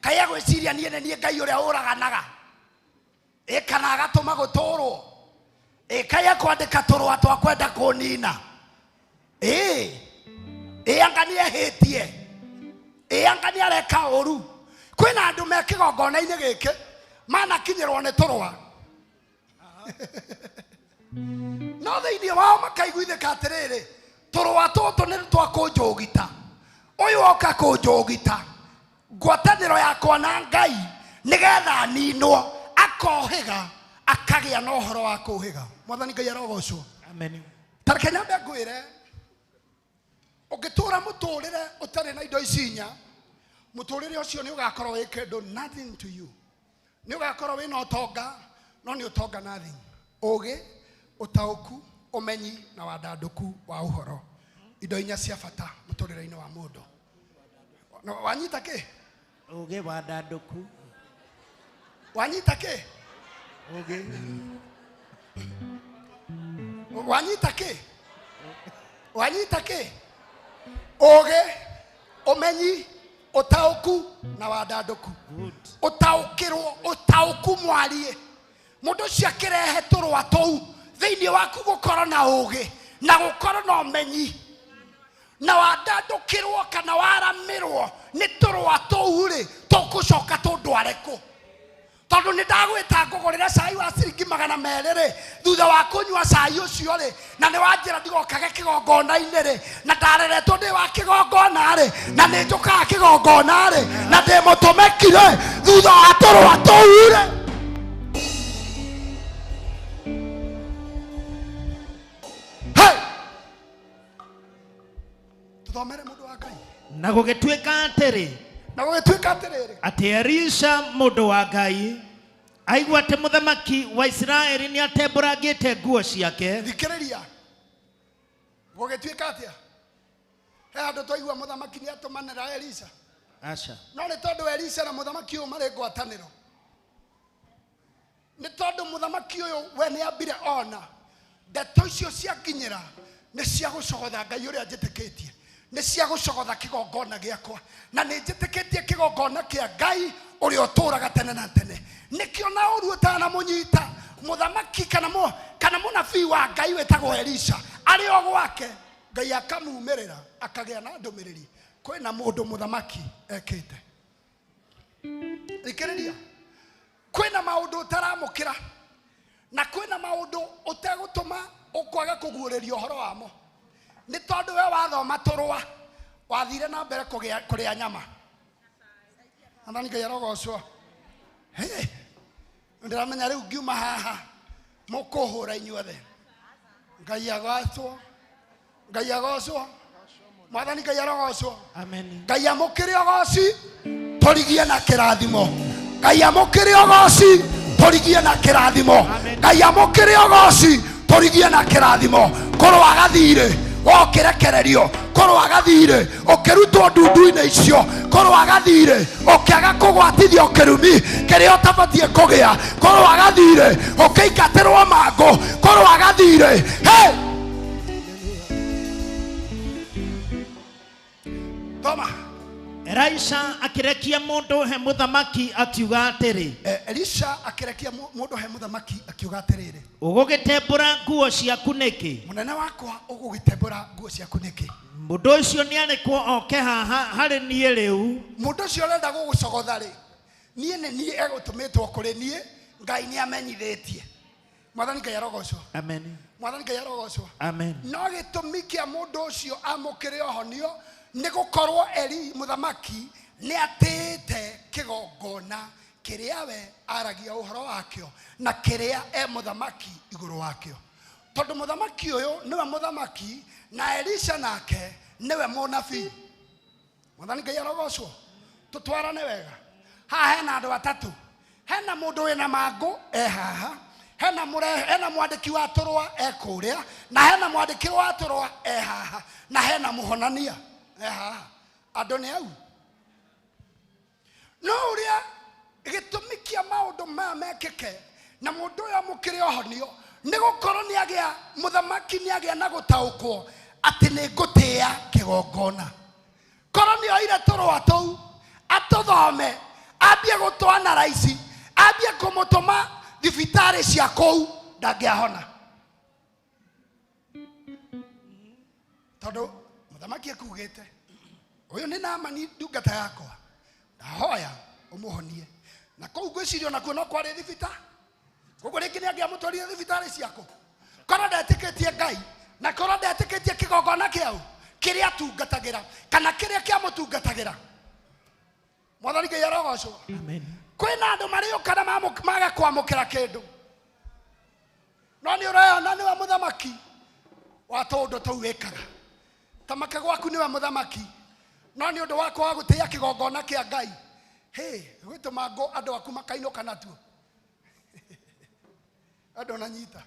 K: kai agwiciria nie nie ngai uria uraganaga kana agatuma guturwo kai akwandika turwa twa kwenda kunina anga ni ehitie anga ni areka uru kwina andu me kigongona-ini giki mana kinyirwo ni turwa no thiini wao makaiguithika atiriri turwa tutu ni twa kunjugita uyu oka kunjugita ngwataniro yakwa na ngai nigetha ninwo akohiga akagia na uhoro wa kuhiga mwathani ngai arogocwo
B: amen
K: tareke nyambe ngwire ugitura muturire utari na indo isinya muturire ucio ni ugakorwo wi kindu nothing to you ni ugakorwo wi na utonga no ni utonga nothing ugi utauku umenyi na wadanduku wa uhoro indo inya cia bata muturire-ini wa mundu no wanyita ki
B: ugi wadanduku
K: wanyita ki ugi wanyita ki wanyita ki ugi umenyi utauku na wadanduku utaukirwo utauku mwarie mundu cia kirehe turwa tou thiini waku gukorwo na ugi na gukorwo na umenyi na wadandukirwo kana waramirwo ni turwa tou ri tugucoka tundware ku tondu ni ndagwita ngugurira cai wa ciringi 200 ri thutha wa kunywa cai ucio ri na ni wanjira ndigokage kigongona-ini ri na ndareretwo ndi wa kigongona ri na ni njukaga kigongona ri na ndi mutumekire thutha wa turwa tou ri tuthomere mundu wa Ngai
B: na gugituika atiri ati Elisha mundu wa Ngai aigua ati muthamaki wa Israeli ni atembũrangĩte nguo ciake
K: thikiriria gugituika atia he andu twaigua muthamaki ni atumanira Elisha
B: acha
K: no ni tondu Elisha na muthamaki uyu mari ngwataniro ni tondu muthamaki uyu we ni ambire ona ndeto icio ciakinyira ni cia gucogotha Ngai uria njitikitie ni cia gucogotha kigongona giakwa na ni njitikitie kigongona kia Ngai uria uturaga tene na tene nikio na uru utana munyita muthamaki kana munabii wa Ngai wetagwo Elisha ari o gwake Ngai akamumirira akagia na ndumiriri kwina mundu muthamaki ekite ikiriria kwina maundu utaramukira na kwina maundu utegutuma ukwaga kuguureria uhoro wamo ni tondu we wathoma turwa wathire na mbere kuria nyama andani Ngai arogocwo ndiramenya riu ngiuma haha mukuhura inyuothe Ngai agocwo mwathani Ngai arogocwo
B: amen
K: Ngai amukire ogoci turigie na kirathimo Ngai amukire ogoci turigie na kirathimo Ngai amukire ogoci turigie na kirathimo korwo agathire okirekererio korwo agathire okirutwo ndundu-ini icio korwo agathire okiaga kugwatithio kirumi kiria utabatie kugia korwo agathire okiingatirwo mango korwo agathire toma
B: Elisha akirekia mundu he muthamaki akiuga atiri
K: Elisha akirekia mundu he muthamaki akiuga atiriri
B: ugugitembura nguo ciaku niki
K: munene wakwa ugugitembura nguo ciaku niki
B: mundu ucio ni arikwo oke haha hari nie riu
K: mundu ucio arenda gugucogotha ri nie ni nie egutumitwo kuri nie Ngai ni amenyithitie mwathani Ngai arogocwo
B: amen
K: mwathani Ngai arogocwo
B: amen
K: no gitumi kia mundu ucio amukire ohonio ni gukorwo Eli muthamaki ni atite kigongona kiria we aragia uhoro wakio na kiria muthamaki iguru wakio tondu muthamaki uyu niwe muthamaki na Elisha nake niwe munabii mwathani Ngai arogocwo tutwarane wega haha hena andu atatu hena mundu wina mangu haha hena mwandiki wa turwa kuria na hena mwandiki wa turwa haha na hena muhonania haha andu ni au no uria gitumikia maundu ma mekeke na mundu uyu amukire ohonio ni gukorwo ni agia muthamaki ni agia na gutaukwo ati ni ngutia kigongona korwo ni oire turwa tou atuthome ambie gutwana raisi ambie kumutuma thibitari cia kou ndangiahona tondu muthamaki akugite uyu ni Naamani ndungata yakwa ndahoya umuhonie na kou ngwiciria nakuo no kwari thibitari koguo ringi ni angiamutwarire thibitari ciaku korwo ndetikitie Ngai na korwo ndetikitie kigongona kiau kiria atungatagira kana kiria kiamutungatagira mwathani Ngai arogocwo amen kwina andu mariukana maga kwamukira kindu no ni urayona ni wa muthamaki wa tundu tou wikaga tamaka gwaku ni wa muthamaki no ni undu wakwa wa gutia kigongona kia Ngai gwituma ngo andu aku makainuka natuo andu na nyita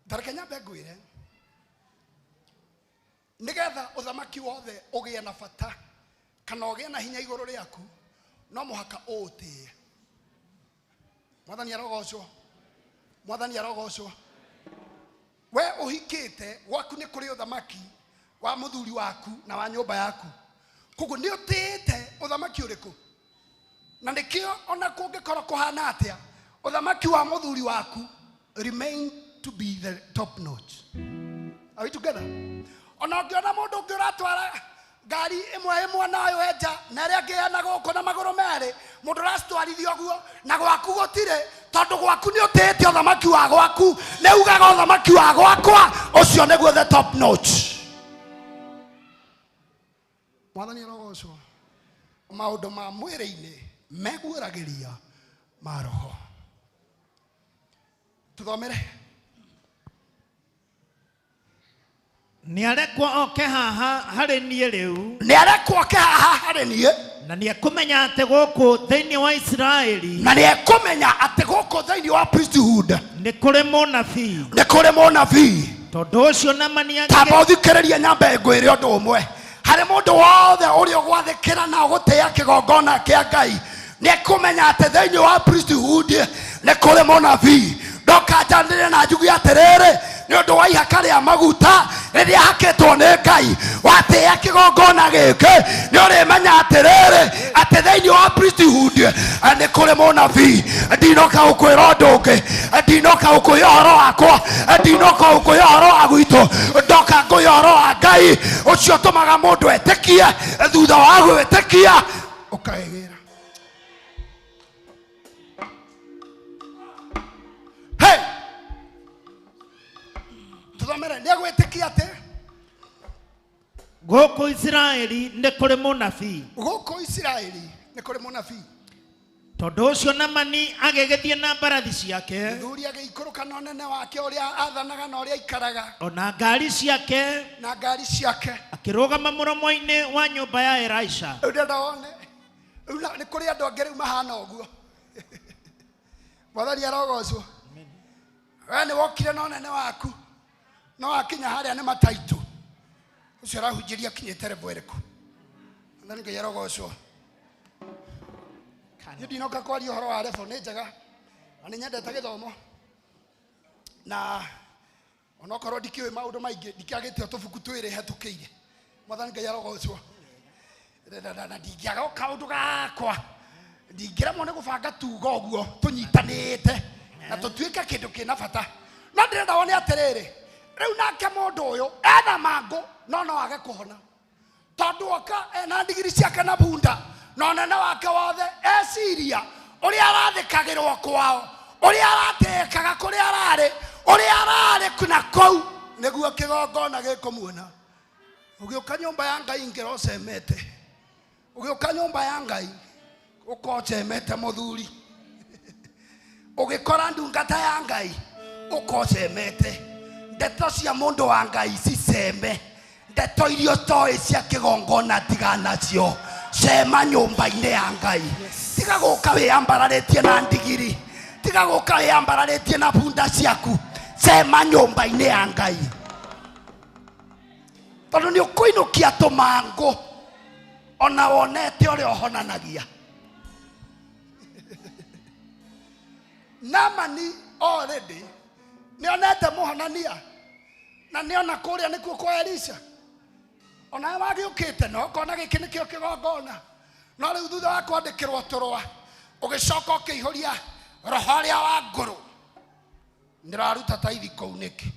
K: tareke nyambe ngwire nigetha uthamaki wothe ugie na bata kana ugie na hinya iguru riaku no muhaka utie mwathani arogocwo we uhikite gwaku ni kuri uthamaki wa muthuri waku na wa nyumba yaku koguo ni utiite uthamaki uriku na nikio ona kungikorwo kuhana atia uthamaki wa muthuri waku remain to be the top notch. Are we together? Ona ngiona mundu ngiratwara ngari imwe nayo enja na ria ngiana guku na maguru meri mundu rastwarithio guo na gwaku gutire tondu gwaku ni utete uthamaki wa gwaku ne ugaga uthamaki wa gwakwa ucio niguo the top notch. Mwathani arogocwo maundu ma mwiri-ini meguuragiria ma roho tuthomere
B: ni arekwa oke haha hari nie riu
K: ni arekwa oke haha hari nie
B: na ni akumenya ate guku thiini wa Israeli
K: na ni akumenya ate guku thiini wa priesthood
B: ni kuri munabii tondu ucio Naamani
K: tamba uthikiririe nyambe ngwire undu umwe hari mundu wothe uri ugwathikira na gutia kigongona kia Ngai ni akumenya ate thiini wa priesthood ni kuri munabii ndokanjanire na njugi atiriri ni undu wa ihaka ria maguta riria hakitwo ni Ngai watia kigongona giki ni urimenya atiriri ati thiini wa priesthood ni kuri munabii ndinoka ukwira undu ungi ndinoka ukwira uhoro wakwa ndinoka ukwira uhoro wa gwitu ndoka nguya uhoro wa Ngai ucio tumaga mundu etikie thutha wa gwitikia ukaigira ni agwitikia ate
B: guku Israeli ni kuri munabii tondu ucio Naamani agigithie na mbarathi ciake
K: thuri agiikuruka na nene wake uria athanaga na uria ikaraga
B: ona ngari ciake akirugama muromo-ini wa nyumba ya Elisha
K: ndone ni kuri andu angĩ rĩu mahana uguo mwathani arogocwo we ni wokire na nene waku no akinya haria ni mataitu ucio arahunjiria kinyite level iriku mwathani Ngai arogocwo ndinoka kwaria uhoro wa level ni njega na ni nyendete githomo na onokorwo ndikiwe maundu maingi ndikiagite utubuku twiri hetukiire mwathani Ngai arogocwo na ndingiaga kaundu gakwa ndingiremwo ni gubanga tuga uguo tunyitanite na tutuike kindu kina bata no ndirenda wone atiriri riu nake mundu uyu ena mangu no age kuhona tondu oka ena ndigiri ciake na bunda no nene wake wothe eciria uria arathikagirwo kwao uria aratekaga kuria arari kuna kou niguo kigongona gikumuona ugiuka nyumba ya Ngai ngero ucemete ugiuka nyumba ya Ngai ukocemete muthuri ugikora ndungata ya Ngai ukocemete ndeto cia mundu wa Ngai ciceme ndeto irio toi cia kigongona tiganacio cema nyumba-ini ya Ngai tiga guka wiyambararitie na ndigiri tiga guka wiyambararitie na bunda ciaku cema nyumba-ini ya Ngai tondu ni ukuinukia tumangu ona wonete ore ohonanagia. Namani already nionete muhonania na niona kuria nikuo kwa Elisha. Ona wagi ukite no kona giki nikio kigongona no riu thutha wa kwandikirwo turwa ugicoka ukiihuria roho ria wa nguru ndiraruta taithi kou niki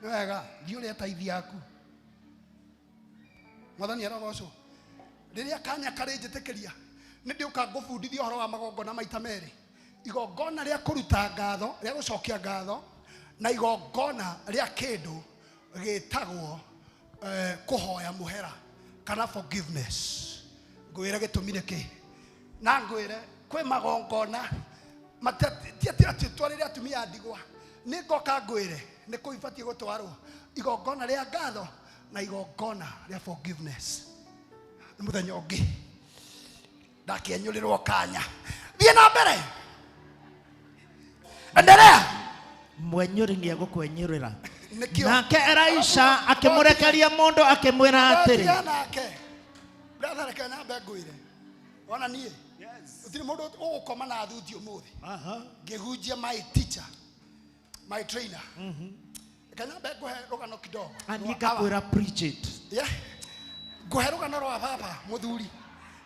K: wega thiuria taithi yaku mwathani arogoco riria kanya kari njitikiria nindi ukangubundithia uhoro wa magongona maita meri igongona ria kuruta ngatho ria gucokia ngatho na igongona ria kindu gitagwo kuhoya muhera kana forgiveness. Ngwire gitumire ki na ngwire kwi magongona matati twarire atumia ndigwa ni ngoka ngwire ni kuibatie gutwarwo igongona ria ngatho na igongona ria forgiveness. Muthenya ungi ndakienyurirwo kanya thie na mbere endelea
B: mwenyuri ni agukwenyurira nake Elisha akimurekeria mundu akimwira atiri
K: brother reke na mbegwire ona nie utiri mundu ukoma na thuthi umuthi ngihunjia my teacher my trainer kana mbegwe rugano kidogo
B: anika kwira preach it
K: yeah nguhe rugano rwa baba muthuri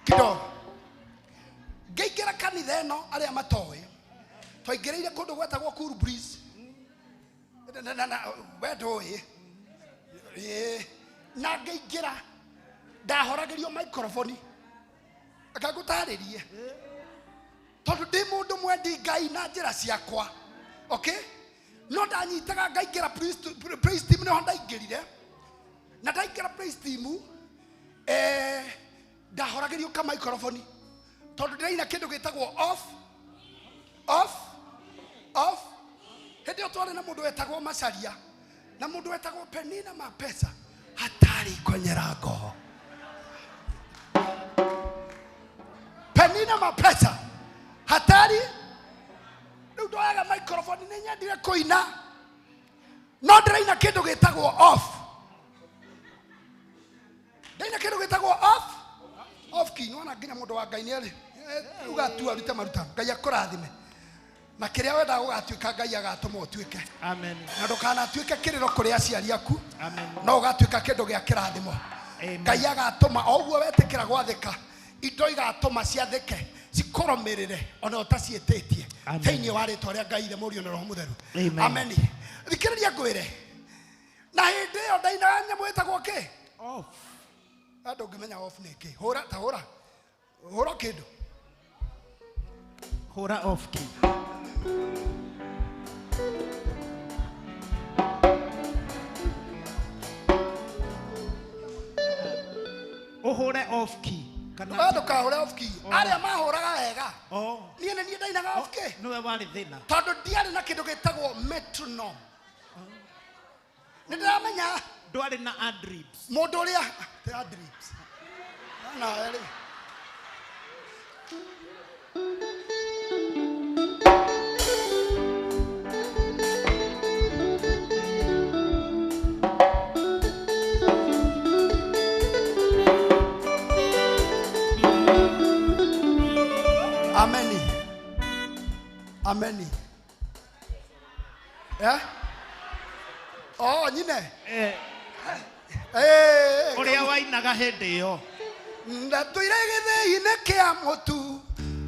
K: kidogo ngeigira kanitha eno aria matoe twaingiriire kundu gwetagwo Cool Breeze na wedo na ngeigira ndahoragirio microphone akagutaririe tondu ndi mundu mwendi Ngai na njira ciakwa okay no ndanyitaga ngaigira praise team no ndaingirire na ndaingira praise team ndahoragirio ka microphone tondu ndiraina kindu gitagwo off hindi otware na mundu wetagwo Macharia na mundu wetagwo Penina Mapesa hatari kwenye rago. Penina Mapesa hatari ndoyaga microphone nenya ndire koina no ndiraina kindu gitagwo off ndaina kindu gitagwo off kinona nginya mundu wa Ngai ni ari ugatua rute maruta Ngai akurathime na kiria wenda gugatuika Ngai agatuma utuike amen na ndukana tuike kiriro kuri aciari aku amen no ugatuika kindu gia kirathimo Ngai agatuma oguo wetikira gwathika indo igatuma ciathike cikoromerere ona utacietitie thiini wa ritwa ria Ngai le murio na roho mutheru amen thikiriria ngwire na hindi yo ndaina nyamu etagwo ki off ando ngimenya off niki hura ta hura kindu
B: hura off ki uhure off key
K: kana bado ka hura off key aria mahuraga wega niene nie ndainaga off key
B: niwe wari thina
K: tondu ndiari na kindu gitagwo metronome ndamenya
B: ndwari na adlibs
K: mundu uria te adlibs na eri Amen. Yeah? Oh, nyine.
B: Uria wainaga hindi yo.
K: Ndatuire githii-ini kia mutu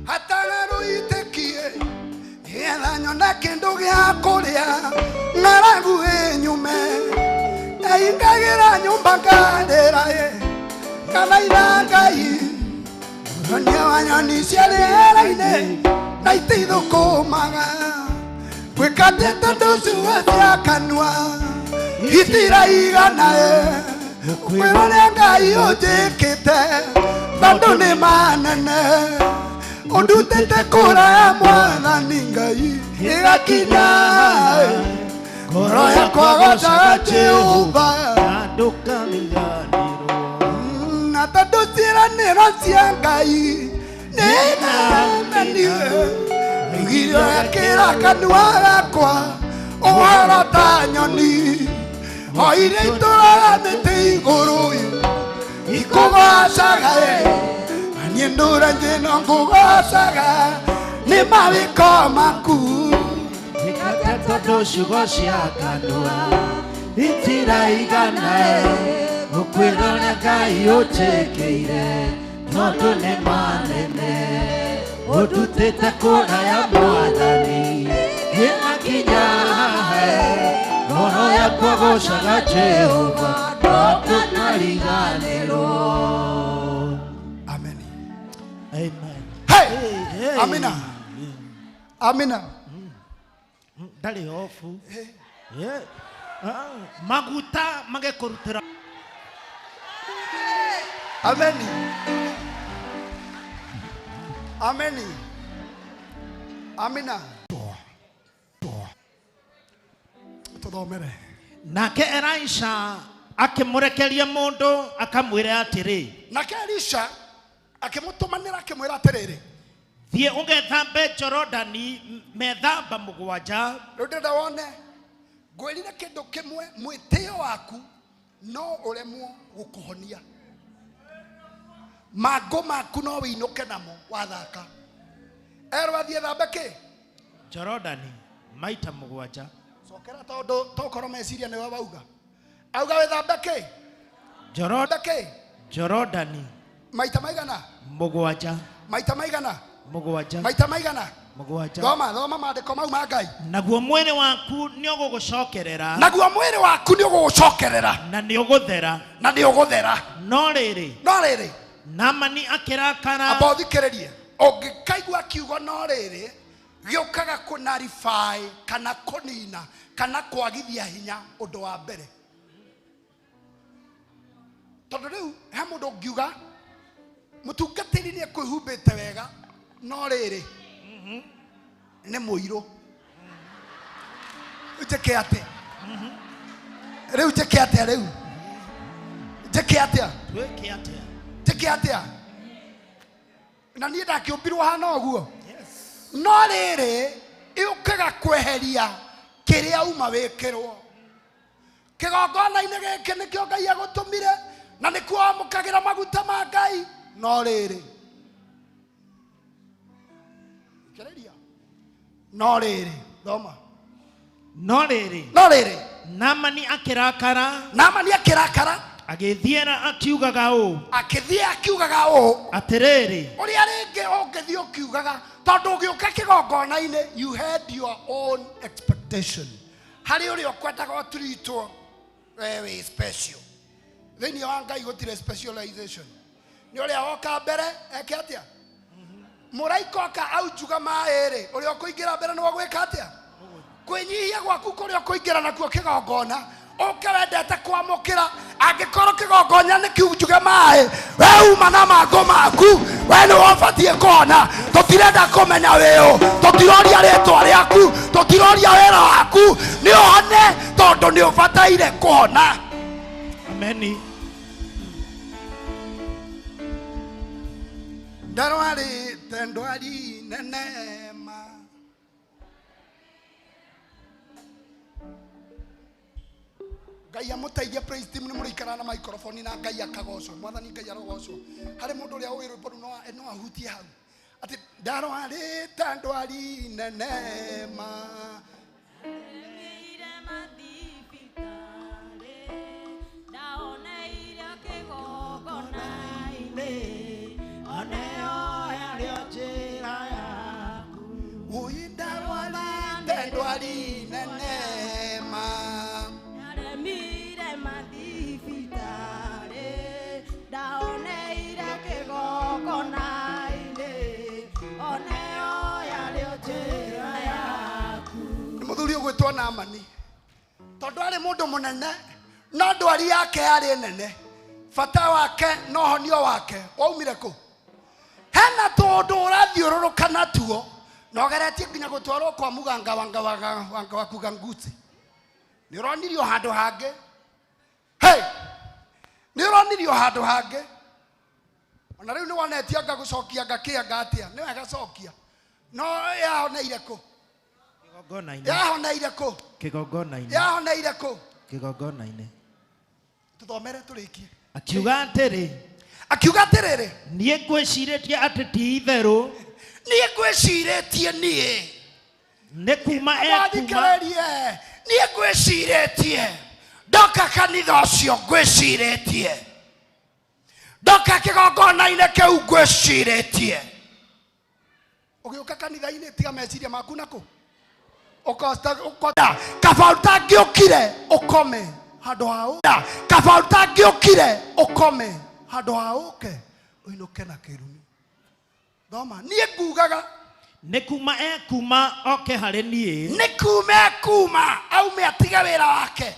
K: hataga ruitekie. Getha nyone kindu gia kuria ng'aragu inyume. Eingagira nyumba ngarira kana ira Ngai. Ronia wanyoni cia riera-ini na itithukumaga gwikatite nducua cia kanua itiraigana kwĩrũrĩa Ngai ũnjĩkĩte tondũ nĩ manene ũndutĩte kũraya Mwathani Ngai ĩgakinya ngoro yakwa gocaga Jehova na tondũ ciĩranĩro cia Ngai Girio yakira kanua gakwa uhara ta nyoni oire ituraga mĩtĩ igũrũ ikugocaga niĩ ndũra njĩno ngũgocaga nĩ mawĩko maku
B: Ikate tondũ ciugo cia kanua itiraigana ũkwĩra ũrĩa Ngai ũtĩkĩire tondũ nĩ manene ũndutĩte kũraya Mwathani gĩgakinya ngoro yakwa gocaga Jehova tondũ ndariganĩrwo.
K: Amen.
B: Amen.
K: Hey! Amina. Amina.
B: Ndari hofu. Maguta magĩkũrutĩra.
K: Amen. Amen. Amina. Tuthomere.
B: Nake Elisha akĩmũrekeria mũndũ akamwĩra atĩrĩ.
K: Nake Elisha akĩmũtũmanĩra akĩmwĩra atĩrĩrĩ.
B: Thiĩ ũgethambe Jorodani methamba mũgwanja.
K: Rĩu ndĩrenda wone ngwĩrire kĩndũ kĩmwe mwĩtĩo waku no ũremwo gũkũhonia. Mango maku no wĩinũke namo wathaka. Erwo athiĩ thambe kĩ?
B: Jorodani maita mũgwanja.
K: Cokera tondũ tokorwo meciria nĩwe wauga. Auga wĩthambe kĩ?
B: Jorodani
K: maita maigana?
B: Mũgwanja.
K: Maita maigana?
B: Mũgwanja.
K: Maita maigana?
B: Mũgwanja.
K: Thoma maandĩko mau ma Ngai.
B: Naguo mwĩrĩ waku nĩũgũgũcokerera.
K: Naguo mwĩrĩ waku nĩũgũgũcokerera.
B: Na nĩũgũthera.
K: Na nĩũgũthera.
B: No rĩrĩ. Naamani akĩrakara.
K: Amba ũthikĩrĩrie. Ũngĩkaigua kiugo no rĩrĩ gĩũkaga kũnarify kana kũnina kana kwagithia hinya ũndũ wa mbere. Tondũ rĩu he mũndũ ũngiuga mũtungatĩri nĩ ekwĩhumbĩte wega no rĩrĩ nĩ mũirũ. Njĩke atĩa? Rĩu njĩke atĩa rĩu? Njĩke atĩa?
B: Twĩke atĩa?
K: Njĩke atĩa? Na niĩ ndakĩũmbirwo hana ũguo. No rĩrĩ ĩũkaga kweheria kĩrĩa uma wĩkĩrwo. Kĩgongona-inĩ gĩkĩ nĩkĩo Ngai agũtũmire na nĩkuo wamũkagĩra maguta ma Ngai. No rĩrĩ. No rĩrĩ. Thoma.
B: No rĩrĩ. Naamani akĩrakara. Agĩthiĩra akiugaga ũũ. Atĩrĩrĩ.
K: Ũrĩa rĩngĩ ũngĩthiĩ ũkiugaga tondũ ũgĩũka kĩgongona-inĩ you had your own expectation. Harĩ ũrĩa ũkwendaga ũtiritwo wĩ special. Thĩinĩ wa Ngai gũtirĩ specialization. Nĩ ũrĩa woka mbere eke atĩa? Mũraika oka aunjuga maĩ-rĩ ũrĩa ũkũingĩra mbere nĩwe gwĩka atĩa? Kwĩnyihia gwaku kũrĩa ũkũingĩra nakuo kĩgongona ũke wendete kwamũkĩra angĩkorwo kĩgongona nĩ kiunjuge maĩ we uma na mango maku we nĩwe ũbatiĩ kũhona. Tũtirenda kũmenya wĩũ, tũtiroria rĩtwa rĩaku, tũtiroria wĩra waku, nĩ ũhone tondũ nĩ ũbataire kũhona.
B: Ameni.
K: Ndarwarĩte ndwari nene ma. Ngai amũteithie praise team nĩ mũrĩikara na microphone na Ngai akagocwo. Mwathani Ngai arogocwo. Harĩ mũndũ ũrĩa ũĩ rwĩmbo rũu no ahutie hau. Atĩ ndarwarĩte ndwari nene ma. Mũthuri ũgwĩtwo Naamani tondũ arĩ mũndũ mũnene no ndwari yake yarĩ nene. Bata wake no honio wake waumire kũ? Hena tũndũ ũrathiũrũrũka natuo na ũgeretie nginya gũtwarwo kwa mũganga wanga wakuga nguci. Nĩ ũronirio handũ hangĩ. Nĩ ũronirio handũ hangĩ. Ona rĩu nĩ wonetie ngagũcokia ngakĩanga atĩa. Nĩ wega cokia. No yahoneire kũ? Yahoneire kũ?
B: Kĩgongona-inĩ.
K: Yahoneire kũ?
B: Kĩgongona-inĩ.
K: Tũthomere tũrĩkie.
B: akiuga atĩrĩ
K: niĩ
B: ngwĩcirĩtie atĩ ti itherũ
K: niĩ ngwĩcirĩtie
B: nĩ kuma
K: niĩ ngwĩcirĩtie ndoka kanitha ũcio ngwĩcirĩtie ndoka kĩgongona-inĩ kĩu ngwĩcirĩtie ũgĩũka kanitha-inĩ tiga meciria maku nakũ kaba ũtangĩũkire ũkome handũ ha ũke kaba ũtangĩũkire ũkome handũ ha ũke ũinũke na kĩrumi thoma niĩ ngugaga
B: nĩ kuma oke harĩ niĩ
K: nĩ kuma aume atige wĩra wake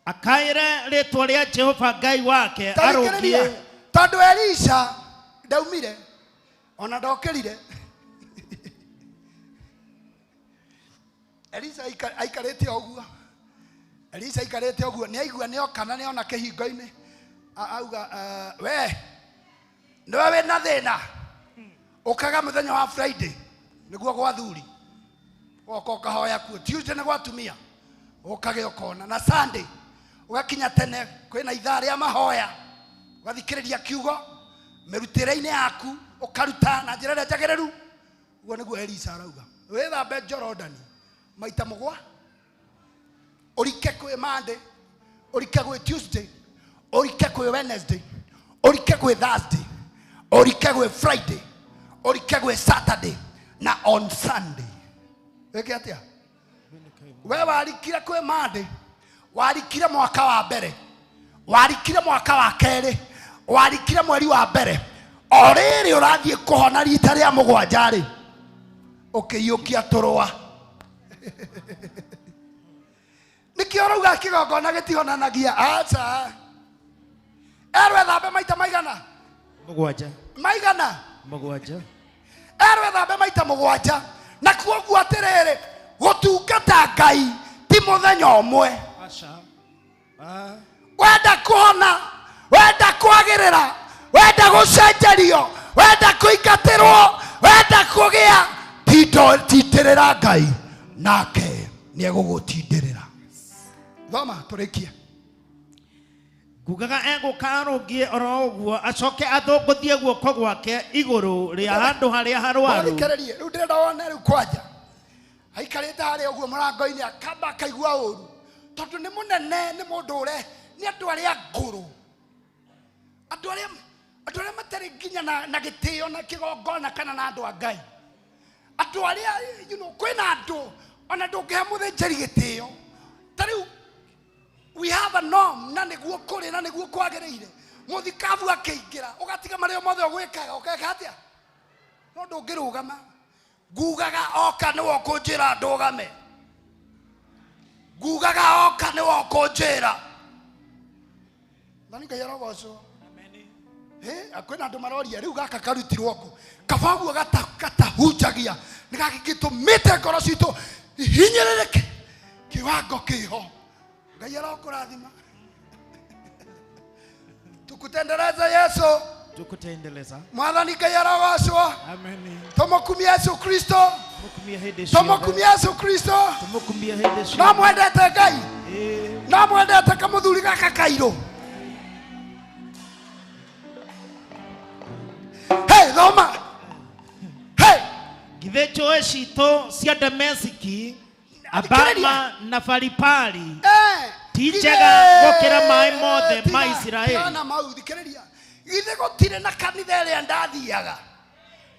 B: akaĩre rĩtwa rĩa Jehova Ngai wake arũngie
K: tondũ Elisha ndaumire ona ndokĩrire Elisha aikarĩte ũguo nĩ aigua nĩ okana nĩ ona kĩhingo-inĩ auga we nĩwe wĩna thĩna ũkaga mũthenya wa Friday nĩguo gwa thuri woka ũkahoya kuo Tuesday nĩ gwa atumia ũkage ũkona na Sunday ũgakinya tene kwĩna ithaa rĩa mahoya ũgathikĩrĩria kiugo mĩrutĩre-inĩ yaku ũkaruta na njĩra ĩrĩa njagĩrĩru ũguo nĩguo Elisha arauga wĩthambe Jorodani maita mũgwa ũrike kwĩ Monday ũrike kwĩ Tuesday ũrike kwĩ Wednesday ũrike kwĩ Thursday ũrike kwĩ Friday ũrike kwĩ Saturday na on Sunday weke atia we warikire kwĩ Monday warikire mwaka wa mbere warikire mwaka wa kerĩ warikire mweri wa mbere o rĩrĩ ũrathiĩ kũhona rita rĩa mũgwanja rĩ ũkĩiyũkia tũrũa nĩkĩo ũrauga kĩgongona gĩtihonanagia aca erwe thambe maita maigana mũgwanja erwe thambe maita mũgwanja na kuoguo atĩrĩrĩ gũtungata Ngai ti mũthenya ũmwe wenda kũhona wenda kwagĩrĩra wenda gũcenjerio wenda kũingatĩrwo wenda kũgĩa tindĩrĩra Ngai nake nĩegũgũtindĩrĩra thoma tũrĩkie
B: ngugaga egũkarũngie oro ũguo acoke athũngũthie guoko gwake igũrũ rĩa handũ harĩa harwaru
K: thikĩrĩrie rĩu ndĩrenda wone rĩu kwanja aikarĩte harĩa ũguo mũrango-inĩ akamba akaigua ũru tondũ nĩ mũnene nĩ mũndũ nĩ andũ arĩa ngũrũ andũ arĩa matarĩ nginya na gĩtĩo na kĩgongona kana na andũ a Ngai andũ arĩa kwĩna andũ ona ndũngĩhe mũthĩnjĩri gĩtĩo ta rĩu we have a norm na nĩguo kũrĩ na nĩguo kwagĩrĩire mũthikabu akĩingĩra ũgatiga marĩa mothe ũgwĩkaga ũkeka atĩa no ndũngĩrũgama ngugaga oka nĩwe ũkũnjĩra ndũgame ngugaga oka nĩwe ũkũnjĩra na Ngai arogocwo kwĩna andũ maroria rĩu gaka karutirwo kũ kaba ũguo gatahunjagia nĩ gagĩtũmĩte ngoro citũ hinyĩrĩrĩke kĩwango kĩho Ngai arokũrathima tukutendereze Yesu
B: tukutendeleza
K: mwathani Ngai arogocwo
B: amen
K: tũmũkumie Yesu Kristo tũmũkumie Yesu Kristo no mwendete Ngai no mwendete kamũthuri gaka kairũ thoma
B: githĩ njũĩ citũ cia Dameski Abama na Faripari ti njega gũkĩra maĩ mothe ma Isiraeli
K: githĩ gũtirĩ na kanitha ĩrĩa ndathiaga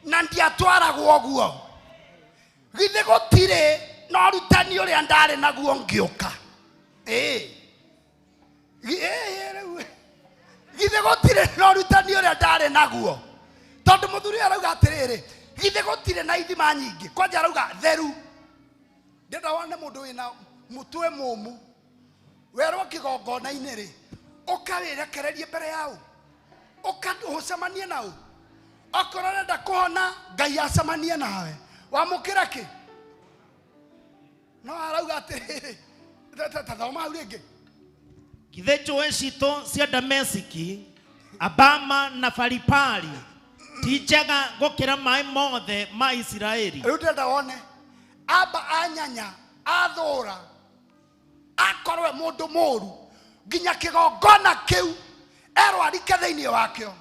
K: na ndiatwaragwo ũguo githĩ gũtirĩ na ũrutani ũrĩa ndarĩ naguo ngĩũka githĩ gũtirĩ na ũrutani ũrĩa ndarĩ naguo tondũ mũthuri arauga atĩrĩrĩ githĩ gũtirĩ na ithima nyingĩ kwanja arauga theru ndĩrenda wone mũndũ wĩna mũtwe mũmũ werwo kĩgongona-inĩ rĩ ũkawĩrekererie mbere yao ũcemanie nao okorwo ũrenda kũhona Ngai acemanie nawe wamũkĩra kĩ no arauga atĩrĩrĩ tathoma hau rĩngĩ
B: githĩ njũĩ citũ cia Dameski Abama na Faripari ti njega gũkĩra maĩ mothe ma Isiraeli
K: rĩu ndĩrenda wone amba anyanya athũra akorwe mũndũ mũru nginya kĩgongona kĩu erwo arike thĩinĩ wakĩo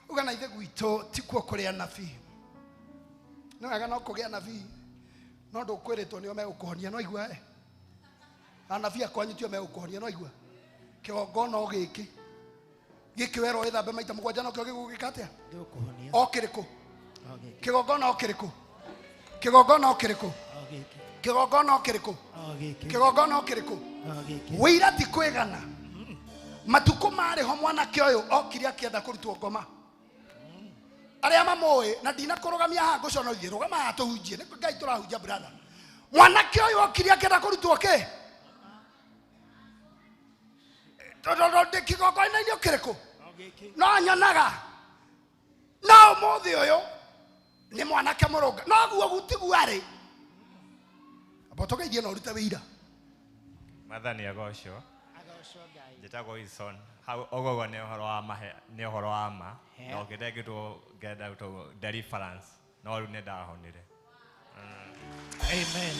K: uga na ithe gwitũ ti kuo kũrĩ anabii nĩ wega no kũgĩa anabii no ndũkwĩrĩtwo nĩo megũkũhonia no igua anabii akwanyu tio megũkũhonia no igua kĩgongona gĩkĩ werwo wĩthambe maita mũgwanja no kĩo gĩgũgĩka atĩa o kĩrĩkũ kĩgongona o kĩrĩkũ kĩgongona o kĩrĩkũ kĩgongona o kĩrĩkũ kĩgongona o kĩrĩkũ wĩira ti kwĩgana matukũ marĩho mwanake ũyũ okire akĩenda kũrutwo ngoma arĩa mamũĩ na ndinakũrũgamia haha ngũcona ithiĩ rũgama haha tũhunjie nĩ Ngai tũrahunjia brother mwanake ũyũ okire akĩenda kũrutwo kĩ kĩgongona-inĩ kĩrĩkũ no nyonaga no ũmũthĩ ũyũ nĩ mwanake mũrũnga no guo gutigu arĩ abotogeithie na ũrute wĩira
L: Mathani agocwo njĩtagwo Wilson hau ogogo nĩ ũhoro wa mahe nĩ ũhoro wa ma no ngĩndengĩtwo ngenda deliverance no rĩu nĩ ndahonire
K: amen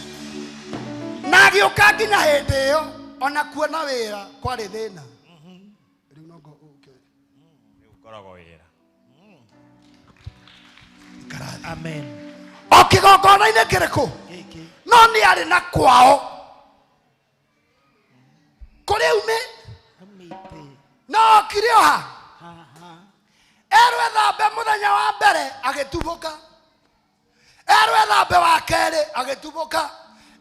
K: na gĩũka nginya hĩndĩ ĩyo ona kuona wĩra kwarĩ thĩna rĩu no
L: rĩu ngoragwo wĩra
K: amen o kĩgongona-inĩ kĩrĩkũ no nĩ arĩ na kwao kũrĩ ume no kire oha erwe thambe mũthenya wa mbere agĩtubũka erwe thambe wa kerĩ agĩtubũka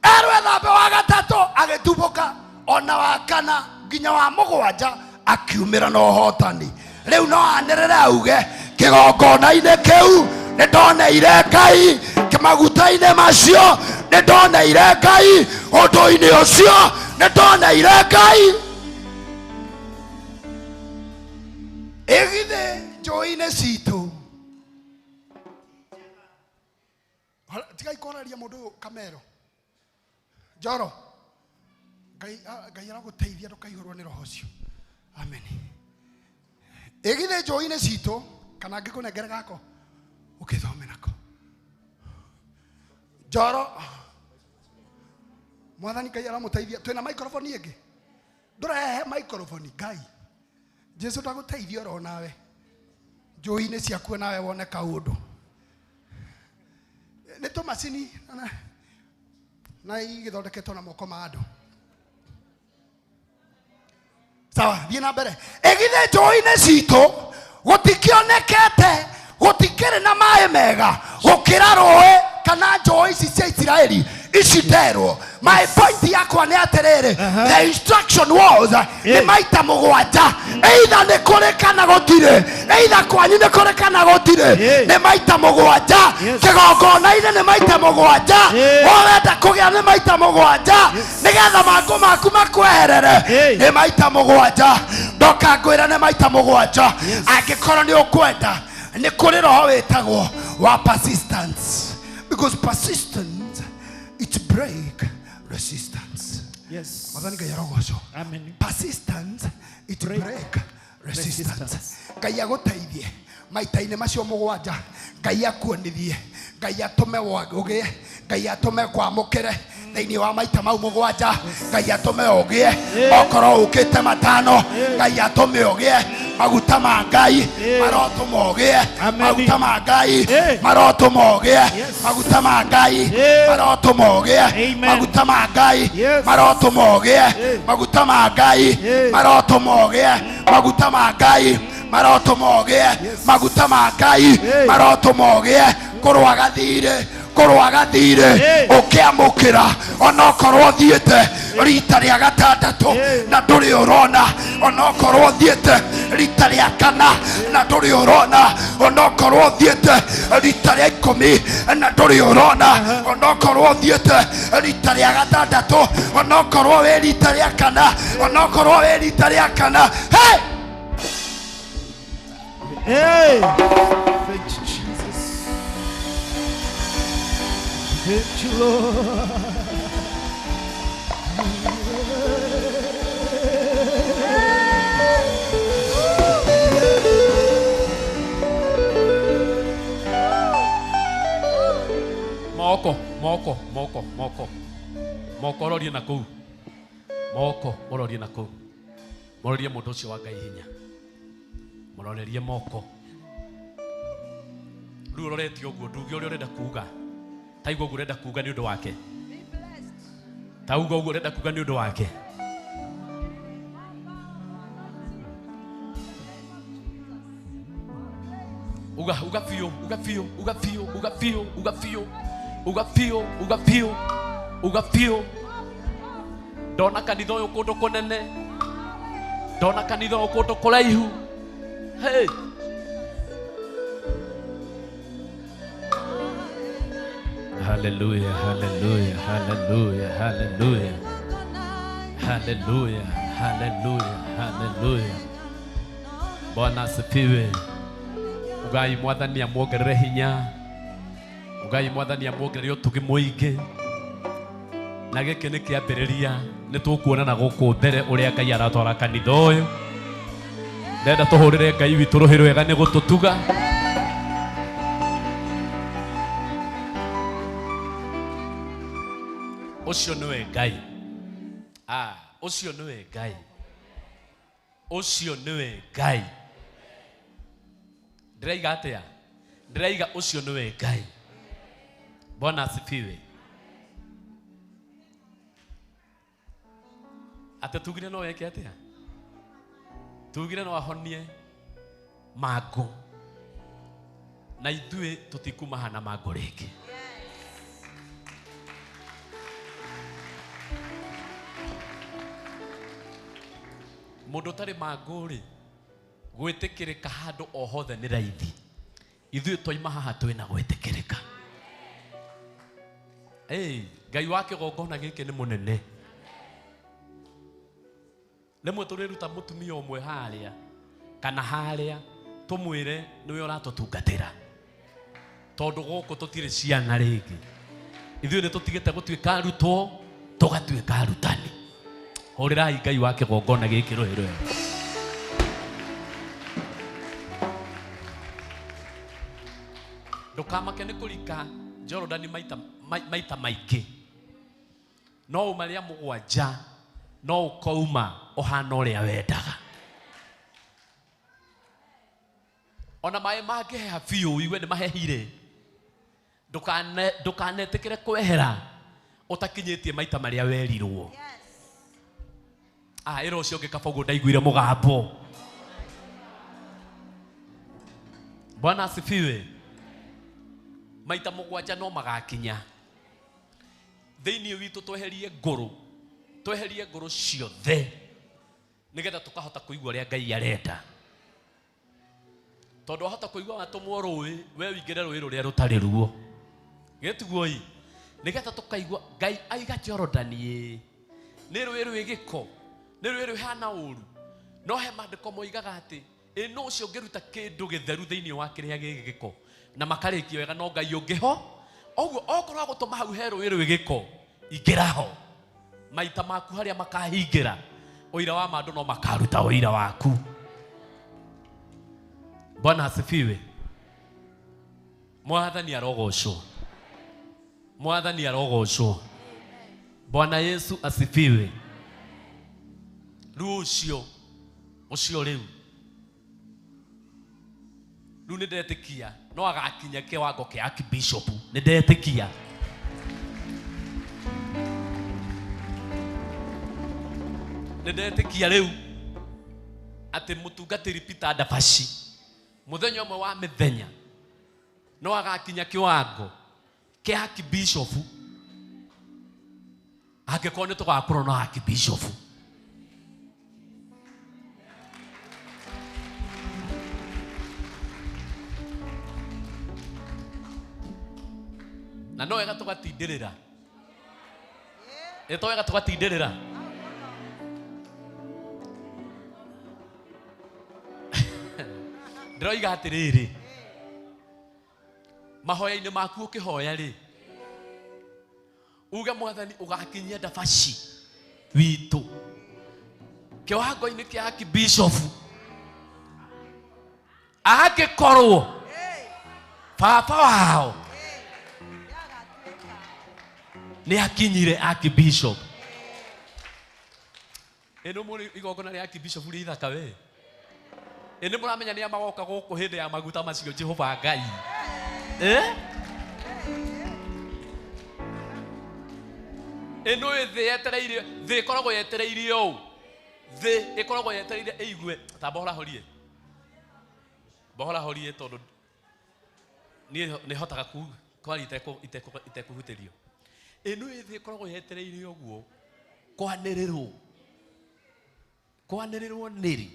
K: erwe thambe wa gatatũ agĩtubũka ona wa kana nginya wa mũgwanja akiumĩra na ũhotani rĩu no anĩrĩre auge kĩgongona-inĩ kĩu nĩ ndoneire Ngai maguta-inĩ macio nĩ ndoneire Ngai ũndũ-inĩ ũcio nĩ ndoneire Ngai egithe njũĩ-inĩ citũ tiga ikoraria mũndũ ũyũ kamero njoro Ngai aragũteithia ndũkaihũrwo nĩ roho ũcio amen egithe njũĩ-inĩ citũ kana ngĩkũnengere gako ũkĩthome nako njoro mwathani Ngai aramũteithia twĩna microphone ĩngĩ ndũrehe microphone Ngai Jesu ndagũteithia oro nawe njũĩ-inĩ ciaku nawe wone kaũndũ nĩ tũmacini na igĩthondeketwo na moko ma andũ sawa thiĩ na mbere egithe njũĩ-inĩ citũ gũtikĩonekete gũtikĩrĩ na maĩ mega gũkĩra rũĩ kana njũĩ ici cia Isiraeli ici nderwo my point yakwa nĩ atĩrĩrĩ the instruction was nĩ maita mũgwanja either nĩ kũrĩ kana gũtirĩ either kwanyu nĩ kũrĩ kana gũtirĩ nĩ maita mũgwanja kĩgongona-inĩ nĩ maita mũgwanja ũrenda kũgĩa nĩ maita mũgwanja nĩgetha mangũ maku makweherere nĩ maita mũgwanja ndoka ngwĩra nĩ maita mũgwanja angĩkorwo nĩ ũkwenda nĩ kũrĩ roho wĩtagwo wa persistence because persistence it break resistance
B: yes
K: Mathani Ngai arogocwo
B: amen
K: persistence it break resistance Ngai agũteithie maita-inĩ macio mũgwanja Ngai akuonithie Ngai atũme ũgĩe Ngai atũme kwamũkĩre thĩinĩ wa maita mau mũgwanja Ngai atũme ũgĩe okorwo ũkĩte matano Ngai atũme ũgĩe maguta ma Ngai marotũma ũgĩe maguta ma Ngai marotũma ũgĩe maguta ma Ngai marotũma ũgĩe maguta ma Ngai marotũma ũgĩe maguta ma Ngai marotũma ũgĩe maguta ma Ngai marotũma ũgĩe maguta ma Ngai marotũma ũgĩe kũrũa gathirĩ ũkĩamũkĩra onokorwo thiĩte rita rĩa gatandatũ na ndũrĩ ũrona onokorwo thiĩte rita rĩa kana na ndũrĩ ũrona onokorwo thiĩte rita rĩa 10 na ndũrĩ ũrona onokorwo thiĩte rita rĩa gatandatũ onokorwo wĩ rita rĩa kana onokorwo wĩ rita rĩa kana hey
B: hey thank you Jesus thank you Lord
J: moko rorie na kuu moko mororie na kuu mororie mũndũ ũcio wa Ngai hinya Murorerie moko. Riu roretio guo nduge uri urenda kuga. Taigua guo urenda kuga ni undu wake. Tauga guo urenda kuga ni undu wake. Uga fio. Ndona kanitha uyu kundu kunene. Ndona kanitha uyu kundu kuraihu. Hey. Hallelujah, hallelujah, hallelujah, hallelujah. Hallelujah, hallelujah, hallelujah. Bwana asifiwe. Ugai mwathani amuongerere hinya. Ugai mwathani amuongerere utugi muingi. Na giki ni kiambiriria ni tukuonana guku mbere uria Ngai aratwara kanitha uyu. Ndenda tuhurire Ngai witu ruhi rwega ni gututuga. Ucio niwe Ngai. Ucio niwe Ngai. Ucio niwe Ngai. Ndiraiga atia? Ndiraiga ucio niwe Ngai. Bwana asifiwe. Ate tugire no weke atia? Tugire no ahonie mago. Na ithuĩ tutikumahana mago rĩngĩ. Mundu tari maguri gwitikirika handu o hothe ni raithi. Ithuĩ twaima haha twina gwitikirika. Ngai wa kĩgongona gĩkĩ nĩ mũnene. Rimwe tũrĩruta mũtumia ũmwe harĩa kana harĩa tũmwĩre nĩwe ũratũtungatĩra. Tondũ gũkũ tũtirĩ ciana rĩngĩ. Ithuĩ nĩ tũtigĩte gũtuĩka arutwo tũgatuĩka arutani. Hũrĩrai Ngai wa kĩgongona gĩkĩ rũhĩ rwega. Ndũkamake nĩ kũrika Jorodani maita maingĩ. No umarĩa mũgwanja no ukauma ũhana ũrĩa wendaga. Ona maĩ mangĩheha biũ iwe nĩ mahehire. Ndũkanetĩkĩre kwehera ũtakinyĩtie maita marĩa werirwo. Ĩra ũcio ũngĩ kaba ũguo ndaiguire mũgambo. Bwana asifiwe. Maita mũgwanja no magakinya. Thĩinĩ witũ tweherie ngũrũ ciothe nĩgetha tũkahota kũigua ũrĩa Ngai arenda. Tondũ wahota kũigua watũmwo rũĩ, we wĩingĩre rũĩ rũrĩa rũtarĩ ruo. Gĩtiguo ĩ, nĩgetha tũkaigua Ngai aiga Jorodani nĩ rũĩ rwĩ gĩko, nĩ rũĩ rũhana ũru. No he maandĩko moigaga atĩ no ũcio ũngĩruta kĩndũ gĩtheru thĩinĩ wa kĩrĩa gĩ gĩko na makarĩkia wega no Ngai ũngĩho. Ũguo okorwo agũtũma hau he rũĩ rwĩ gĩko, ingĩra ho. Maita maku harĩa makahingĩra, ũira wa mandũ no makaruta ũira waku. Bwana asifiwe. Mwathani arogocwo. Mwathani arogocwo. Bwana Yesu asifiwe. Rĩu ũcio rĩu nĩ ndetĩkia no agakinya kĩwango kĩa archbishop. Nĩ ndetĩkia. Nĩ ndetĩkia rĩu atĩ mũtungatĩri Peter Ndabaci mũthenya ũmwe wa mĩthenya no agakinya kĩwango kĩa archbishop angĩkorwo nĩ tũgakorwo na archbishop. Na no wega tũgatindĩrĩra. To wega tũgatindĩrĩra. Ndĩroiga atĩrĩrĩ, mahoya-inĩ maku ũkĩhoya rĩ, uge Mwathani ũgakinyia Ndabaci witũ kĩwango-inĩ kĩa archbishop. Angĩkorwo baba wao nĩ akinyire archbishop. Ĩno mũrĩ igongona rĩa archbishop rĩ ithaka we.
G: Ene muramenya ni amagoka guku hindi ya maguta macio Jehova Ngai. Eno thĩ yetereire, thĩ ĩkoragwo yetereire ũũ. Thĩ ĩkoragwo yetereire ĩigue ta bohora horie. Bohora horie tondũ nĩ hotaga kwari itekũhutĩrio. Eno thĩ ĩkoragwo yetereire ũguo kwanĩrĩrwo. Kwanĩrĩrwo nĩrĩ.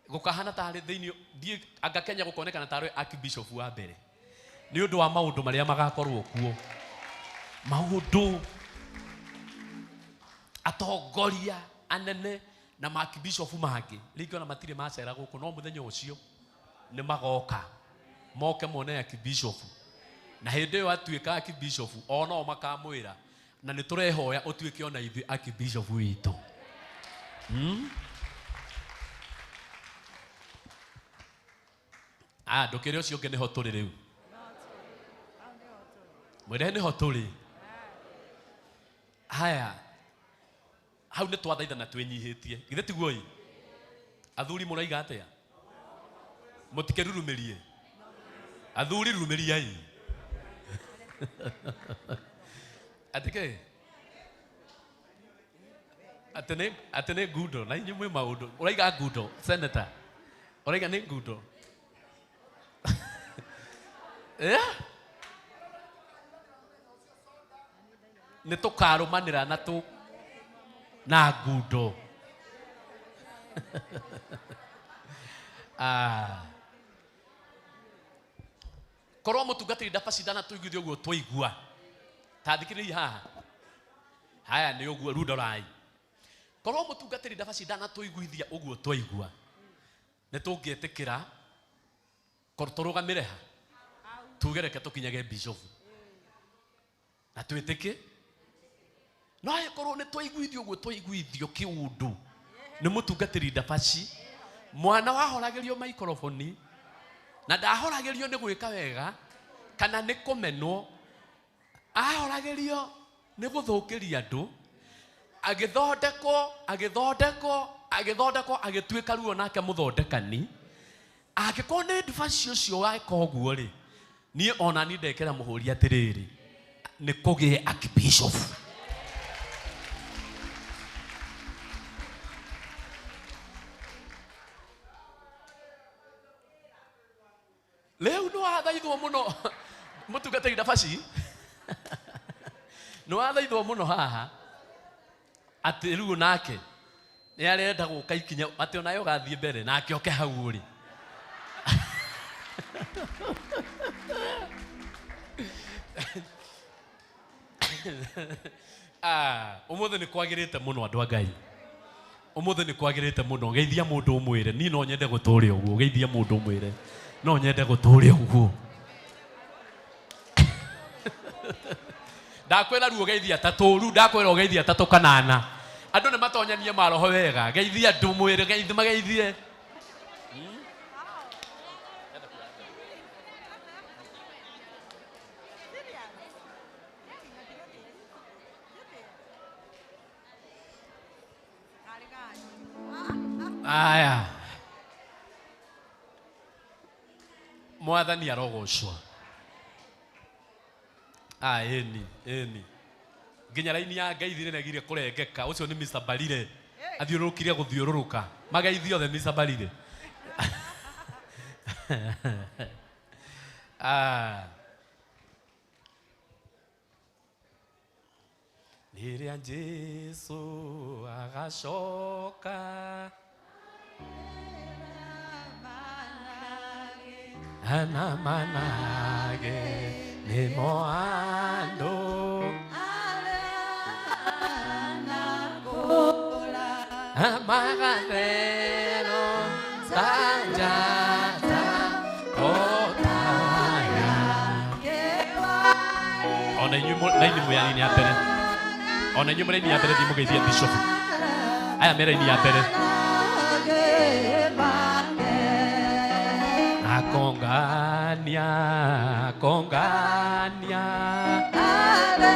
G: Gũkahana tarĩ thĩinĩ thiĩ anga Kenya gũkonekana tarĩ Archbishop wa mbere. Nĩ ũndũ wa maũndũ marĩa magakorwo kuo. Maũndũ atongoria anene na Archbishop mangĩ rĩngĩ na matirĩ macera gũkũ no mũthenya ũcio nĩ magoka moke mone Archbishop na hĩndĩ ĩyo atuĩka Archbishop ono makamwĩra na nĩ tũrehoya ũtuĩke ona ithuĩ Archbishop witũ. Ndũkĩrĩ ũcio ũngĩ nĩho tũrĩ rĩu. Mwĩre nĩho tũrĩ. Haya. Hau nĩ twathaithana twĩnyihĩtie. Githĩ tiguo ĩ? Athuri mũroiga atĩa? Mũtikerurumĩrie. Athuri rumĩriai. Atĩke. Atĩ nĩ ngundo na inyuĩ mwĩ maũndũ. Ũraiga ngundo, Senator. Ũraiga nĩ ngundo. Nĩ tũkarũmanĩra na ngundo. Korwo mũtungatĩri ndabacindana tũiguithie ũguo twaigua. Ta thikĩrĩria haha. Haya nĩ ũguo rĩu ndorai. Korwo mũtungatĩri ndabacindana tũiguithia ũguo twaigua. Nĩ tũngĩetĩkĩra tũrũgamĩre ha. Tugereke tũkinyage Bishop. Na twĩtĩke. No akorwo nĩ twaiguithio ũguo twaiguithio kĩũndũ. Nĩ mũtungatĩri ndabaci. Mwana wahoragĩrio microphone na ndahoragĩrio nĩ gwĩka wega kana nĩ kũmenwo. Ahoragĩrio nĩ gũthũkĩria andũ. Agĩthondekwo agĩtuĩka ruo nake mũthondekani. Angĩkorwo nĩ ndabaci ũcio weka ũguo rĩ. Niĩ ona ni ndekera mũhũri atĩrĩrĩ. Nĩ kũgĩe Archbishop. Leo no athaithwo mũno mũtungatĩri ndabaci. No athaithwo mũno haha. Atĩ rĩu nake nĩ arenda gũka ikinya atĩ onayo gathiĩ mbere nake oke hau ũrĩ. Ũmũthĩ nĩ kwagĩrĩte mũno andũ a Ngai. Ũmũthĩ nĩ kwagĩrĩte mũno. Geithia mũndũ ũmwĩre niĩ no nyende gũtũũria ũguo. Geithia mũndũ ũmwĩre no nyende gũtũũria ũguo. Ndakwĩra ruo geithia tatũ rĩu ndakwĩra geithia tatũ kanana. Andũ nĩ matonyanie maroho wega. Geithia andũ mwĩre geithia mageithie. Aya. Mwathani arogocwo. Eni. Nginya raini ya Ngai thĩnegire kũrengeka. Ũcio nĩ Mr. Barire. Athiũrũrũkire gũthiũrũrũka. Mageithio othe Mr. Barire. Rĩrĩa Jesũ agacoka na manage nĩmo andũ magathero sanjata otaya ona inyuĩ mũyani ya mbere. Ona inyuĩ mũraini ya mbere thiĩ mũgeithie Bishop. Aya me raini ya mbere. Akongania ale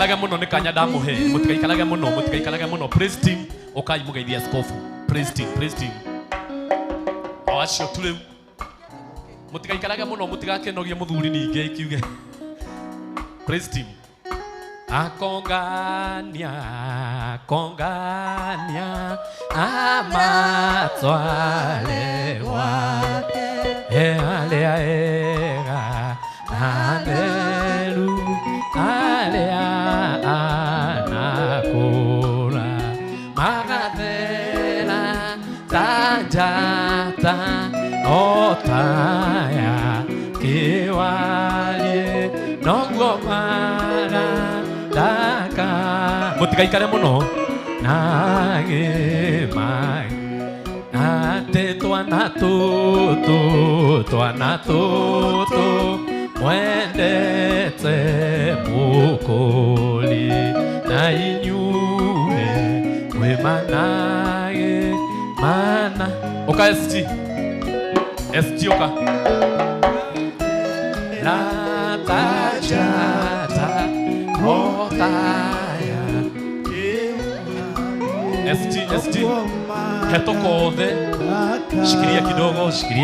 J: Mutikaikarage muno nikanya ndamuhe. Mutikaikarage muno. Praise team. Okai mugeithia askofu. Praise team. Awacio tule. Mutikaikarage muno mutigakenogie muthuri ninge ikiuge. Praise team. Akongania amatwale wake alea Hallelu alea anakura magadela tajata otaya kiwalie nongomara daka mutikaikare muno nage mai ate twana toto mwendete mukoli na inyue wemanaye mana oka SG oka la tajata otaya SG hetoka othe shikilia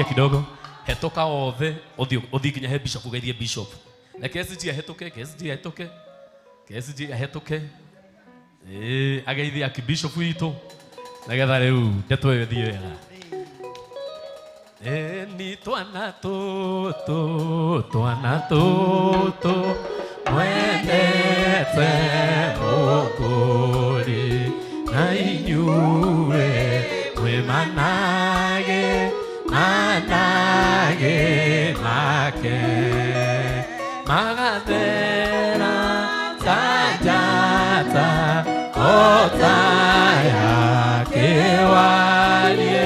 J: kidogo hetoka othe othi nginya he bishop ugeithie bishop na KSG hetoke ageithie aki bishop witũ nagetha rĩu ndeto ĩyo ĩthiĩ wega ni twana toto mwendete mukuri na inyue manage make magadera tajata otaya kewalie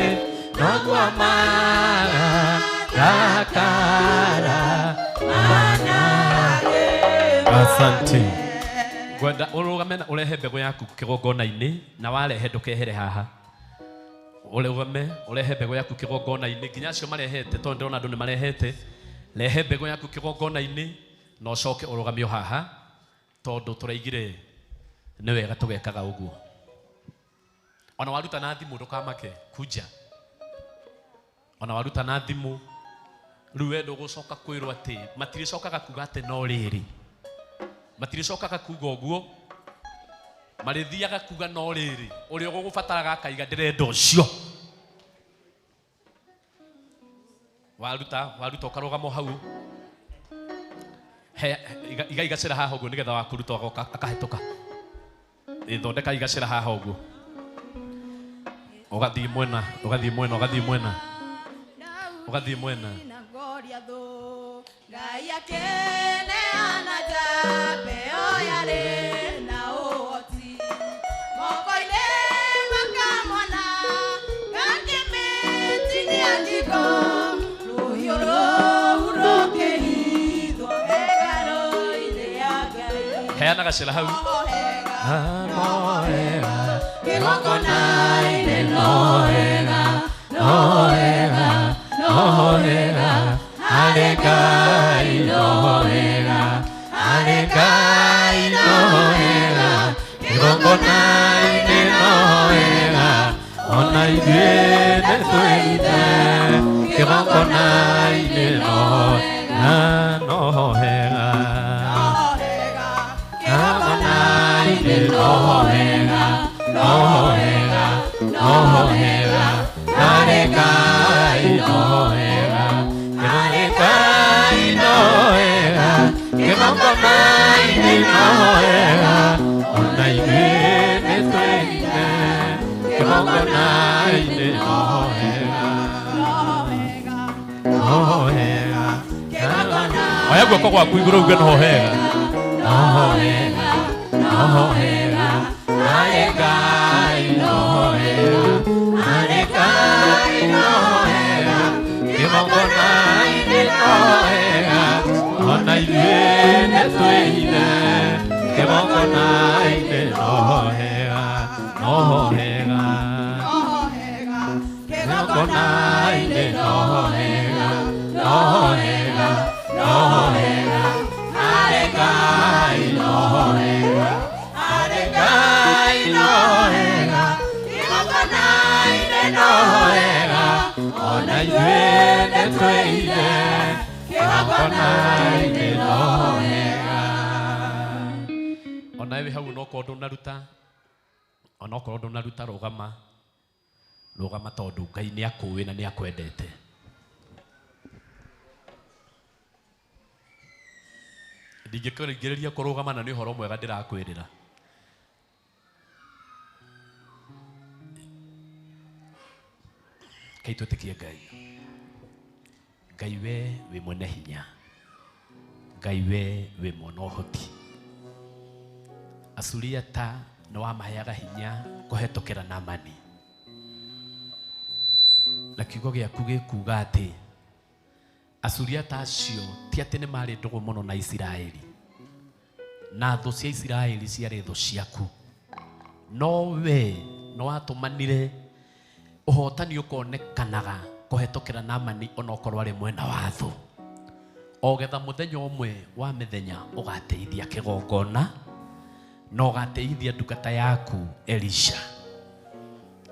J: nagwamara dakara manage. Asante. Gwenda urugame na urehe mbegu yaku kigongona-ini na warehe ndukehere haha. Urugame urehe mbegu yaku kigongona-ini nginya acio marehete tondu ndona andu ni marehete. Rehe mbegu yaku kigongona-ini na ucoke urugamio haha tondu turaigire ni wega tugekaga uguo. Ona waruta na thimu ndukamake kuja. Ona waruta na thimu riu wendo gucoka kwirwo ati matiricokaga kuga ati no riri. Matiricokaga kuga uguo. Marithiaga kuga no riri. Uria ugubataraga kaiga ndirenda ucio. Waruta ukarugamo hau. Iga igacira haha uguo nigetha wakuruta akahetoka. Ithondeka igacira haha uguo. Ugathii mwena.
M: Ngai akene anajabe oyare na oti mokoine makamwana kakimiti ni andiko ruhioro uroke hido egaro ide yagai
J: heana gacira hau
M: noega kigongona ide noega Alekai noega kigongona ide noega ona ithue tuite kigongona ide noega kigongona ide noega Alekai noega kigongona ide noega ona ithue tuite kigongona ide noega oya guoko gwaku iguru uge nohega Alekai noega kigongona ide noega ona ithue tuite kigongona ide noega kigongona ide noega Alekai noega
J: inyuĩ nĩtwĩire kĩgongona-inĩ no wega. Ona we hau onokorwo ndũnaruta, onokorwo ndũnaruta rũgama, rũgama tondũ Ngai nĩakũĩ na nĩakwendete. Ndingĩkũringĩrĩria kũrũgama na nĩ ũhoro mwega ndĩrakwĩrĩra. Kei twĩtĩkie Ngai. Ngai we wĩ mwene hinya. Ngai we wĩ mwene ũhoti. Asuriata nĩ wamaheaga hinya kũhetũkĩra Naamani. Na kiugo gĩaku gĩkuuga atĩ Asuriata acio ti atĩ nĩ marĩ ndũgũ mũno na Isiraeli, na thũ cia Isiraeli ciarĩ thũ ciaku, no we nĩ watũmanire ũhotani ũkonekanaga kũhetũkĩra Naamani onokorwo arĩ mwena wa thũ. Ogetha mũthenya ũmwe wa mĩthenya ũgateithia kĩgongona na ũgateithia ndungata yaku Elisha,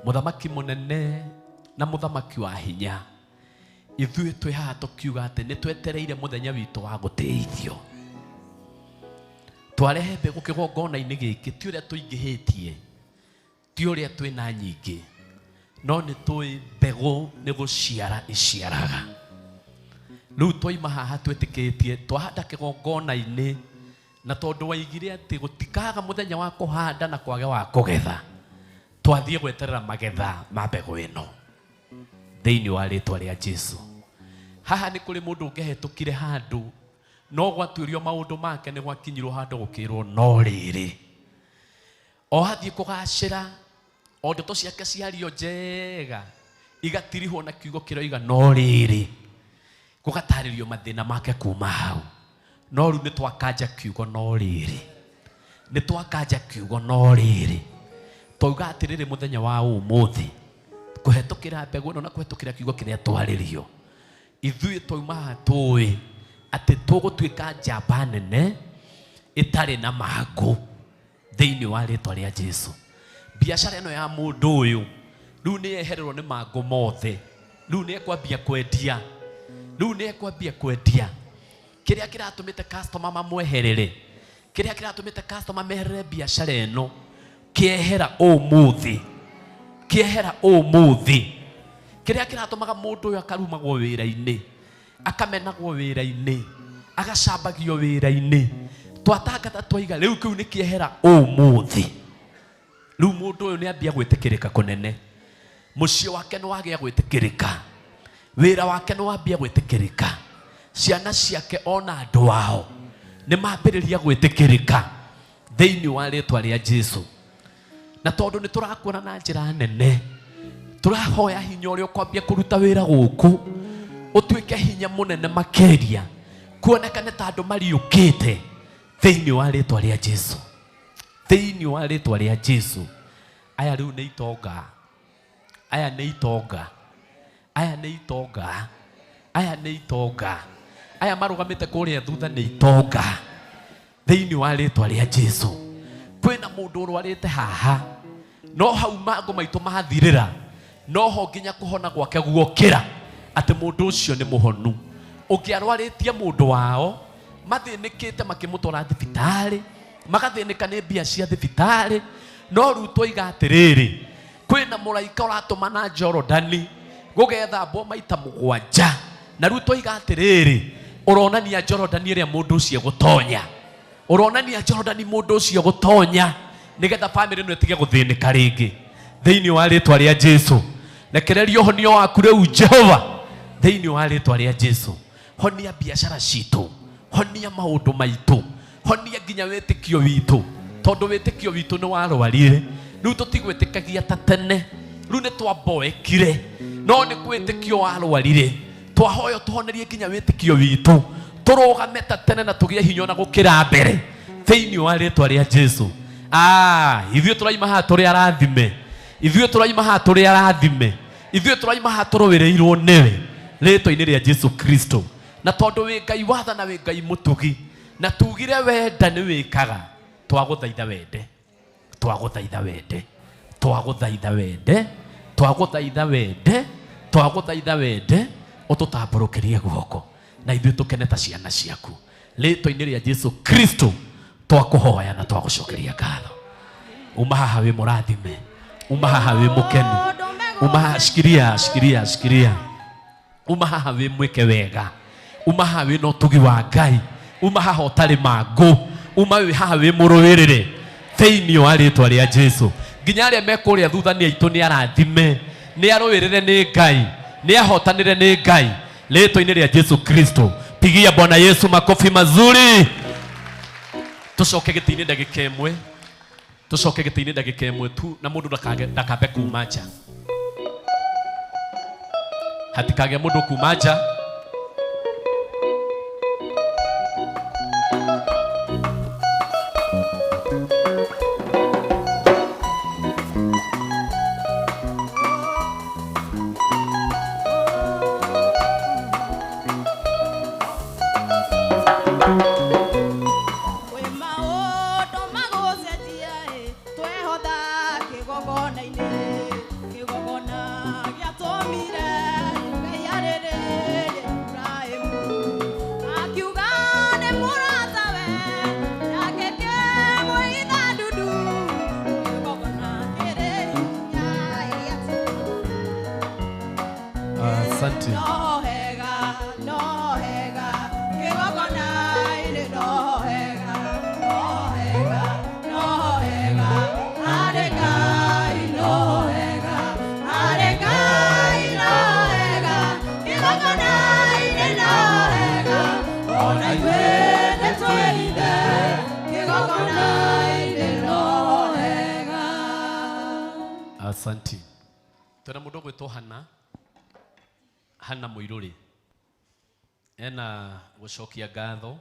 J: mũthamaki mũnene na mũthamaki wa hinya. Ithuĩ twĩ haha tũkiuga atĩ nĩ twetereire mũthenya witũ wa gũteithio. Twarehe mbegũ kĩgongona-inĩ gĩkĩ, ti ũrĩa tũingĩhĩtie, ti ũrĩa twĩna nyingĩ, no nĩ tũĩ mbegũ nĩ gũciara iciaraga. Rĩu twaima haha twĩtĩkĩtie twahanda kĩgongona-inĩ, na tondũ waigire atĩ gũtikaga mũthenya wa kũhanda na kwage wa kũgetha, twathiĩ gweterera magetha ma mbegũ ĩno thĩinĩ wa rĩtwa rĩa Jesũ. Haha nĩ kũrĩ mũndũ ũngĩhetũkire handũ no gwatuĩrio maũndũ make nĩ gwakinyirwo handũ gũkĩrwo no rĩrĩ. O hathiĩ kũgacĩra, o ndeto ciake ciario njega igatirihwo na kiugo kĩroiga no rĩrĩ, gũgatarĩrio mathĩna make kuma hau. No rĩu nĩ twakanja kiugo no rĩrĩ, nĩ twakanja kiugo no rĩrĩ. Twauga atĩrĩrĩ mũthenya wa ũmũthĩ, kũhetũkĩra mbegũ ĩno na kũhetũkĩra kiugo kĩrĩa twarĩrio, ithuĩ twauma haha tũĩ atĩ tũgũtuĩka njamba nene ĩtarĩ na mangũ thĩinĩ wa rĩtwa rĩa Jesũ. Biacara ĩno ya mũndũ ũyũ rĩu nĩ yehererwo nĩ mangũ mothe. Rĩu nĩ ekwambia kwendia, rĩu nĩ ekwambia kwendia kĩrĩa kĩratũmĩte customer mamweherere, kĩrĩa kĩratũmĩte customer meherere biacara ĩno kĩehera ũmũthĩ, kĩehera ũmũthĩ. Kĩrĩa kĩratũmaga mũndũ ũyũ akarumagwo wĩra-inĩ, akamenagwo wĩra-inĩ, agacambagio wĩra-inĩ, twatangata twaiga rĩu kĩu nĩ kĩehera ũmũthĩ. Rĩu mũndũ ũyũ nĩ ambia gwĩtĩkĩrĩka kũnene, mũciĩ wake nĩ wagĩa gwĩtĩkĩrĩka, wĩra wake nĩ wambia gwĩtĩkĩrĩka, ciana ciake ona andũ ao nĩ mambĩrĩria gwĩtĩkĩrĩka thĩinĩ wa rĩtwa rĩa Jesũ. Na tondũ nĩ tũrakuona na njĩra nene, tũrahoya hinya ũrĩa ũkwambia kũruta wĩra gũkũ ũtuĩke hinya mũnene makĩria, kuonekane ta andũ mariũkĩte thĩinĩ wa rĩtwa rĩa Jesũ, thĩinĩ wa rĩtwa rĩa Jesũ. Aya rĩu nĩ itonga, aya nĩ itonga, aya nĩ itonga, aya nĩ itonga, aya marũgamĩte kũrĩa thutha nĩ itonga thĩinĩ wa rĩtwa rĩa Jesũ. Kwĩna mũndũ ũrwarĩte haha, no hau mangũ maitũ mathirĩra, no ho nginya kũhona gwake guokĩra atĩ mũndũ ũcio nĩ mũhonu. Ũngĩarwarĩtie mũndũ wao, mathĩnĩkĩte makĩmũtwara thibitarĩ, magathĩnĩka nĩ mbia cia thibitarĩ, no rĩu twoiga atĩrĩrĩ, kwĩna mũraika ũratũma na Jorodani gũgethambwo maita 7, na rĩu twoiga atĩrĩrĩ, ũronania Jorodani ĩrĩa mũndũ ũcio gũtonya, ũronania Jorodani mũndũ ũcio gũtonya, nĩgetha family ĩno ĩtige gũthĩnĩka rĩngĩ thĩinĩ wa rĩtwa rĩa Jesũ. Rekereria ũhonio waku rĩu Jehova thĩinĩ wa rĩtwa rĩa Jesũ. Honia biacara citũ, honia maũndũ maitũ, honia nginya wĩtĩkio witũ, tondũ wĩtĩkio witũ nĩ warwarire. Rĩu tũtigwĩtĩkagia ta tene, rĩu nĩ twamboekire, no nĩ kwĩtĩkio warwarire. Twahoyo tũhonerie nginya wĩtĩkio witũ, tũrũgame ta tene na tũgĩe hinya ona gũkĩra mbere thĩinĩ wa rĩtwa rĩa Jesũ. Ithuĩ tũraima haha tũrĩ arathime, ithuĩ tũraima haha tũrĩ arathime, ithuĩ tũraima haha tũrũĩrĩirwo nĩwe rĩtwa-inĩ rĩa Jesũ Kristo. Na tondũ wĩ Ngai watha na wĩ Ngai mũtugi, na tugire wenda nĩ wĩkaga, twagũthaitha wende, twagũthaitha wende, twagũthaitha wende, twagũthaitha wende, twaguthaitha wende ututamburukirie guoko na ithuĩ tũkene ta ciana ciaku rĩtwa-inĩ rĩa Jesu Kristo twakuhoya na twagucokeria ngatho. Uma haha wĩ mũrathime, uma haha wĩ mũkenu, uma haha shikiria, uma haha wĩ mwĩke wega, uma haha wĩ na ũtugi wa Ngai, uma haha ũtarĩ mangũ, uma wĩ haha wĩ mũrũĩrĩre thĩinĩ wa rĩtwa rĩa Jesu. Nginya arĩa me kũrĩa thutha nĩ aitũ nĩ arathime, nĩ arũĩrĩre nĩ Ngai, nĩ ahotanĩre nĩ Ngai rĩtwa-inĩ rĩa Jesu Kristo. Pigia Bwana Yesu makofi mazuri. Tucoke gĩtĩ-inĩ ndagĩka ĩmwe tu, na mũndũ ndakambe kuma nja, hatikage mũndũ kuma nja. Asante. Asante. Tuna mũndũ gwĩtwo Hana Mũirũrĩ ena gũcokia ngatho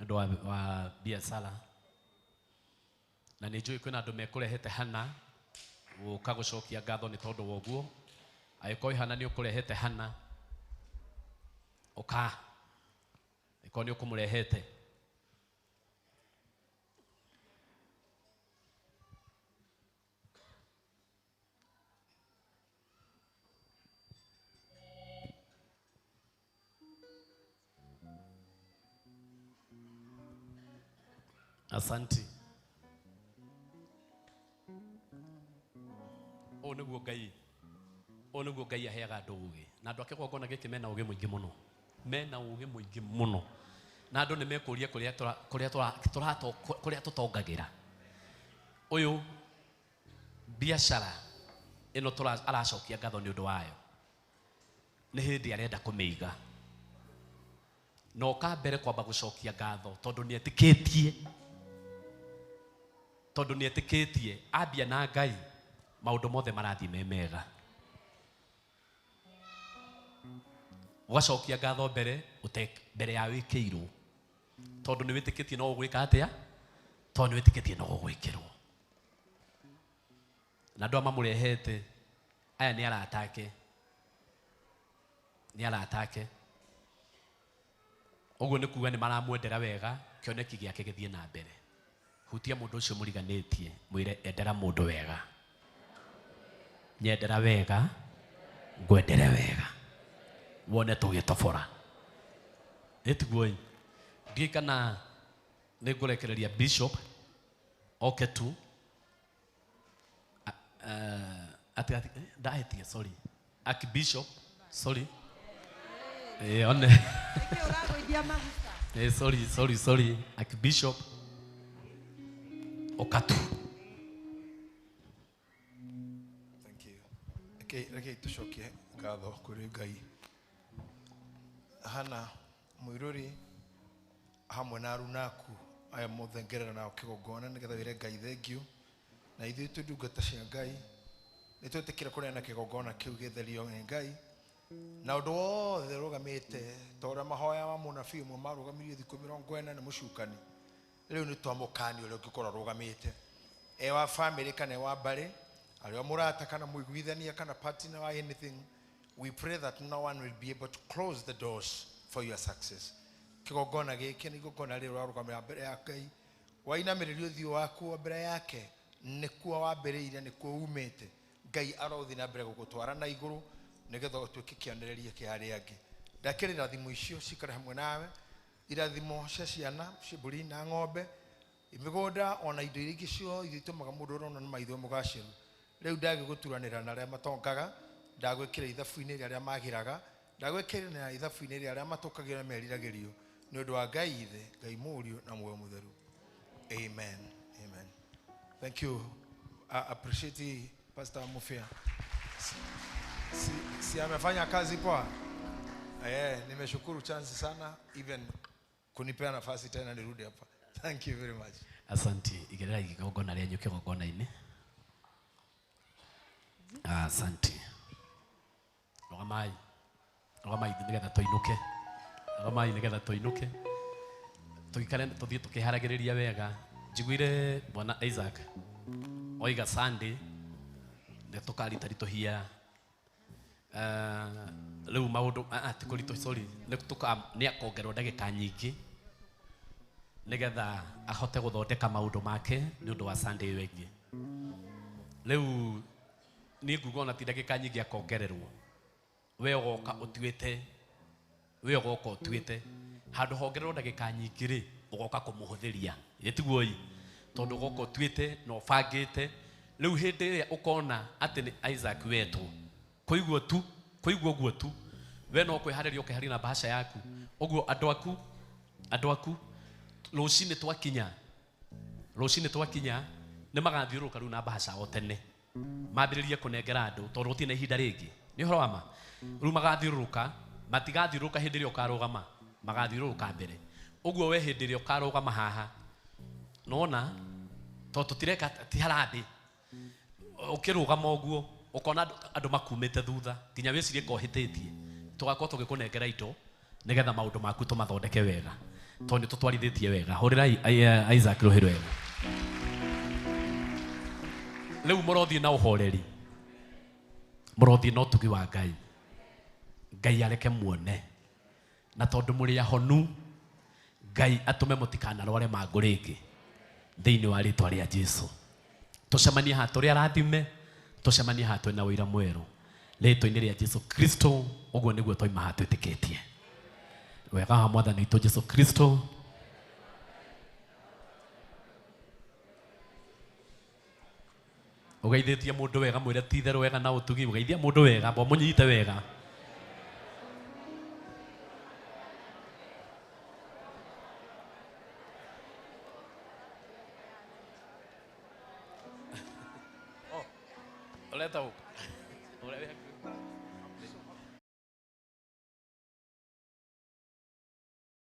J: nĩũndũ wa biacara, na nĩ njũĩ kwĩna andũ mekũrehete Hana gũka gũcokia ngatho nĩ tondũ wa ũguo. Angĩkorwo Hana nĩ ũkũrehete Hana ũka, angĩkorwo nĩ ũkũmũrehete Asante. O nĩguo Ngai aheaga andũ ũũgĩ, na andũ ake kĩgongona gĩkĩ mena ũũgĩ mũingĩ mũno, na andũ nĩ mekũria kũrĩa tũtongagĩra. Ũyũ biacara ĩno aracokia ngatho nĩ ũndũ wayo, nĩ hĩndĩ arenda kũmĩiga, na oka mbere kwamba gũcokia ngatho tondũ nĩ etĩkĩtie ambia na Ngai maũndũ mothe marathiĩ me mega. Ũgacokia ngatho mbere ya wĩkĩirwo, tondũ nĩ wĩtĩkĩtie no ũgwĩka atĩa, tondũ nĩ wĩtĩkĩtie no ũgwĩkĩrwo. Na andũ mamũrehete aya nĩ arata ake, ũguo nĩ kuga nĩ maramwendera wega, kĩoneki gĩake gĩthiĩ na mbere. Hutia mũndũ ũcio mũriganĩtie, mwĩre endera mũndũ wega, nyendera wega, ngwendere wega, wone tũgĩtobora. Ĩtiguo ndiĩ kana nĩ ngũrekereria Bishop oke tu ndahĩtie, sorry, Archbishop, sorry, one sorry, Archbishop Okatu.
C: Thank you. Okay, tucokie ngatho kũrĩ Ngai. Hana Mũirũrĩ hamwe na aruna aku aya mothe ngerera nao kĩgongona nĩgetha wĩre Ngai thengiũ, na ithuĩ twĩ ndungata cia Ngai nĩ twĩtĩkĩra kũneana kĩgongona kĩu gĩtherio nĩ Ngai, na ũndũ wothe ũrũgamĩte ta ũrĩa mahoya ma mũnabii ũmwe marũgamirio thikũ 40 nĩ mũcukani. Rĩu nĩ twamũkani ũrĩa ũngĩkorwo arũgamĩte wa family kana wa mbarĩ, arĩa mũrata kana mũiguithania kana partner wa anything. We pray that no one will be able to close the doors for your success. Kĩgongona gĩkĩ nĩ kĩgongona rĩrĩa ũrarũgamĩra mbere ya Ngai, wainamĩrĩria ũthiũ waku mbere yake, nĩkuo wambĩrĩirie, nĩkuo umĩte. Ngai arothiĩ na mbere gũgũtwara na igũrũ, nigetha utuike kionereria kia aria angi ndakirira thimu icio cikare hamwe nawe irathimo cia ciana ciburi na ng'ombe imigunda ona indo iria cio ithitumaga mundu urona na maitho mugaciru riu ndagiguturanira na aria matongaga ndagwikira ithabu-ini aria magiraga ndagwikira ithabu-ini aria matukagira meriragirio ni undu wa Ngai ithe Ngai Mũriũ na Muoyo Mũtheru. Amen. Amen. Thank you. I appreciate Pastor Mufia. Si amefanya kazi poa. Nimeshukuru chance sana even kunipea nafasi tena nirudi hapa. Thank you very much.
J: Asante. Igerera igogona rĩa nyuke gogona-inĩ. Asante. Rogamai nigetha tuinuke. Rogamai nigetha tuinuke. Tukikare tuthie tukiharagiriria wega. Njiguire Bwana Isaac oiga Sunday ne tukarita ritohia riu maundu tikurito sorry ne akongerwo ndagika nyingi nigetha ahote guthondeka maundu make ni undu wa Sunday wengi. Riu ni ngugona ti ndagika nyingi akongererwo we ugoka utuite handu hongererwo ndagika nyingi ri ugoka kumuhuthiria yetiguoi tondu goko tuite no bangite riu hindi iria ukona ati ni Isaac wetu kuigwo guo tu we no kwihariria ukiharina bahasha yaku uguo andu aku rucini twakinya ni magathiuruka riu na bahasha o tene mambiririe kunengera andu tondu utina ihinda ringi ni horo wama riu magathiuruka matigathiuruka hindi iria ukarugama magathiuruka mbere uguo we hindi iria ukarugama haha nona to tutireka ti harandi ukirugama uguo ukona andu makumite thutha nginya wicirie kohitetie tugakorwo tugikunengera indo nigetha maundu maku tumathondeke wega tondu tutwarithitie wega hurira Isaac ruhiru wega riu murothie na uhoreri murothie na utugi wa Ngai areke muone na tondu muri ahonu Ngai atume mutikanarware mangũ rĩngĩ thĩinĩ wa rĩtwa rĩa Jesũ. Tucemanie haha tũrĩ arathime, tucemanie haha twĩna ũira mwerũ rĩtwa-inĩ rĩa Jesũ Kristo. Ũguo nĩguo twaima haha twĩtĩkĩtie. Wega wa Mwathani witũ Jesũ Kristo ũgeithĩtie mũndũ wega, mwĩre ti itherũ wega na ũtugi. Ũgeithia mũndũ wega, mũnyite wega. Oleta huko.